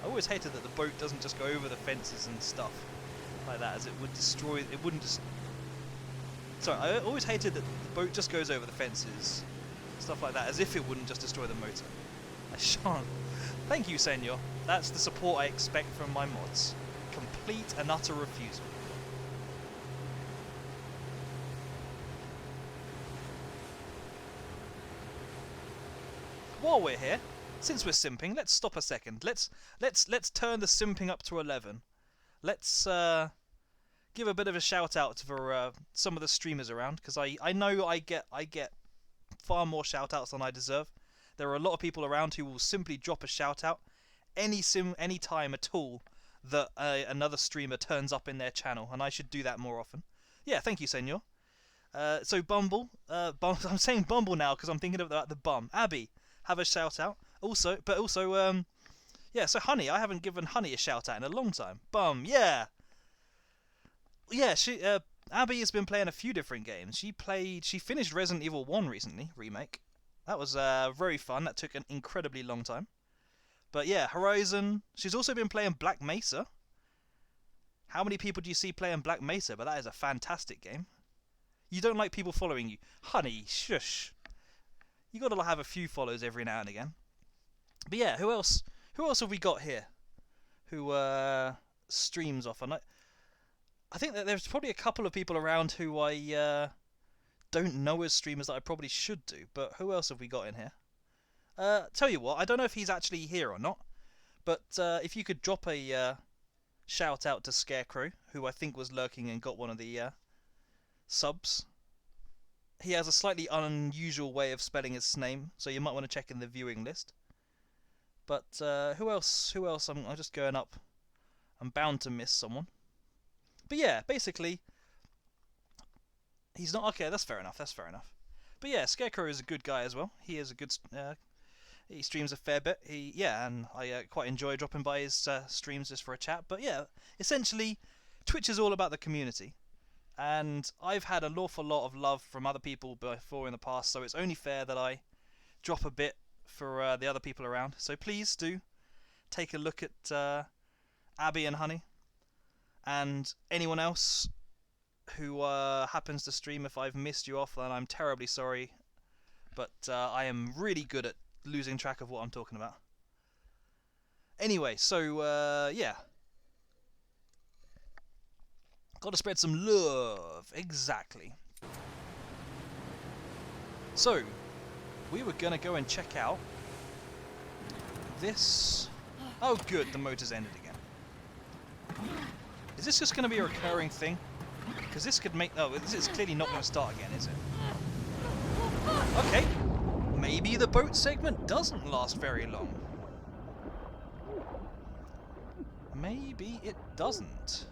I always hated that the boat doesn't just go over the fences and stuff like that, as it would destroy. It wouldn't just. Sorry, I always hated that the boat just goes over the fences, stuff like that, as if it wouldn't just destroy the motor. I shan't. Thank you, Senor. That's the support I expect from my mods. Complete and utter refusal. While we're here, since we're simping, let's stop a second. Let's turn the simping up to 11. Let's give a bit of a shout out for some of the streamers around, because I know I get far more shout outs than I deserve. There are a lot of people around who will simply drop a shout out any time at all that another streamer turns up in their channel, and I should do that more often. Yeah, thank you, Senor. So Bumble, I'm saying Bumble now because I'm thinking about the bum. Abby, have a shout out. Also, yeah. So Honey, I haven't given Honey a shout out in a long time. Bum, yeah. Yeah, Abby has been playing a few different games. She finished Resident Evil 1 recently, remake. That was very fun. That took an incredibly long time. But yeah, Horizon. She's also been playing Black Mesa. How many people do you see playing Black Mesa? But that is a fantastic game. You don't like people following you. Honey, shush. You gotta have a few follows every now and again. But yeah, who else have we got here? Who streams often? I think that there's probably a couple of people around who I don't know as streamers that I probably should do. But who else have we got in here? Tell you what, I don't know if he's actually here or not. But if you could drop a shout out to Scarecrow, who I think was lurking and got one of the subs. He has a slightly unusual way of spelling his name, so you might want to check in the viewing list. But who else? I'm just going up. I'm bound to miss someone. But yeah, basically, he's not okay. That's fair enough. But yeah, Scarecrow is a good guy as well. He is a good. He streams a fair bit. And I quite enjoy dropping by his streams just for a chat. But yeah, essentially, Twitch is all about the community. And I've had an awful lot of love from other people before in the past, so it's only fair that I drop a bit for the other people around. So please do take a look at Abby and Honey, and anyone else who happens to stream. If I've missed you off, then I'm terribly sorry, but I am really good at losing track of what I'm talking about. Anyway, so yeah. Gotta spread some love. Exactly. So, we were gonna go and check out this. Oh good, the motor's ended again. Is this just gonna be a recurring thing? Because this could make... Oh, this is clearly not gonna start again, is it? Okay. Maybe the boat segment doesn't last very long. Maybe it doesn't.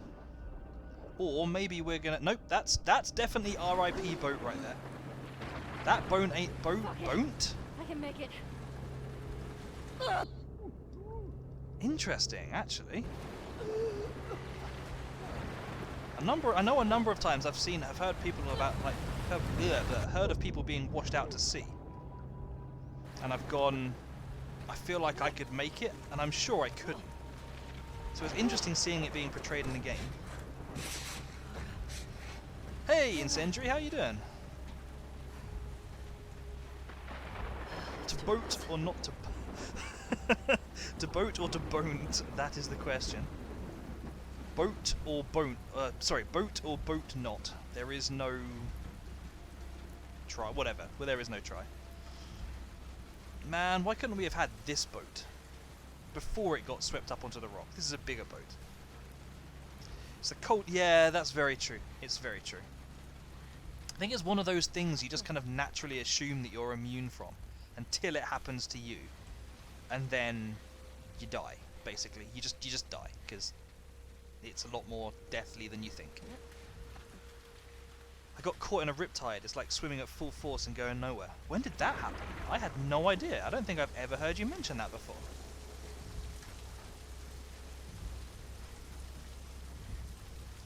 Or maybe we're gonna... Nope, that's definitely RIP boat right there. That boat ain't... Boat? I can make it. Interesting, actually. I know a number of times I've heard people about, like, heard of people being washed out to sea. And I've gone, I feel like I could make it, and I'm sure I couldn't. So it's interesting seeing it being portrayed in the game. Hey, Incendiary, how you doing? To boat or not to... To boat or to boned, that is the question. Boat or boat... sorry, boat or boat not. There is no... try, whatever. Well, there is no try. Man, why couldn't we have had this boat before it got swept up onto the rock? This is a bigger boat. It's the cold... Yeah, that's very true. It's very true. I think it's one of those things you just kind of naturally assume that you're immune from until it happens to you, and then you die. Basically, you just die because it's a lot more deathly than you think. I got caught in a riptide. It's like swimming at full force and going nowhere. When did that happen? I had no idea. I don't think I've ever heard you mention that before.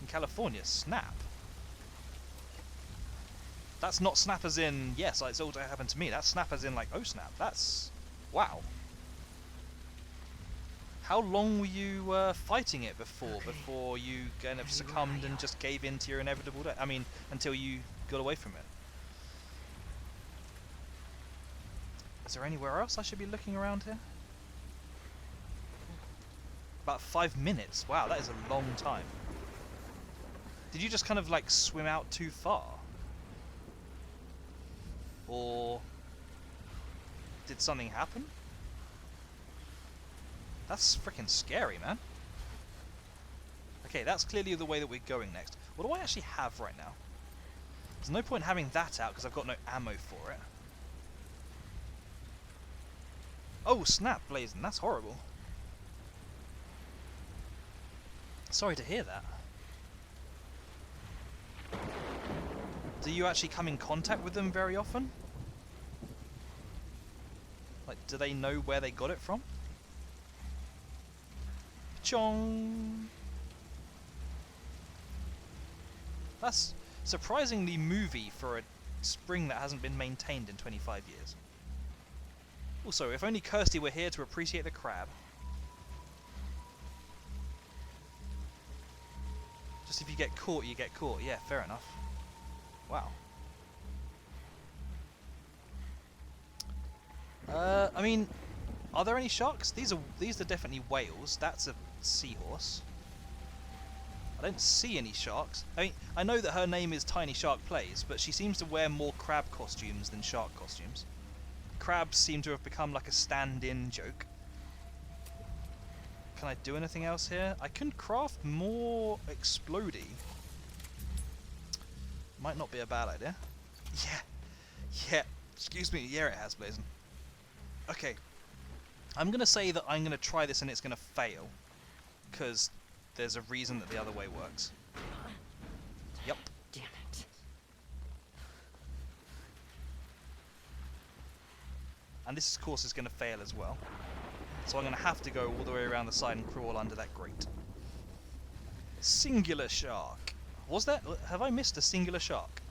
In California, snap. That's not snap as in, yes, it's all that happened to me. That's snap as in like, oh snap. That's, wow. How long were you fighting it before you kind of succumbed and just gave in to your inevitable death? I mean, until you got away from it. Is there anywhere else I should be looking around here? About 5 minutes. Wow, that is a long time. Did you just kind of like swim out too far? Or did something happen? That's freaking scary, man. Okay, that's clearly the way that we're going next. What do I actually have right now? There's no point having that out because I've got no ammo for it. Oh, snap, Blazing. That's horrible. Sorry to hear that. Do you actually come in contact with them very often? Like, do they know where they got it from? Chong. That's surprisingly movie for a spring that hasn't been maintained in 25 years. Also, if only Kirsty were here to appreciate the crab. Just if you get caught, you get caught. Yeah, fair enough. Wow. I mean, are there any sharks? These are definitely whales. That's a seahorse. I don't see any sharks. I mean, I know that her name is Tiny Shark Plays, but she seems to wear more crab costumes than shark costumes. Crabs seem to have become like a stand-in joke. Can I do anything else here? I can craft more explodey. Might not be a bad idea. Yeah. Excuse me. Yeah, it has, Blazing. Okay. I'm going to say that I'm going to try this and it's going to fail. Because there's a reason that the other way works. Yep. Damn it. And this, of course, is going to fail as well. So I'm going to have to go all the way around the side and crawl under that grate. Singular shark. Was that... Have I missed a singular shark?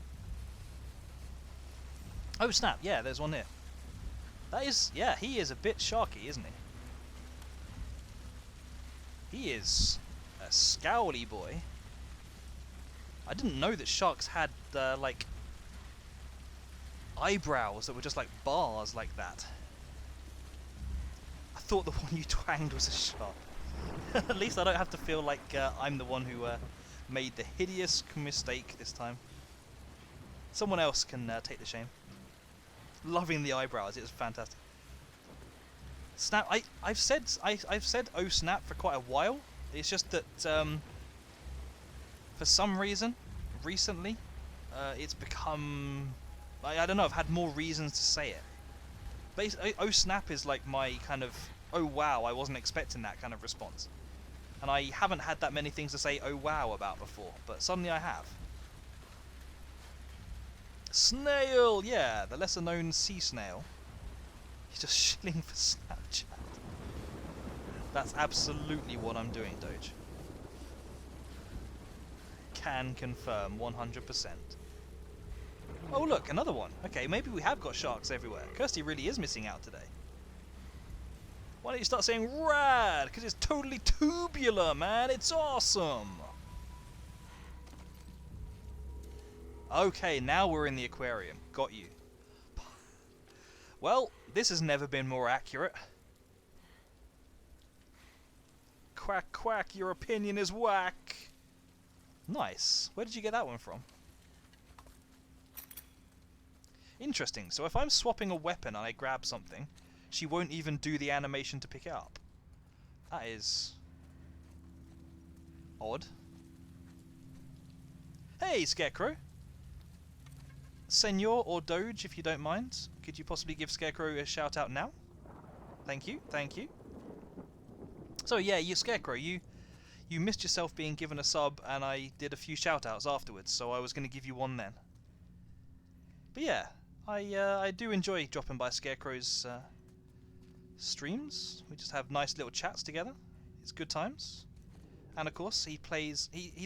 Oh, snap. Yeah, there's one here. That is... Yeah, he is a bit sharky, isn't he? He is a scowly boy. I didn't know that sharks had, like... eyebrows that were just like bars like that. I thought the one you twanged was a shark. At least I don't have to feel like I'm the one who made the hideous mistake this time. Someone else can take the shame. Loving the eyebrows, it was fantastic. Snap, I've said oh snap for quite a while. It's just that for some reason recently it's become I don't know, I've had more reasons to say it. Oh snap is like my kind of oh wow, I wasn't expecting that kind of response. And I haven't had that many things to say oh wow about before, but suddenly I have. Snail! Yeah, the lesser known sea snail. He's just shilling for Snapchat. That's absolutely what I'm doing, Doge. Can confirm 100%. Oh look, another one. Okay, maybe we have got sharks everywhere. Kirsty really is missing out today. Why don't you start saying rad? Because it's totally tubular, man. It's awesome. Okay, now we're in the aquarium. Got you. Well, this has never been more accurate. Quack, quack, your opinion is whack. Nice. Where did you get that one from? Interesting. So if I'm swapping a weapon and I grab something, she won't even do the animation to pick it up. That is... odd. Hey, Scarecrow! Senor or Doge, if you don't mind. Could you possibly give Scarecrow a shout out now? Thank you, thank you. So yeah, you Scarecrow, you You missed yourself being given a sub, and I did a few shout-outs afterwards, so I was going to give you one then. But yeah, I do enjoy dropping by Scarecrow's streams. We just have nice little chats together. It's good times. And of course, he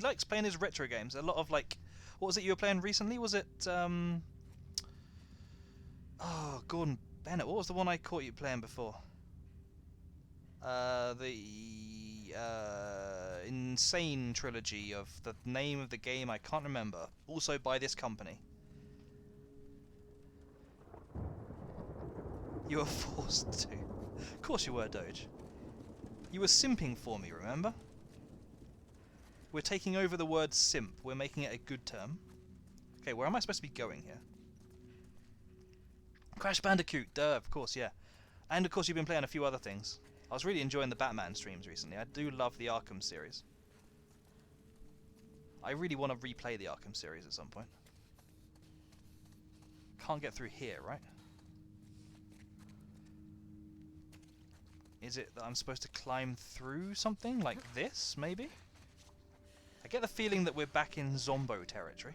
likes playing his retro games. A lot of, like, what was it you were playing recently? Was it Gordon Bennett? What was the one I caught you playing before? The Insane trilogy of the name of the game I can't remember. Also by this company. You were forced to. Of course you were, Doge. You were simping for me, remember? We're taking over the word simp. We're making it a good term. Okay, where am I supposed to be going here? Crash Bandicoot, duh, of course, yeah. And of course you've been playing a few other things. I was really enjoying the Batman streams recently. I do love the Arkham series. I really want to replay the Arkham series at some point. Can't get through here, right? Is it that I'm supposed to climb through something like this, maybe? I get the feeling that we're back in Zombo territory.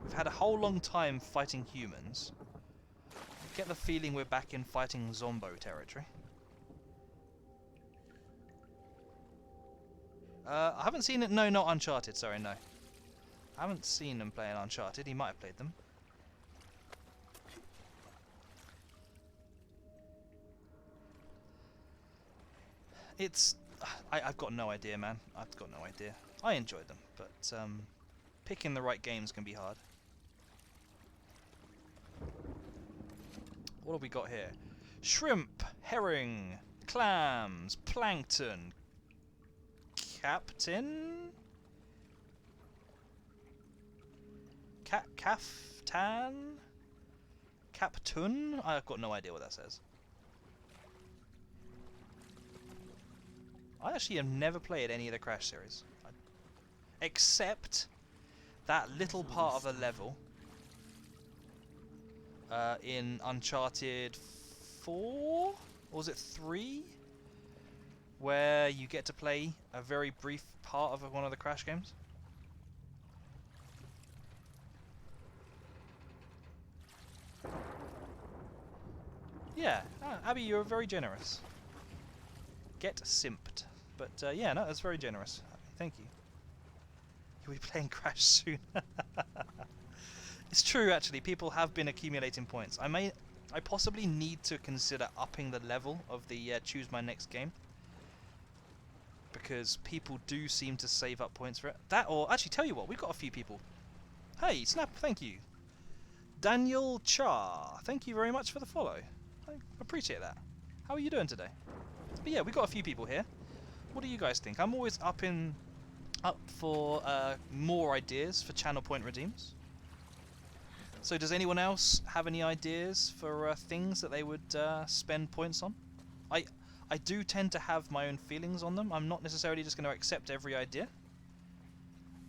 We've had a whole long time fighting humans. I get the feeling we're back in fighting Zombo territory. I haven't seen it. No, not Uncharted. Sorry, no. I haven't seen him playing Uncharted. He might have played them. It's... I've got no idea, man. I've got no idea. I enjoyed them, but picking the right games can be hard. What have we got here? Shrimp, herring, clams, plankton, captain, caftan, captun. I've got no idea what that says. I actually have never played any of the Crash series, except that little part of a level in Uncharted 4, or was it 3, where you get to play a very brief part of one of the Crash games. Yeah, Abby, you're very generous. Get simped. But yeah, no, that's very generous. Thank you. You'll be playing Crash soon. It's true, actually. People have been accumulating points. I possibly need to consider upping the level of the choose my next game, because people do seem to save up points for it. That, or actually, tell you what, we've got a few people. Hey, Snap, thank you. Daniel Char, thank you very much for the follow. I appreciate that. How are you doing today? But yeah, we've got a few people here. What do you guys think? I'm always up for more ideas for channel point redeems. So does anyone else have any ideas for things that they would spend points on? I do tend to have my own feelings on them. I'm not necessarily just going to accept every idea.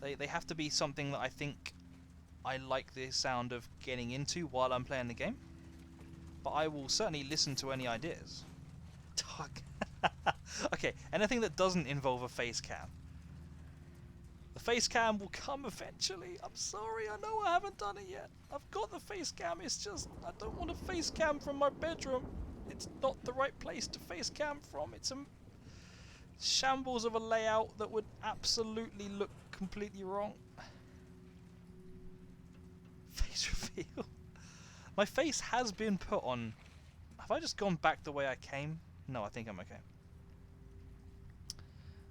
They have to be something that I think I like the sound of getting into while I'm playing the game. But I will certainly listen to any ideas. Okay, anything that doesn't involve a face cam. The face cam will come eventually. I'm sorry, I know I haven't done it yet. I've got the face cam, it's just I don't want a face cam from my bedroom. It's not the right place to face cam from. It's a shambles of a layout that would absolutely look completely wrong. Face reveal. My face has been put on. Have I just gone back the way I came? No, I think I'm okay.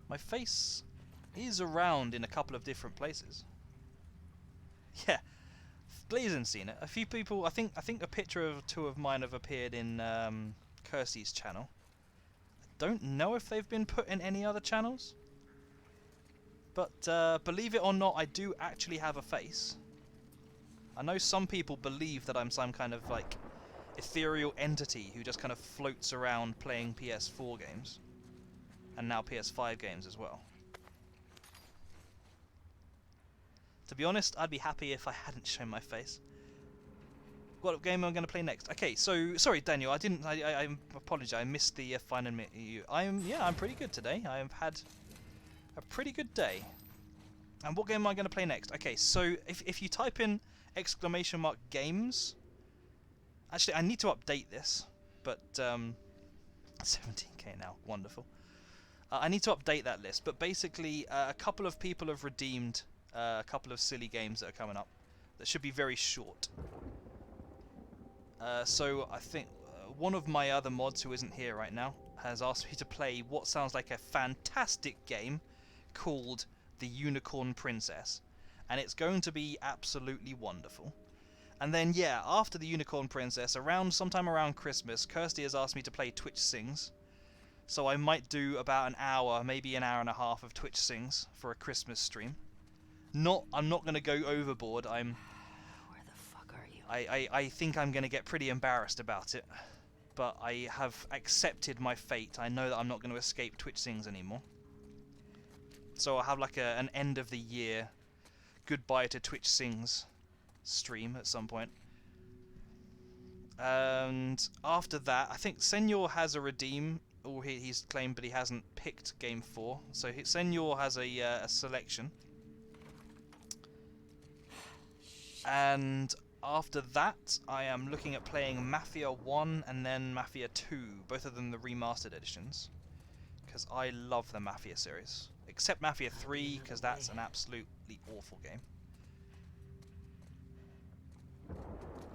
My face is around in a couple of different places. Yeah, Blazon's seen it. A few people, I think a picture of two of mine have appeared in Kersey's channel. I don't know if they've been put in any other channels. But believe it or not, I do actually have a face. I know some people believe that I'm some kind of like ethereal entity who just kind of floats around playing PS4 games. And now PS5 games as well. To be honest, I'd be happy if I hadn't shown my face. What game am I going to play next? Okay, so sorry, Daniel. I apologize. I missed the final minute. I'm pretty good today. I've had a pretty good day. And what game am I going to play next? Okay, so if you type in !games, actually I need to update this, but 17k now, wonderful. I need to update that list, but basically a couple of people have redeemed a couple of silly games that are coming up that should be very short. So I think one of my other mods who isn't here right now has asked me to play what sounds like a fantastic game called The Unicorn Princess, and it's going to be absolutely wonderful. And then yeah, after The Unicorn Princess, sometime around Christmas, Kirsty has asked me to play Twitch Sings. So I might do about an hour, maybe an hour and a half of Twitch Sings for a Christmas stream. I'm not going to go overboard. Where the fuck are you? I think I'm going to get pretty embarrassed about it. But I have accepted my fate. I know that I'm not going to escape Twitch Sings anymore. So I'll have like an end of the year goodbye to Twitch Sings stream at some point. And after that, I think Senor has a redeem. Or he's claimed, but he hasn't picked Game 4. So Senor has a selection. And after that, I am looking at playing Mafia 1 and then Mafia 2. Both of them the remastered editions. Because I love the Mafia series. Except Mafia 3, because that's an absolutely awful game.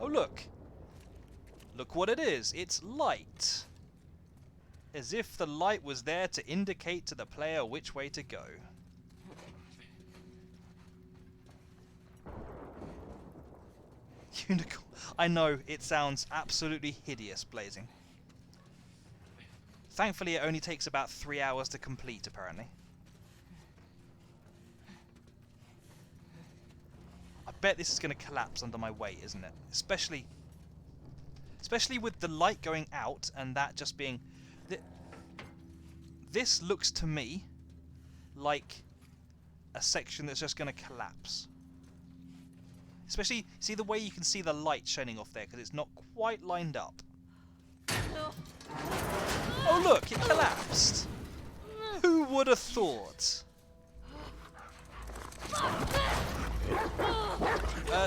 Oh look! Look what it is! It's light! As if the light was there to indicate to the player which way to go. Unicorn. I know, it sounds absolutely hideous, Blazing. Thankfully, it only takes about 3 hours to complete, apparently. I bet this is going to collapse under my weight, isn't it? Especially with the light going out and that just being... This looks to me like a section that's just going to collapse. Especially, see the way you can see the light shining off there because it's not quite lined up. Oh look, it collapsed! Who would have thought?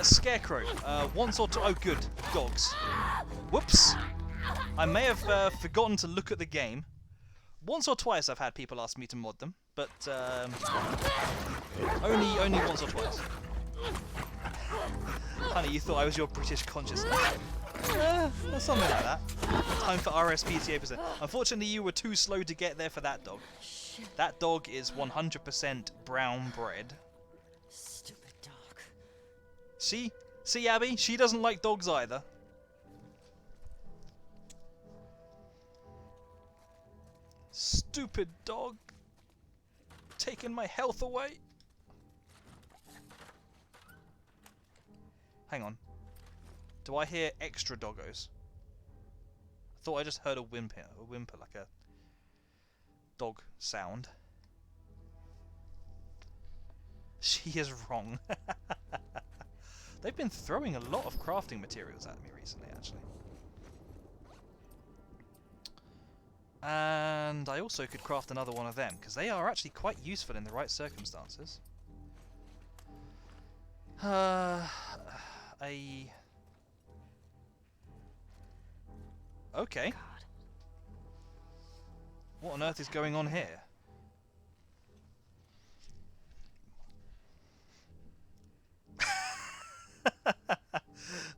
Scarecrow, once or twice. Oh good, dogs. Whoops! I may have forgotten to look at the game. Once or twice I've had people ask me to mod them, but only once or twice. Honey, you thought I was your British consciousness. Something like that. Time for RSPCA%. Unfortunately, you were too slow to get there for that dog. That dog is 100% brown bred. Stupid dog. See, Abby? She doesn't like dogs either. Stupid dog. Taking my health away. Hang on. Do I hear extra doggos? I thought I just heard a whimper like a dog sound. She is wrong. They've been throwing a lot of crafting materials at me recently, actually. And I also could craft another one of them, because they are actually quite useful in the right circumstances. Okay. God. What on earth is going on here?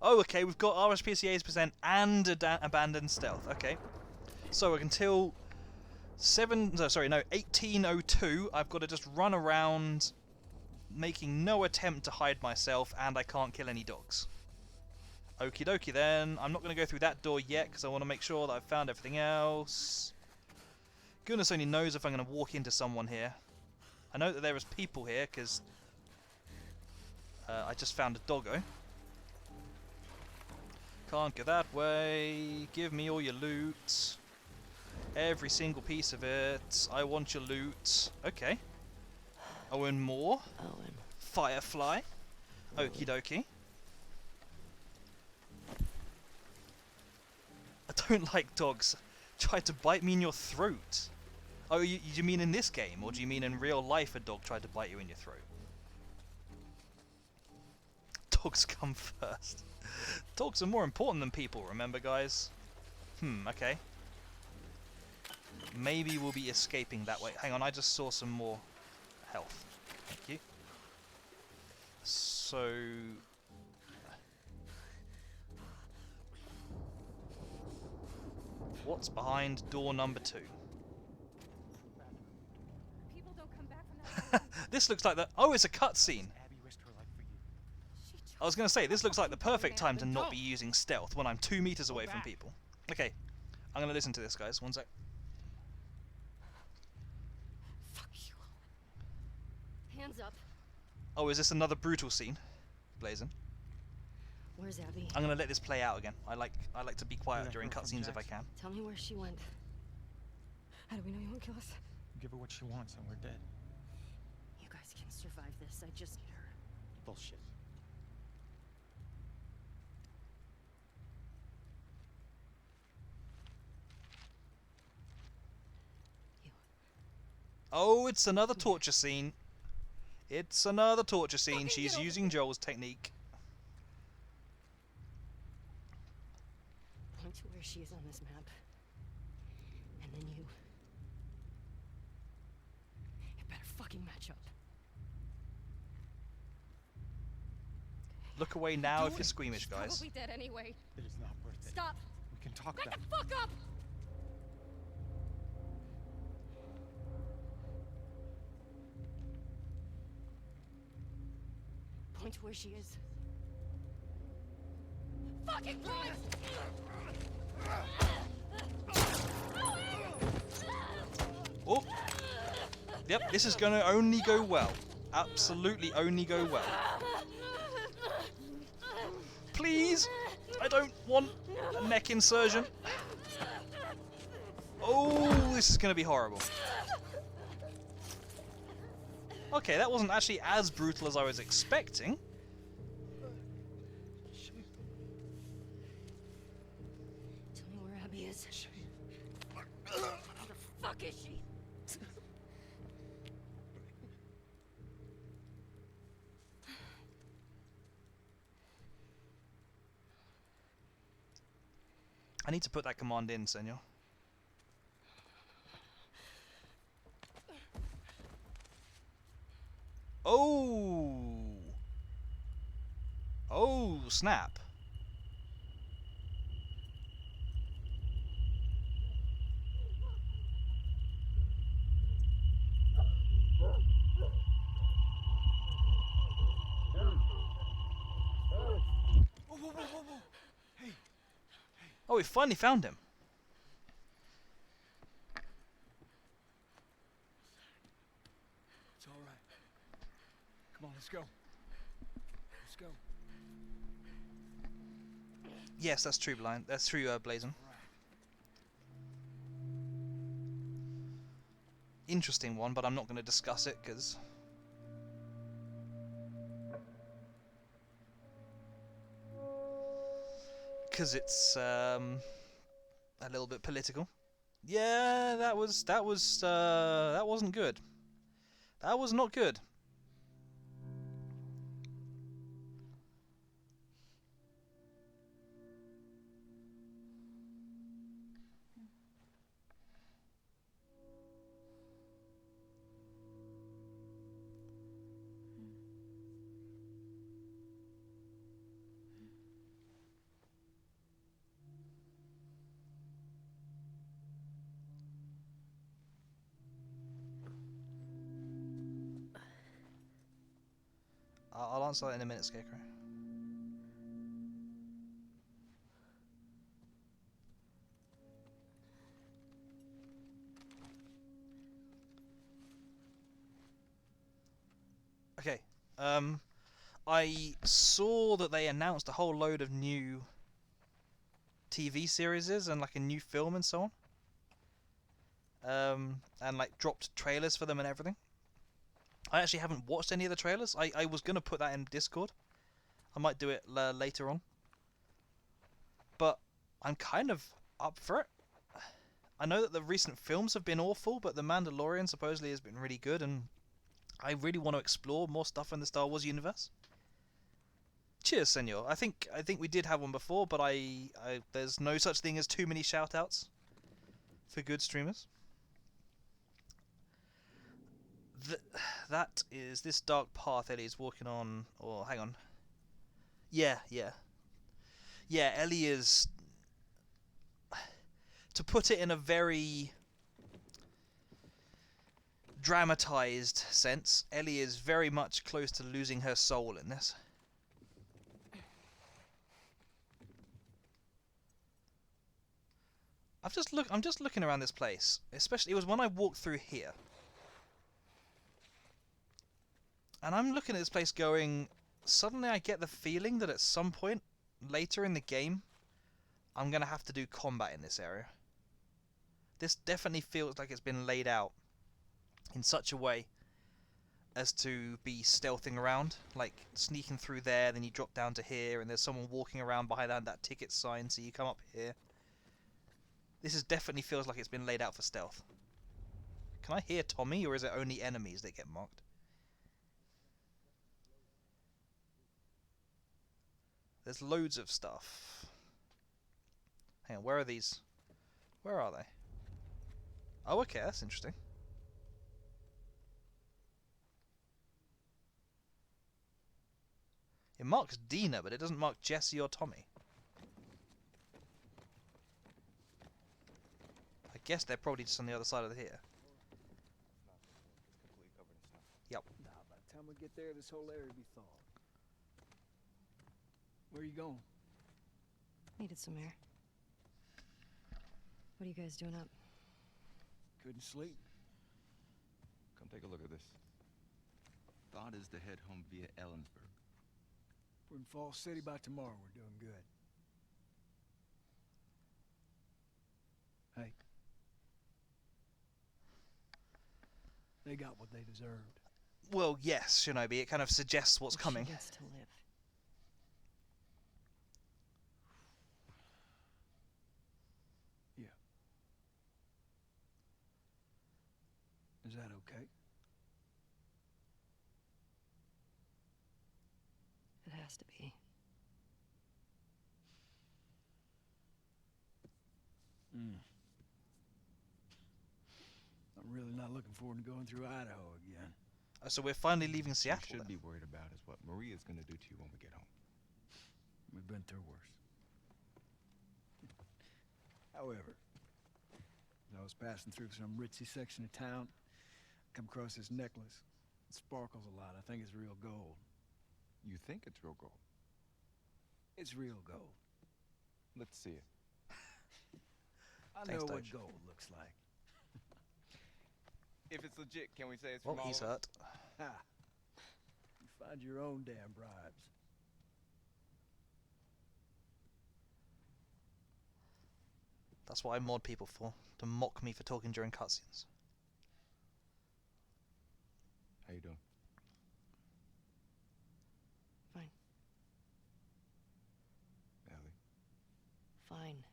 Oh, okay, we've got RSPCA's% and abandoned stealth. Okay. So until 1802, I've got to just run around making no attempt to hide myself, and I can't kill any dogs. Okie dokie then. I'm not going to go through that door yet, because I want to make sure that I've found everything else. Goodness only knows if I'm going to walk into someone here. I know that there is people here, because I just found a doggo. Can't go that way. Give me all your loot. Every single piece of it. I want your loot. Okay. Owen Moore. Owen. Firefly. Okie dokie. don't like dogs. Tried to bite me in your throat. Oh, you mean in this game, or do you mean in real life a dog tried to bite you in your throat? Dogs come first. Dogs are more important than people, remember, guys? Okay. Maybe we'll be escaping that way. Hang on, I just saw some more health. Thank you. So... what's behind door number 2? People don't come back from that. This looks like the... oh, it's a cutscene! Abby risked her life for you. I was going to say, this looks like the perfect time to not be using stealth when I'm 2 meters away from people. Okay, I'm going to listen to this, guys. One sec. Fuck you. Hands up. Oh, is this another brutal scene? Blazing. Where's Abby? I'm going to let this play out again. I like to be quiet Yeah, during from cutscenes if I Jackson. can. Tell me where she went. How do we know you won't kill us? Give her what she wants and we're dead. You guys can survive this. I just need her. Bullshit. Oh, it's another torture scene. It's another torture scene. She's using Joel's technique. Point to where she is on this map. And then you. You better fucking match up. Look away now Do if it. you're squeamish, guys. Probably dead anyway. It is not worth it. Stop! We can talk Back about the fuck up! Point to where she is. Fucking Christ! Oh! Yep, this is gonna only go well. Absolutely only go well. Please! I don't want a neck insertion. Oh, this is gonna be horrible. Okay, that wasn't actually as brutal as I was expecting. Tell me where Abby is. Where the fuck is she? I need to put that command in, senor. Oh! Oh, snap. Oh, we finally found him. It's all right. Come on, let's go. Let's go. Yes, that's true, Blind. That's true, Blazon. Interesting one, but I'm not going to discuss it because it's a little bit political. Yeah, that wasn't good. That was not good. I'll answer that in a minute, Scarecrow. Okay. I saw that they announced a whole load of new TV series and like a new film and so on. And like dropped trailers for them and everything. I actually haven't watched any of the trailers. I was going to put that in Discord. I might do it later on. But I'm kind of up for it. I know that the recent films have been awful, but The Mandalorian supposedly has been really good, and I really want to explore more stuff in the Star Wars universe. Cheers, senor. I think we did have one before, but there's no such thing as too many shout-outs for good streamers. That is this dark path Ellie's walking on. Or hang on. Yeah. Ellie is, to put it in a very dramatized sense, Ellie is very much close to losing her soul in this. I'm just looking around this place. Especially, it was when I walked through here. And I'm looking at this place going, suddenly I get the feeling that at some point later in the game, I'm going to have to do combat in this area. This definitely feels like it's been laid out in such a way as to be stealthing around, like sneaking through there, then you drop down to here, and there's someone walking around behind that ticket sign, so you come up here. This definitely feels like it's been laid out for stealth. Can I hear Tommy, or is it only enemies that get marked? There's loads of stuff. Hang on, where are these? Where are they? Oh, okay, that's interesting. It marks Dina, but it doesn't mark Jesse or Tommy. I guess they're probably just on the other side of here. Yep. Nah, by the time we get there, this whole area will be thawed. Where are you going? Needed some air. What are you guys doing up? Couldn't sleep. Come take a look at this. Thought is to head home via Ellensburg. We're in Falls City by tomorrow. We're doing good. Hey. They got what they deserved. Well, yes, Shinobi, it kind of suggests what's coming. She gets to live. Yeah. Is that okay? It has to be. I'm really not looking forward to going through Idaho again. So we're finally leaving What Seattle you should then. be worried about is what Maria's gonna do to you when we get home. We've been through worse. However, as I was passing through some ritzy section of town, I come across this necklace. It sparkles a lot. I think it's real gold. You think it's real gold? It's real gold. Let's see it. I Thanks, know what Doge. gold looks like. If it's legit, can we say it's Well, from all he's of us? hurt. Ha! You find your own damn bribes. That's what I mod people for, to mock me for talking during cutscenes. How you doing? Fine. Ellie? Fine.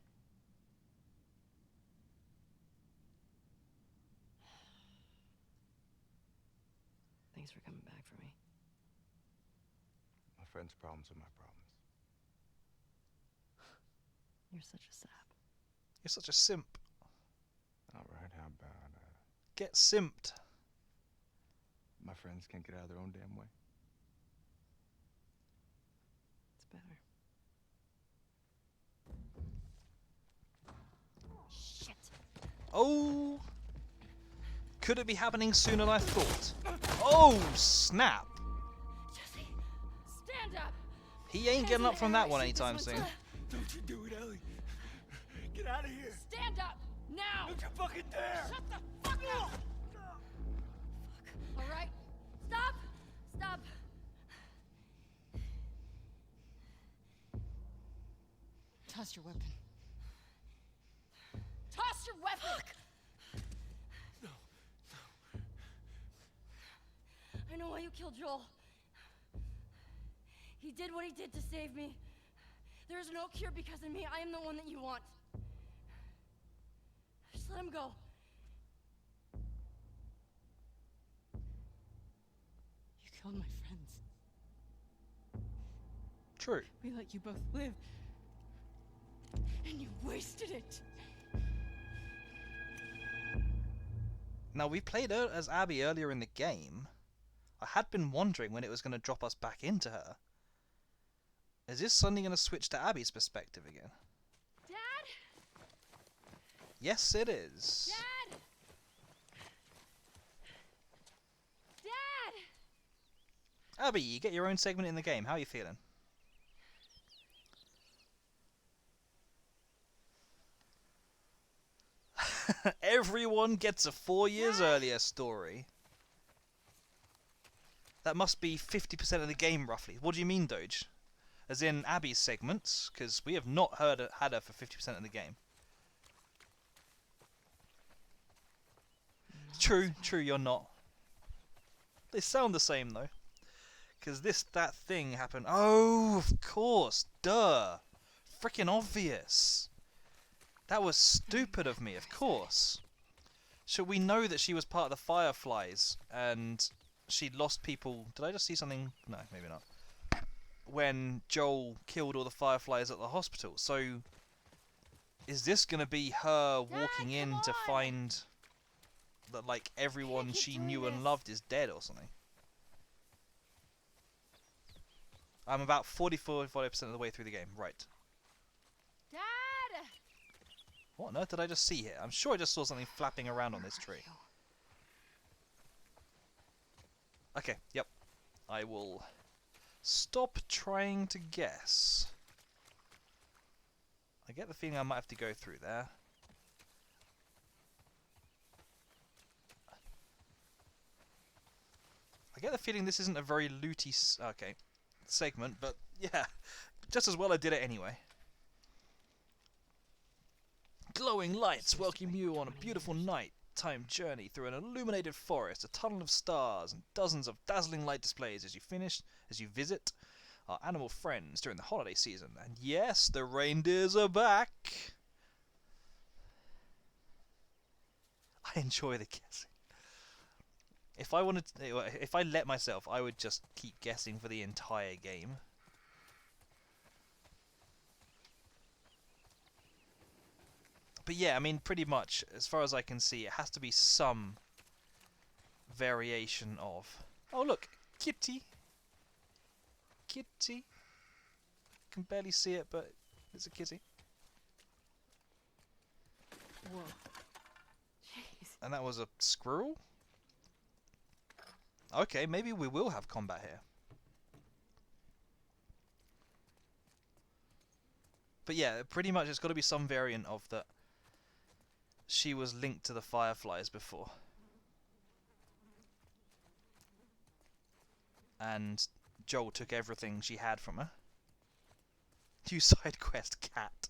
Thanks for coming back for me. My friend's problems are my problems. You're such a sap. You're such a simp. Alright, how about, Get simped. my friends can't get out of their own damn way? It's better. Shit. Oh! Could it be happening sooner than I thought? Oh, snap! Jesse, stand up. He ain't getting up from that one anytime soon. Don't you do it, Ellie. Get out of here. Stand up now. Don't you fucking dare. Shut the fuck up. All right, stop. Stop. Toss your weapon. Toss your weapon. I know why you killed Joel. He did what he did to save me. There is no cure because of me. I am the one that you want. let him go. You killed my friends. True. We let you both live. And you wasted it. Now, we played her as Abby earlier in the game. I had been wondering when it was going to drop us back into her. Is this suddenly going to switch to Abby's perspective again? Dad? Yes, it is. Dad? Dad? Abby, you get your own segment in the game. How are you feeling? Everyone gets a 4 years earlier story. That must be 50% of the game, roughly. What do you mean, Doge? As in Abby's segments? Because we have not had her for 50% of the game. True, you're not. They sound the same, though. Because that thing happened. Oh, of course. Duh. Freaking obvious. That was stupid of me, of course. So we know that she was part of the Fireflies, and she lost people. Did I just see something? No, maybe not. When Joel killed all the Fireflies at the hospital. So, is this going to be her walking in to find that, like, everyone she knew and loved is dead or something? I'm about 45% of the way through the game. Right. Dad! What on earth did I just see here? I'm sure I just saw something flapping around on this tree. Okay, yep. I will stop trying to guess. I get the feeling I might have to go through there. I get the feeling this isn't a very looty segment, but yeah, just as well I did it anyway. Glowing lights welcome you on a beautiful night-time journey through an illuminated forest, a tunnel of stars, and dozens of dazzling light displays as you visit our animal friends during the holiday season. And yes, the reindeers are back. I enjoy the guessing. If I let myself, I would just keep guessing for the entire game. But yeah, I mean, pretty much, as far as I can see, it has to be some variation of... Oh, look! Kitty! Kitty! Can barely see it, but it's a kitty. Whoa. Jeez. And that was a squirrel? Okay, maybe we will have combat here. But yeah, pretty much it's got to be some variant of that. She was linked to the Fireflies before. And Joel took everything she had from her. New side quest, cat.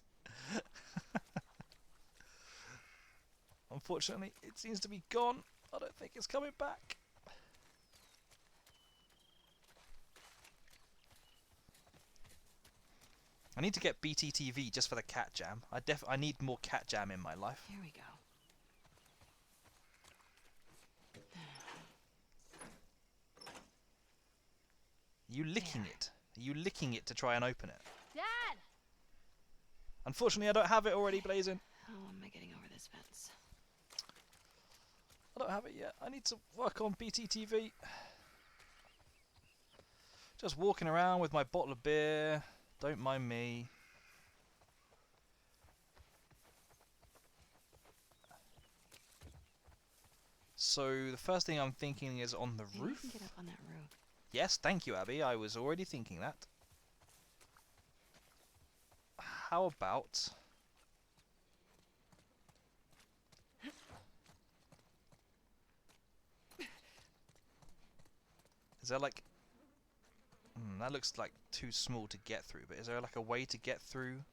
Unfortunately, it seems to be gone. I don't think it's coming back. I need to get BTTV just for the cat jam. I need more cat jam in my life. Here we go. Are you licking it? Are you licking it to try and open it? Dad! Unfortunately, I don't have it already, Blazing. How am I getting over this fence? I don't have it yet. I need to work on BTTV. Just walking around with my bottle of beer. Don't mind me. So the first thing I'm thinking is on the Maybe roof. I can get up on that roof. Yes, thank you, Abby. I was already thinking that. How about... Is there like... that looks like too small to get through, but is there like a way to get through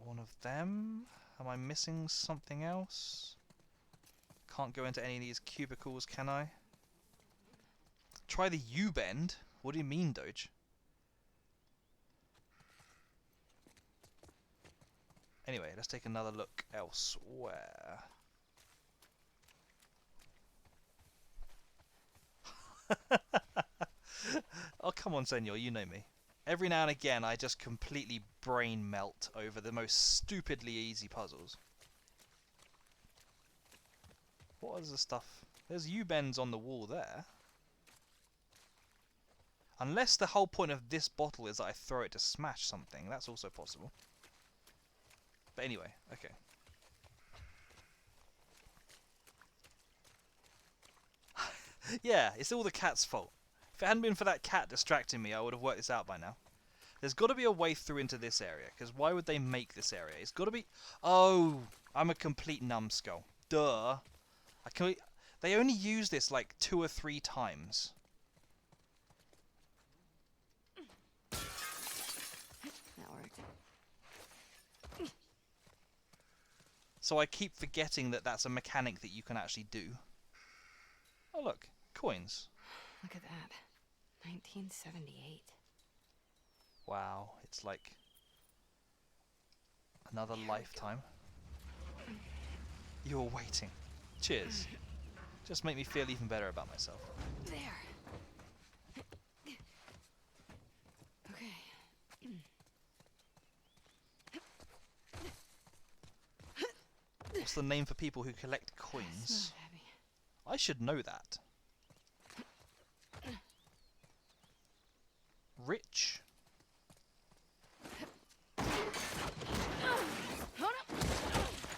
one of them? Am I missing something else? Can't go into any of these cubicles, can I? Try the U-bend? What do you mean, Doge? Anyway, let's take another look elsewhere. Oh, come on, Senor, you know me. Every now and again, I just completely brain melt over the most stupidly easy puzzles. What is the stuff? There's U-bends on the wall there. Unless the whole point of this bottle is that I throw it to smash something. That's also possible. But anyway, okay. Yeah, it's all the cat's fault. If it hadn't been for that cat distracting me, I would have worked this out by now. There's got to be a way through into this area, because why would they make this area? It's got to be... Oh, I'm a complete numbskull. Duh. They only use this like 2 or 3 times. That worked. So I keep forgetting that that's a mechanic that you can actually do. Oh look, coins. Look at that. 1978. Wow, it's like another lifetime. You were waiting. Cheers. Just make me feel even better about myself. There. Okay. What's the name for people who collect It's coins? not heavy. I should know that. Rich?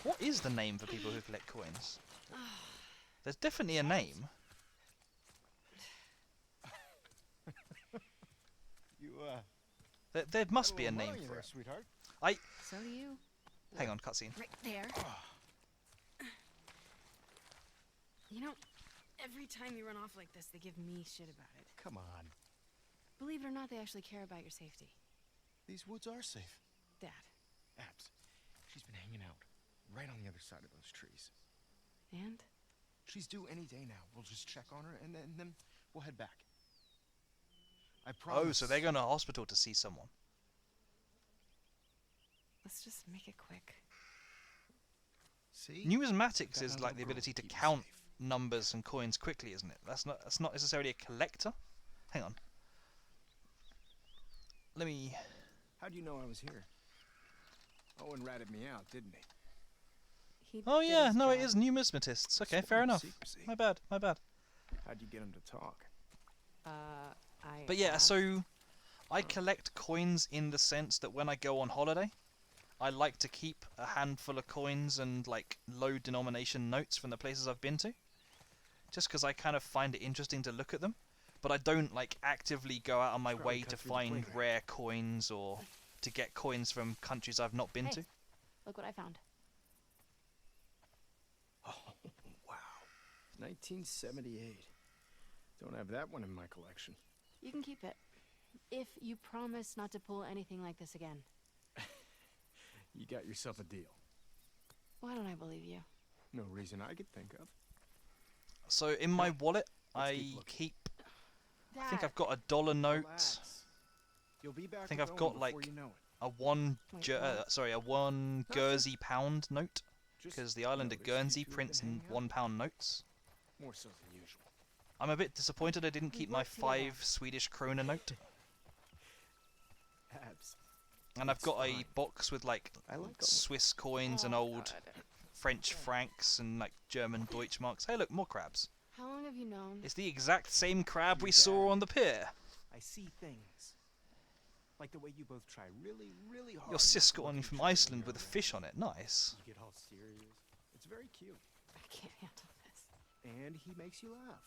What is the name for people who collect coins? There's definitely a name. You, There must be a name for it. sweetheart. So do you. Hang on, cutscene. Right there. You know, every time you run off like this, they give me shit about it. Come on. Believe it or not, they actually care about your safety. These woods are safe. Dad. Abs, she's been hanging out right on the other side of those trees. And? She's due any day now. We'll just check on her and then we'll head back. I promise. Oh, so they're going to hospital to see someone. Let's just make it quick. See? Numismatics Got is another like the girl ability to keep us count safe. numbers and coins quickly, isn't it? That's not necessarily a collector. Hang on. Let me... How'd you know I was here? Owen ratted me out, didn't he? He Oh did yeah, his no, it job. is numismatists. Okay, fair enough. Secrecy. My bad, my bad. How'd you get him to talk? I But yeah, asked. so I collect coins in the sense that when I go on holiday, I like to keep a handful of coins and like low denomination notes from the places I've been to. Just because I kind of find it interesting to look at them. But I don't like actively go out on my Probably way cut to through the find playground. rare coins or to get coins from countries I've not been Hey. to. Look what I found. Oh, wow. 1978. Don't have that one in my collection. You can keep it. If you promise not to pull anything like this again. You got yourself a deal. Why don't I believe you? No reason I could think of. So in my wallet, Let's I keep looking. keep. Dad. I think I've got a dollar note, Relax. You'll be back think with I've Owen got, like, before you know it. a one, Wait, a one Nothing. Guernsey pound note, Just because the island of noticed you Guernsey two have prints been in hanging out. £1 notes. More so than usual. I'm a bit disappointed I didn't We keep my work together. 5 Swedish krona note. Abs. And I've It's got a fine. box with like I like Owen. Swiss coins and Oh, old God. French francs and like German Deutschmarks. Hey look, more crabs. How long have you known? It's the exact same crab Your we saw dad. on the pier. I see things. Like the way you both try really, really hard. Your not sis to got look one at from each other when Iceland you're with a around. fish on it. Nice. You get all serious. It's very cute. I can't handle this. And he makes you laugh.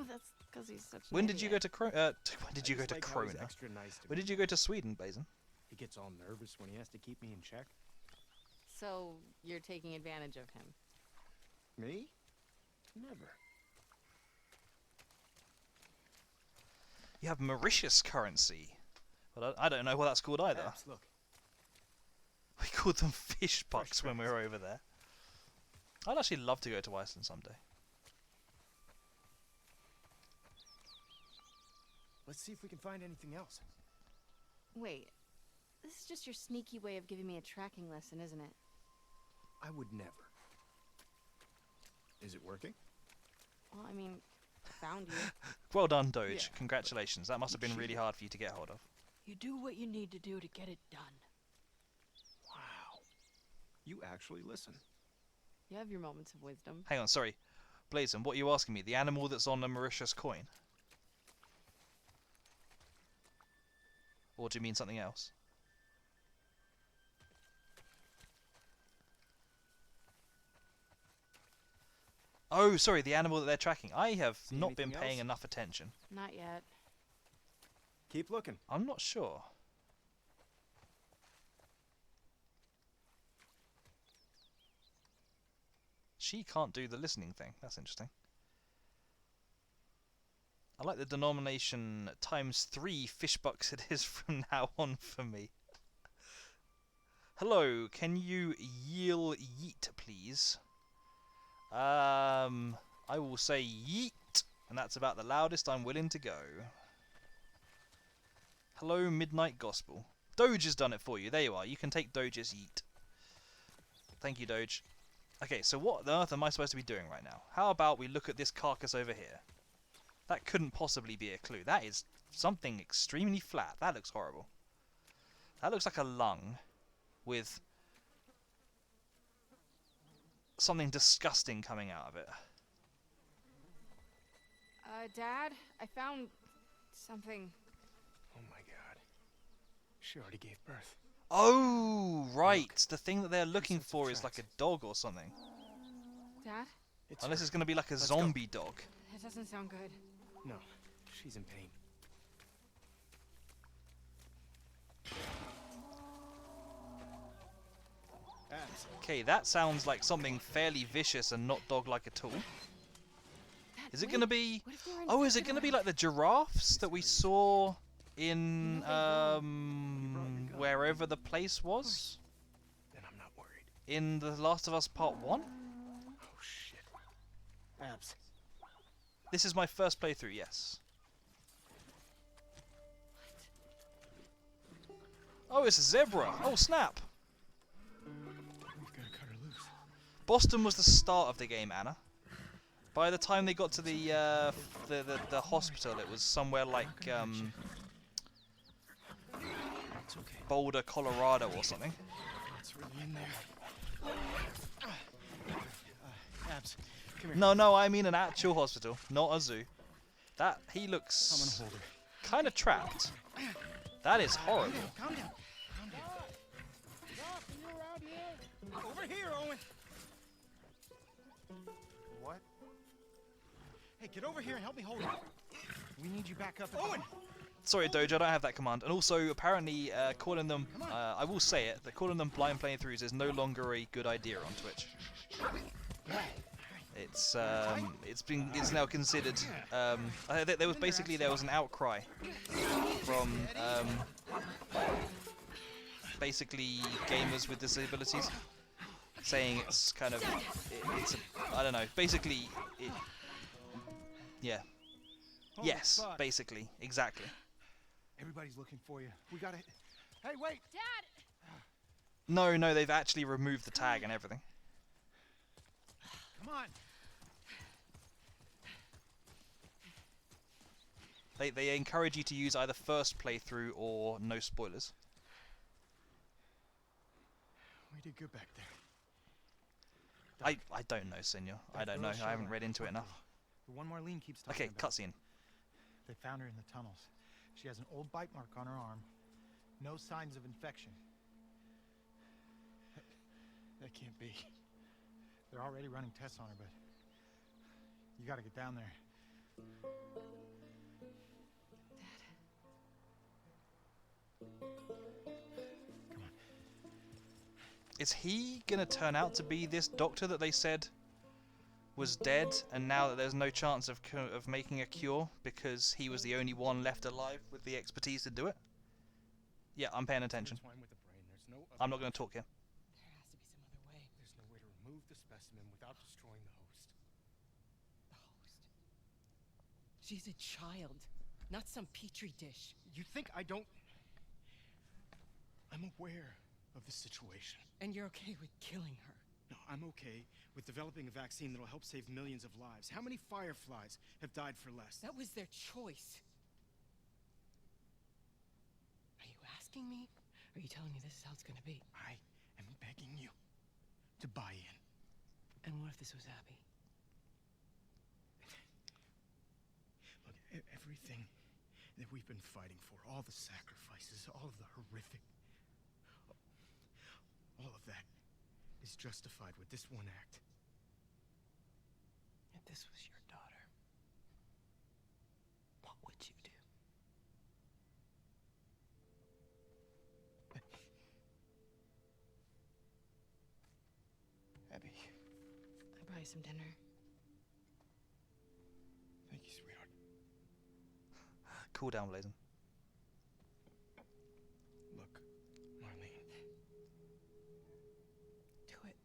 That's because he's such. When did you go to when did I you go just to like how he's Krona? extra nice to When me. did you go to Sweden, Blazon? He gets all nervous when he has to keep me in check. So you're taking advantage of him. Me? Never. You have Mauritius currency. But I don't know what that's called either. Abs, look. We called them fish bucks when we crabs. were over there. I'd actually love to go to Iceland someday. Let's see if we can find anything else. Wait, This is just your sneaky way of giving me a tracking lesson, isn't it? I would never. Is it working? Well, I mean, found you. Well done, Doge. Yeah, Congratulations. That must have been really hard for you to get hold of. You do what you need to do to get it done. Wow. You actually listen. You have your moments of wisdom. Hang on, sorry. Blazon, what are you asking me? The animal that's on the Mauritius coin? Or do you mean something else? Oh, sorry, the animal that they're tracking. I have See not been anything paying else? enough attention. Not yet. Keep looking. I'm not sure. She can't do the listening thing. That's interesting. I like the denomination ×3 fish bucks it is from now on for me. Hello, can you yell yeet, please? I will say yeet, and that's about the loudest I'm willing to go. Hello, Midnight Gospel. Doge has done it for you. There you are. You can take Doge's yeet. Thank you, Doge. Okay, so what on earth am I supposed to be doing right now? How about we look at this carcass over here? That couldn't possibly be a clue. That is something extremely flat. That looks horrible. That looks like a lung with something disgusting coming out of it. Dad, I found something. Oh my god. She already gave birth. Oh, right. Look, The thing that they're looking sets of for is like a tracks. dog or something. Dad? It's Unless her. it's going to be like a Let's go. zombie dog. That doesn't sound good. No, she's in pain. Abs. Okay, that sounds like something fairly vicious and not dog-like at all. Dad, Is it wait. going to be... What if they were Oh, is it infected going to be around- like the giraffes that we saw in wherever the place was? Then I'm not worried. In The Last of Us Part 1? Oh shit. Abs. This is my first playthrough, yes. Oh, it's a zebra. Oh, snap. We've got to cut her loose. Boston was the start of the game, Anna. By the time they got to the hospital, it was somewhere like It's okay. Boulder, Colorado, or something. It's really in there. Abs, come here. No, I mean an actual hospital, not a zoo. That he I'm looks gonna hold her. kind of trapped. That is horrible. Calm down. Calm down. Over here, Owen. What? Hey, get over here and help me hold her. We need you back up. Owen! Sorry, Doge, I don't have that command. And also, apparently, calling them, I will say it, that calling them blind playthroughs is no longer a good idea on Twitch. It's now considered. There was an outcry from basically gamers with disabilities, saying it's kind of I don't know. Basically, yeah. Holy Yes, fuck. basically, exactly. Everybody's looking for you. We gotta. Hey, wait! No, they've actually removed the tag and everything. Come on! They encourage you to use either first playthrough or no spoilers. We did good back there. I don't know, Senor. I don't know. I haven't read into it enough. The one Marlene keeps talking Okay, about. cutscene. They found her in the tunnels. She has an old bite mark on her arm. No signs of infection. That can't be. They're already running tests on her, but you gotta get down there. Come on. Is he gonna turn out to be this doctor that they said was dead, and now that there's no chance of making a cure because he was the only one left alive with the expertise to do it? Yeah, I'm paying attention. Intertwined with the brain. There's no other I'm not going option. to talk here. There has to be some other way. There's no way to remove the specimen without destroying the host. The host. She's a child, not some petri dish. You think I don't... I'm aware of the situation. And you're okay with killing her? No, I'm okay with developing a vaccine that'll help save millions of lives. How many Fireflies have died for less? That was their choice. Are you asking me? Or are you telling me this is how it's gonna be? I am begging you to buy in. And what if this was Abby? Look, everything that we've been fighting for, all the sacrifices, all of the horrific, all of that is justified with this one act. If this was your daughter, what would you do? Abby, I buy you some dinner. thank you, sweetheart. Cool down, Blazin. Look, Marlene. Do it.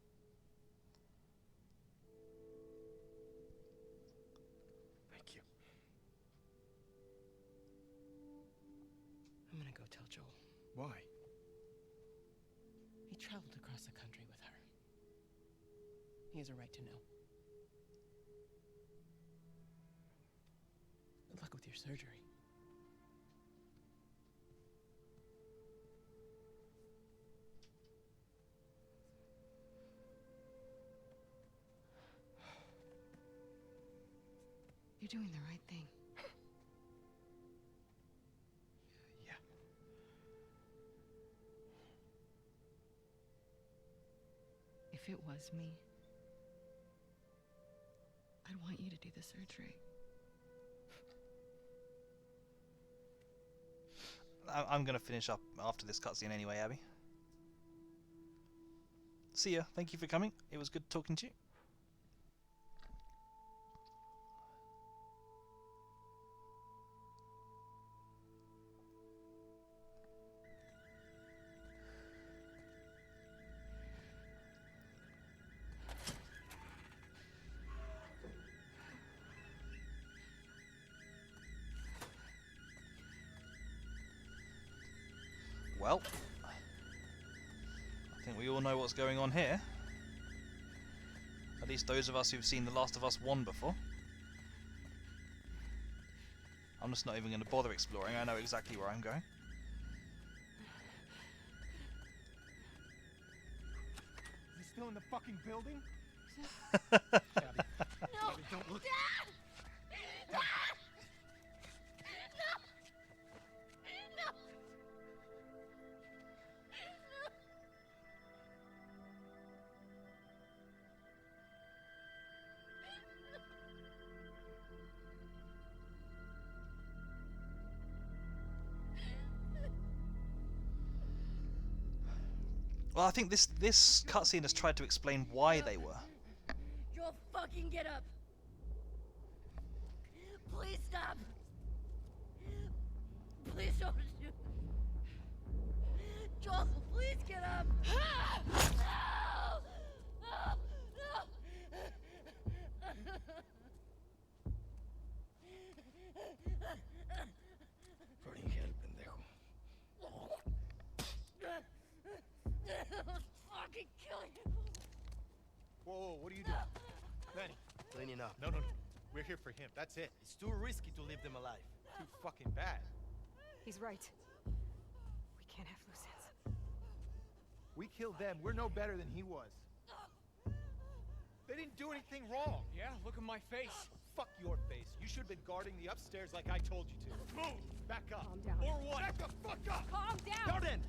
Thank you. I'm gonna go tell Joel. Why? He traveled across the country with her. He has a right to know. Good luck with your surgery. You're doing the right thing. Yeah. If it was me, I'd want you to do the surgery. I'm gonna finish up after this cutscene anyway, Abby. See ya. Thank you for coming. It was good talking to you. Well, I think we all know what's going on here. At least those of us who've seen The Last of Us 1 before. I'm just not even going to bother exploring, I know exactly where I'm going. Is he still in the fucking building? No! Abby, don't look. No! No! Well, I think this cutscene has tried to explain why they were. Joel, fucking get up! Please stop! Please don't shoot! Joel, please get up! No! No! Fucking hell, pendejo. Fucking kill you! Whoa, what are you doing? Benny. Cleaning up. No. We're here for him. That's it. It's too risky to leave them alive. Too fucking bad. He's right. We can't have loose ends. We killed them. We're no better than he was. They didn't do anything wrong. Yeah, look at my face. Fuck your face. You should have been guarding the upstairs like I told you to. Move! Back up. Calm down. Or what? Back the fuck up! Calm down! Garden!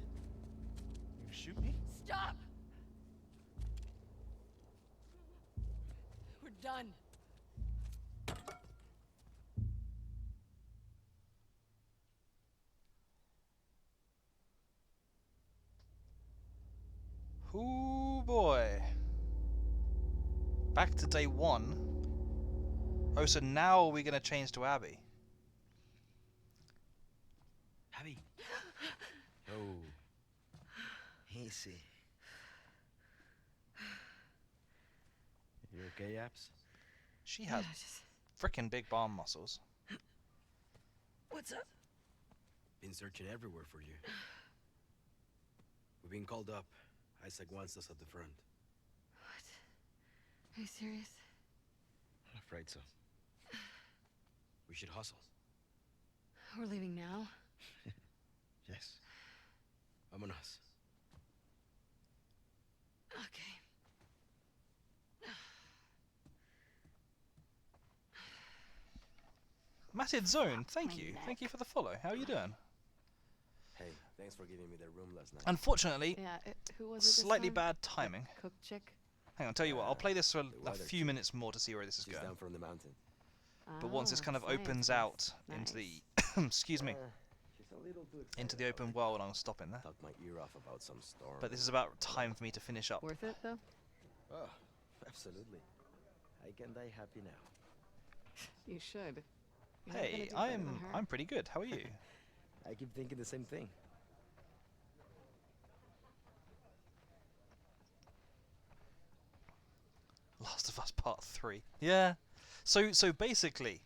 You gonna shoot me? Stop! We're done. Ooh boy. Back to day one. Oh, so now we're going to change to Abby. Abby. Oh. Easy. You okay, Abs? She has frickin' big barm muscles. What's up? Been searching everywhere for you. We've been called up. Isaac wants us at the front. What? Are you serious? I'm afraid so. We should hustle. We're leaving now? Yes. Vámonos. Okay. Matted Zone, thank my you. neck. Thank you for the follow. How are you doing? Hey, thanks for giving me the room last night. Unfortunately, Yeah, who was it this slightly time? bad timing. Cook chick? Hang on, tell you what, I'll play this for a weather few chick. minutes more to see where this is She's going. down from the mountain. But once this Oh, kind of science opens class. out into the, Nice. excuse me, She's a little too into excited the open about world, I'm stopping it. there. Talked my ear off about some storm. But this is about time for me to finish up. Worth it, though? Oh, absolutely. I can die happy now. You should. You're not gonna Hey, do better than her. I'm pretty good. How are you? I keep thinking the same thing. Last of Us Part 3. Yeah. So basically,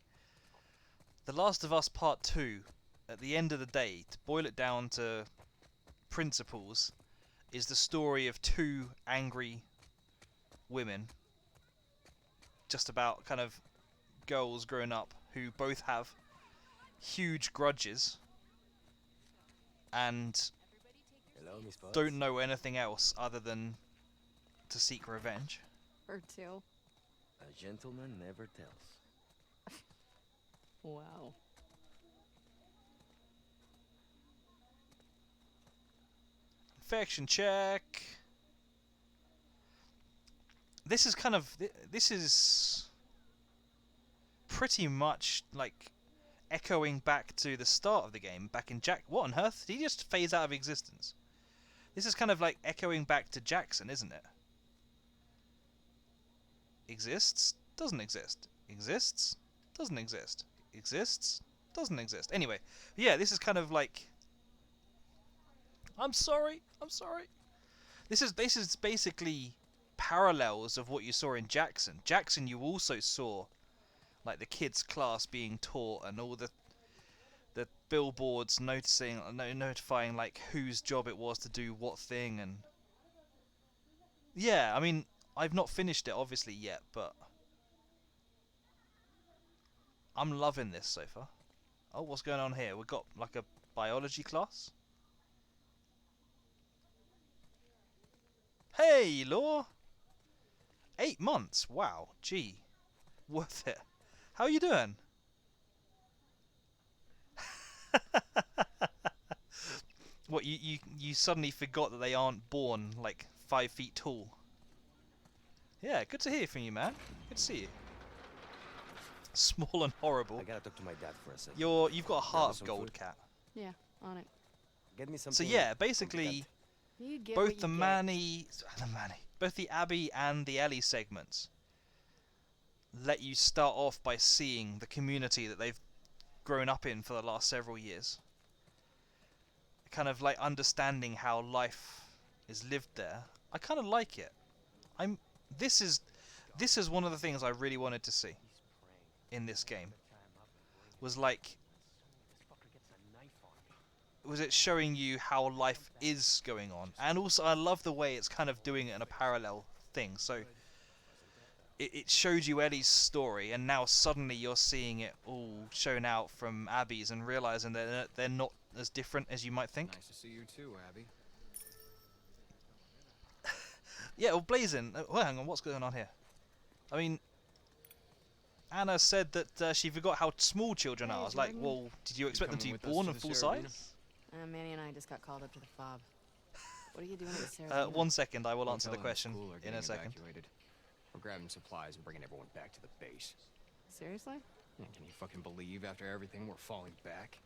The Last of Us Part 2, at the end of the day, to boil it down to principles, is the story of two angry women. Just about kind of girls growing up who both have huge grudges and Hello, Miss Potts. don't know anything else other than to seek revenge. Her too. A gentleman never tells. Wow. Infection check. This is kind of this is pretty much like echoing back to the start of the game, back in Jack. What on earth? Did he just phase out of existence? This is kind of like echoing back to Jackson, isn't it? Exists, doesn't exist. Exists, doesn't exist. Exists, doesn't exist. Anyway, yeah, this is kind of like. I'm sorry. This is basically parallels of what you saw in Jackson. Jackson, you also saw like the kids' class being taught and all the billboards notifying like whose job it was to do what thing, and yeah, I mean, I've not finished it obviously yet, but I'm loving this so far. Oh, what's going on here? We've got like a biology class. Hey, Law! 8 months. Wow. Gee. Worth it. How are you doing? What, you suddenly forgot that they aren't born like 5 feet tall? Yeah, good to hear from you, man. Good to see you. Small and horrible. I gotta talk to my dad for a second. You've got a heart of some gold, food? cat. Yeah, on it. Get me So something. yeah, basically, You get what both you the get. both the Abby and the Ellie segments let you start off by seeing the community that they've grown up in for the last several years. Kind of like understanding how life is lived there. I kind of like it. This is one of the things I really wanted to see in this game. Was like, was it showing you how life is going on, and also I love the way it's kind of doing it in a parallel thing. So it showed you Ellie's story, and now suddenly you're seeing it all shown out from Abby's, and realizing that they're not as different as you might think. Nice to see you too, Abby. Yeah, well, Blazin', well, hang on, what's going on here? I mean, Anna said that she forgot how small children are. I was like, Jordan. well, did you expect them to coming be with us born to in the full Sarah size? Manny and I just got called up to the fob. What are you doing at the Sarah? 1 second, I will answer the Hotel and question school are in getting a second. evacuated. We're grabbing supplies and bringing everyone back to the base. Seriously? Yeah, can you fucking believe after everything we're falling back?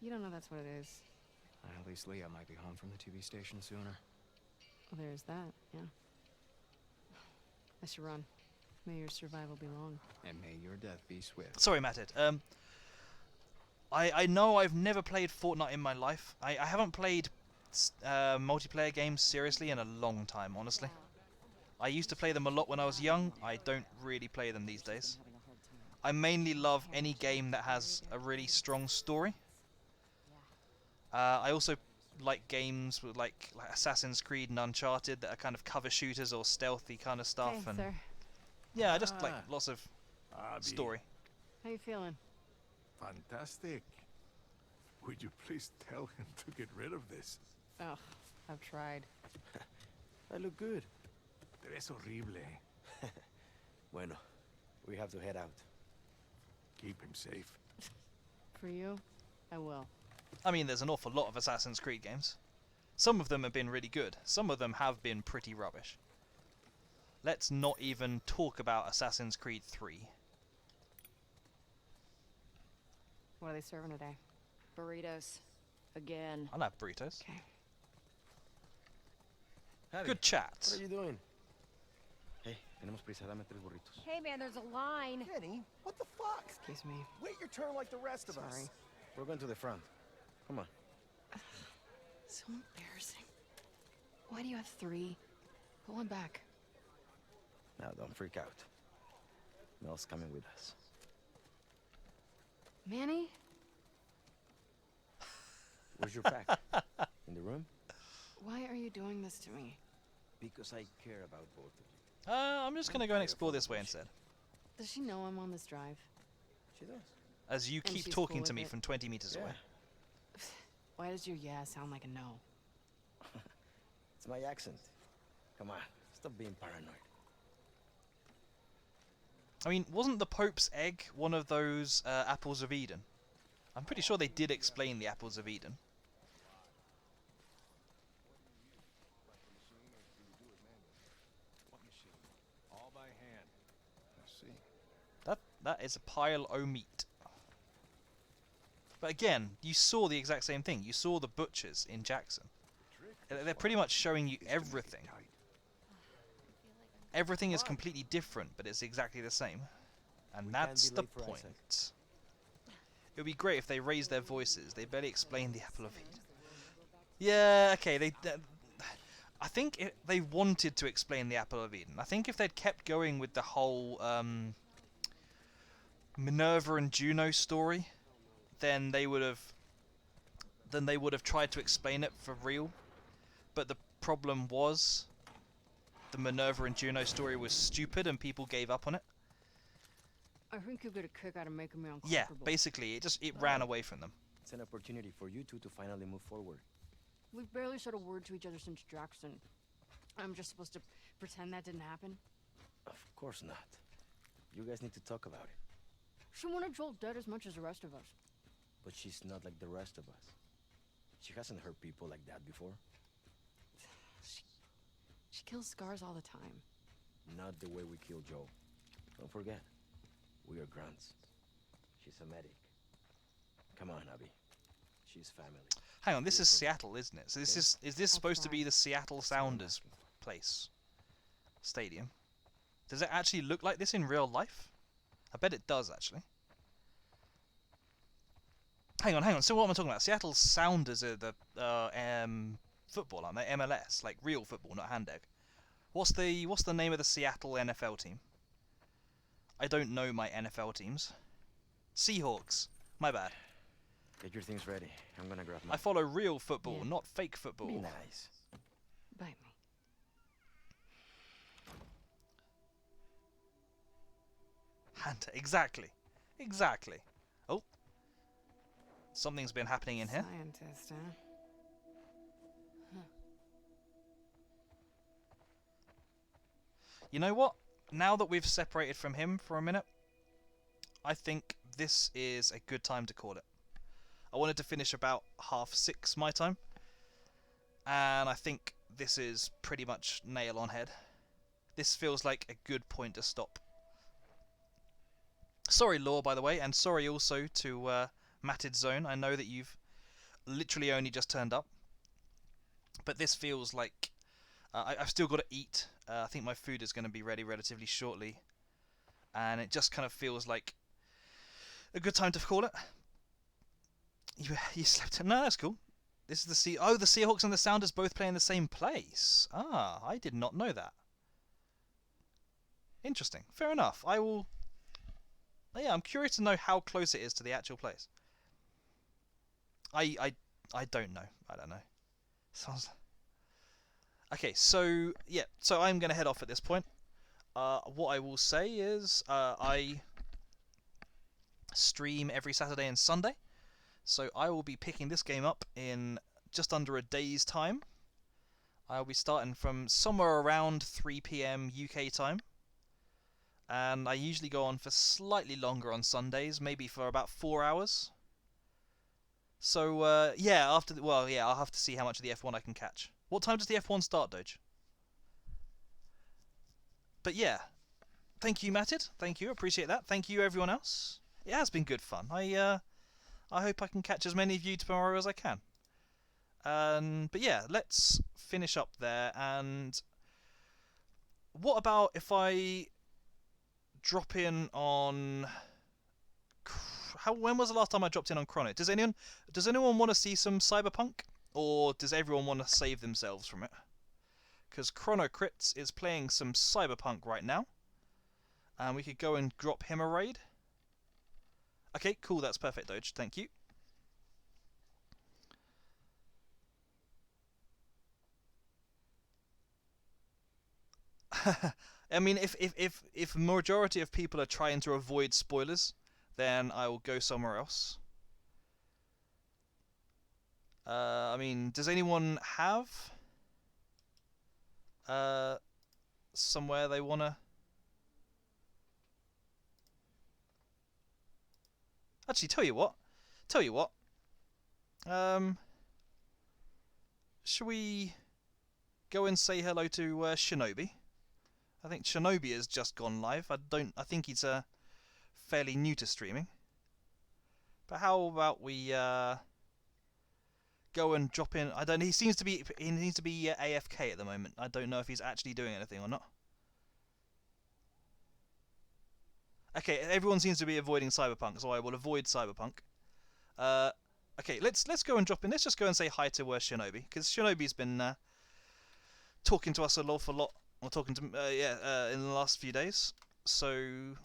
You don't know that's what it is. At least Leah might be home from the TV station sooner. Well, there's that, yeah. I should run. May your survival be long. And may your death be swift. Sorry, Matted. I know I've never played Fortnite in my life. I haven't played multiplayer games seriously in a long time, honestly. I used to play them a lot when I was young. I don't really play them these days. I mainly love any game that has a really strong story. I also like games with like Assassin's Creed and Uncharted that are kind of cover shooters or stealthy kind of stuff. Hey, And sir. yeah, I just like lots of Abby, story. How you feeling? Fantastic. Would you please tell him to get rid of this? Oh, I've tried. I look good. Te ves horrible. Bueno, we have to head out. Keep him safe. For you, I will. I mean, there's an awful lot of Assassin's Creed games. Some of them have been really good. Some of them have been pretty rubbish. Let's not even talk about Assassin's Creed 3. What are they serving today? Burritos. Again. I'll have burritos. Okay. Abby, Good chat. What are you doing? Hey, tenemos prisa. Dame 3 burritos. Hey man, there's a line. Kenny, what the fuck? Excuse me. Wait your turn like the rest of Sorry. us. We're going to the front. Come on. So embarrassing. Why do you have 3? Put one back. Now, don't freak out. Mel's coming with us. Manny? Where's your pack? In the room? Why are you doing this to me? Because I care about both of you. I'm just going to go and explore this way instead. Does she know I'm on this drive? She does. As you And keep she's talking cool to with me it? from 20 meters away. Why does your yeah sound like a no? It's my accent. Come on, stop being paranoid. I mean, wasn't the Pope's egg one of those apples of Eden? I'm pretty sure they did explain the apples of Eden. All by hand. I see. That is a pile o' meat. But again, you saw the exact same thing. You saw the butchers in Jackson. They're pretty much showing you everything. Everything is completely different, but it's exactly the same. And We that's can't the be late for Isaac. point. It would be great if they raised their voices. They barely explained the apple of Eden. Yeah, okay, I think they wanted to explain the apple of Eden. I think if they'd kept going with the whole Minerva and Juno story, then they would have tried to explain it for real. But the problem was the Minerva and Juno story was stupid and people gave up on it. I think you get a kick out of making me uncomfortable. Yeah, basically it ran away from them. It's an opportunity for you two to finally move forward. We've barely said a word to each other since Jackson. I'm just supposed to pretend that didn't happen? Of course not. You guys need to talk about it. She wanted Joel dead as much as the rest of us. But she's not like the rest of us. She hasn't hurt people like that before. She kills scars all the time. Not the way we kill Joe. Don't forget, we are grunts. She's a medic. Come on, Abby. She's family. Hang on, this is Seattle, isn't it? So is this supposed to be the Seattle Sounders place? Stadium. Does it actually look like this in real life? I bet it does, actually. Hang on. So what am I talking about? Seattle Sounders are the football, aren't they? MLS, like real football, not hand egg. What's the name of the Seattle NFL team? I don't know my NFL teams. Seahawks. My bad. Get your things ready. I'm gonna grab my... I follow real football, Yeah. not fake football. Be nice. Bite me. Hunter, exactly. Oh. Something's been happening in here. Scientist, huh? You know what? Now that we've separated from him for a minute, I think this is a good time to call it. I wanted to finish about 6:30 my time, and I think this is pretty much nail on head. This feels like a good point to stop. Sorry, Law, by the way, and sorry also to Matted Zone. I know that you've literally only just turned up, but this feels like I've still got to eat. I think my food is going to be ready relatively shortly, and it just kind of feels like a good time to call it. You slept. No, that's cool. This is the the Seahawks and the Sounders both play in the same place. Ah, I did not know that. Interesting. Fair enough. I will. Yeah, I'm curious to know how close it is to the actual place. I don't know. I don't know. Sounds. Okay, so yeah, so I'm gonna head off at this point. What I will say is, I stream every Saturday and Sunday, so I will be picking this game up in just under a day's time. I'll be starting from somewhere around 3 p.m. UK time, and I usually go on for slightly longer on Sundays, maybe for about 4 hours. So yeah, I'll have to see how much of the F1 I can catch. What time does the F1 start, Doge? But yeah, thank you, Matted. Thank you, appreciate that. Thank you, everyone else. It has been good fun. I hope I can catch as many of you tomorrow as I can. But yeah, let's finish up there. And what about if I drop in on? When was the last time I dropped in on Chrono? Does anyone want to see some Cyberpunk, or does everyone want to save themselves from it? Because Chrono Crits is playing some Cyberpunk right now, and we could go and drop him a raid. Okay, cool. That's perfect, Doge. Thank you. I mean, if majority of people are trying to avoid spoilers, then I will go somewhere else. I mean, does anyone have somewhere they wanna? Actually, tell you what. Should we go and say hello to Shinobi? I think Shinobi has just gone live. I think he's fairly new to streaming. But how about we go and drop in? He needs to be AFK at the moment. I don't know if he's actually doing anything or not. Okay, everyone seems to be avoiding Cyberpunk, so I will avoid Cyberpunk. Okay, let's go and drop in. Let's just go and say hi to Shinobi, because Shinobi's been talking to us an awful lot, or talking to in the last few days. So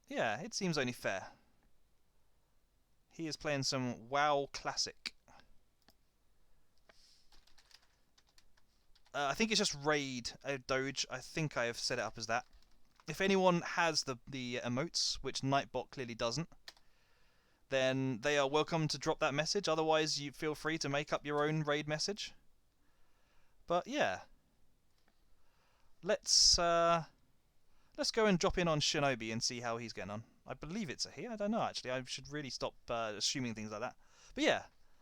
yeah, it seems only fair. He is playing some WoW Classic. I think it's just Raid Doge. I think I have set it up as that. If anyone has the emotes, which Nightbot clearly doesn't, then they are welcome to drop that message. Otherwise, you feel free to make up your own raid message. But yeah, let's go and drop in on Shinobi and see how he's getting on. I believe it's a he. I don't know actually. I should really stop assuming things like that. But yeah,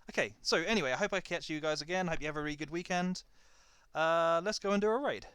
okay. So anyway, I hope I catch you guys again. Hope you have a really good weekend. Let's go and do a raid.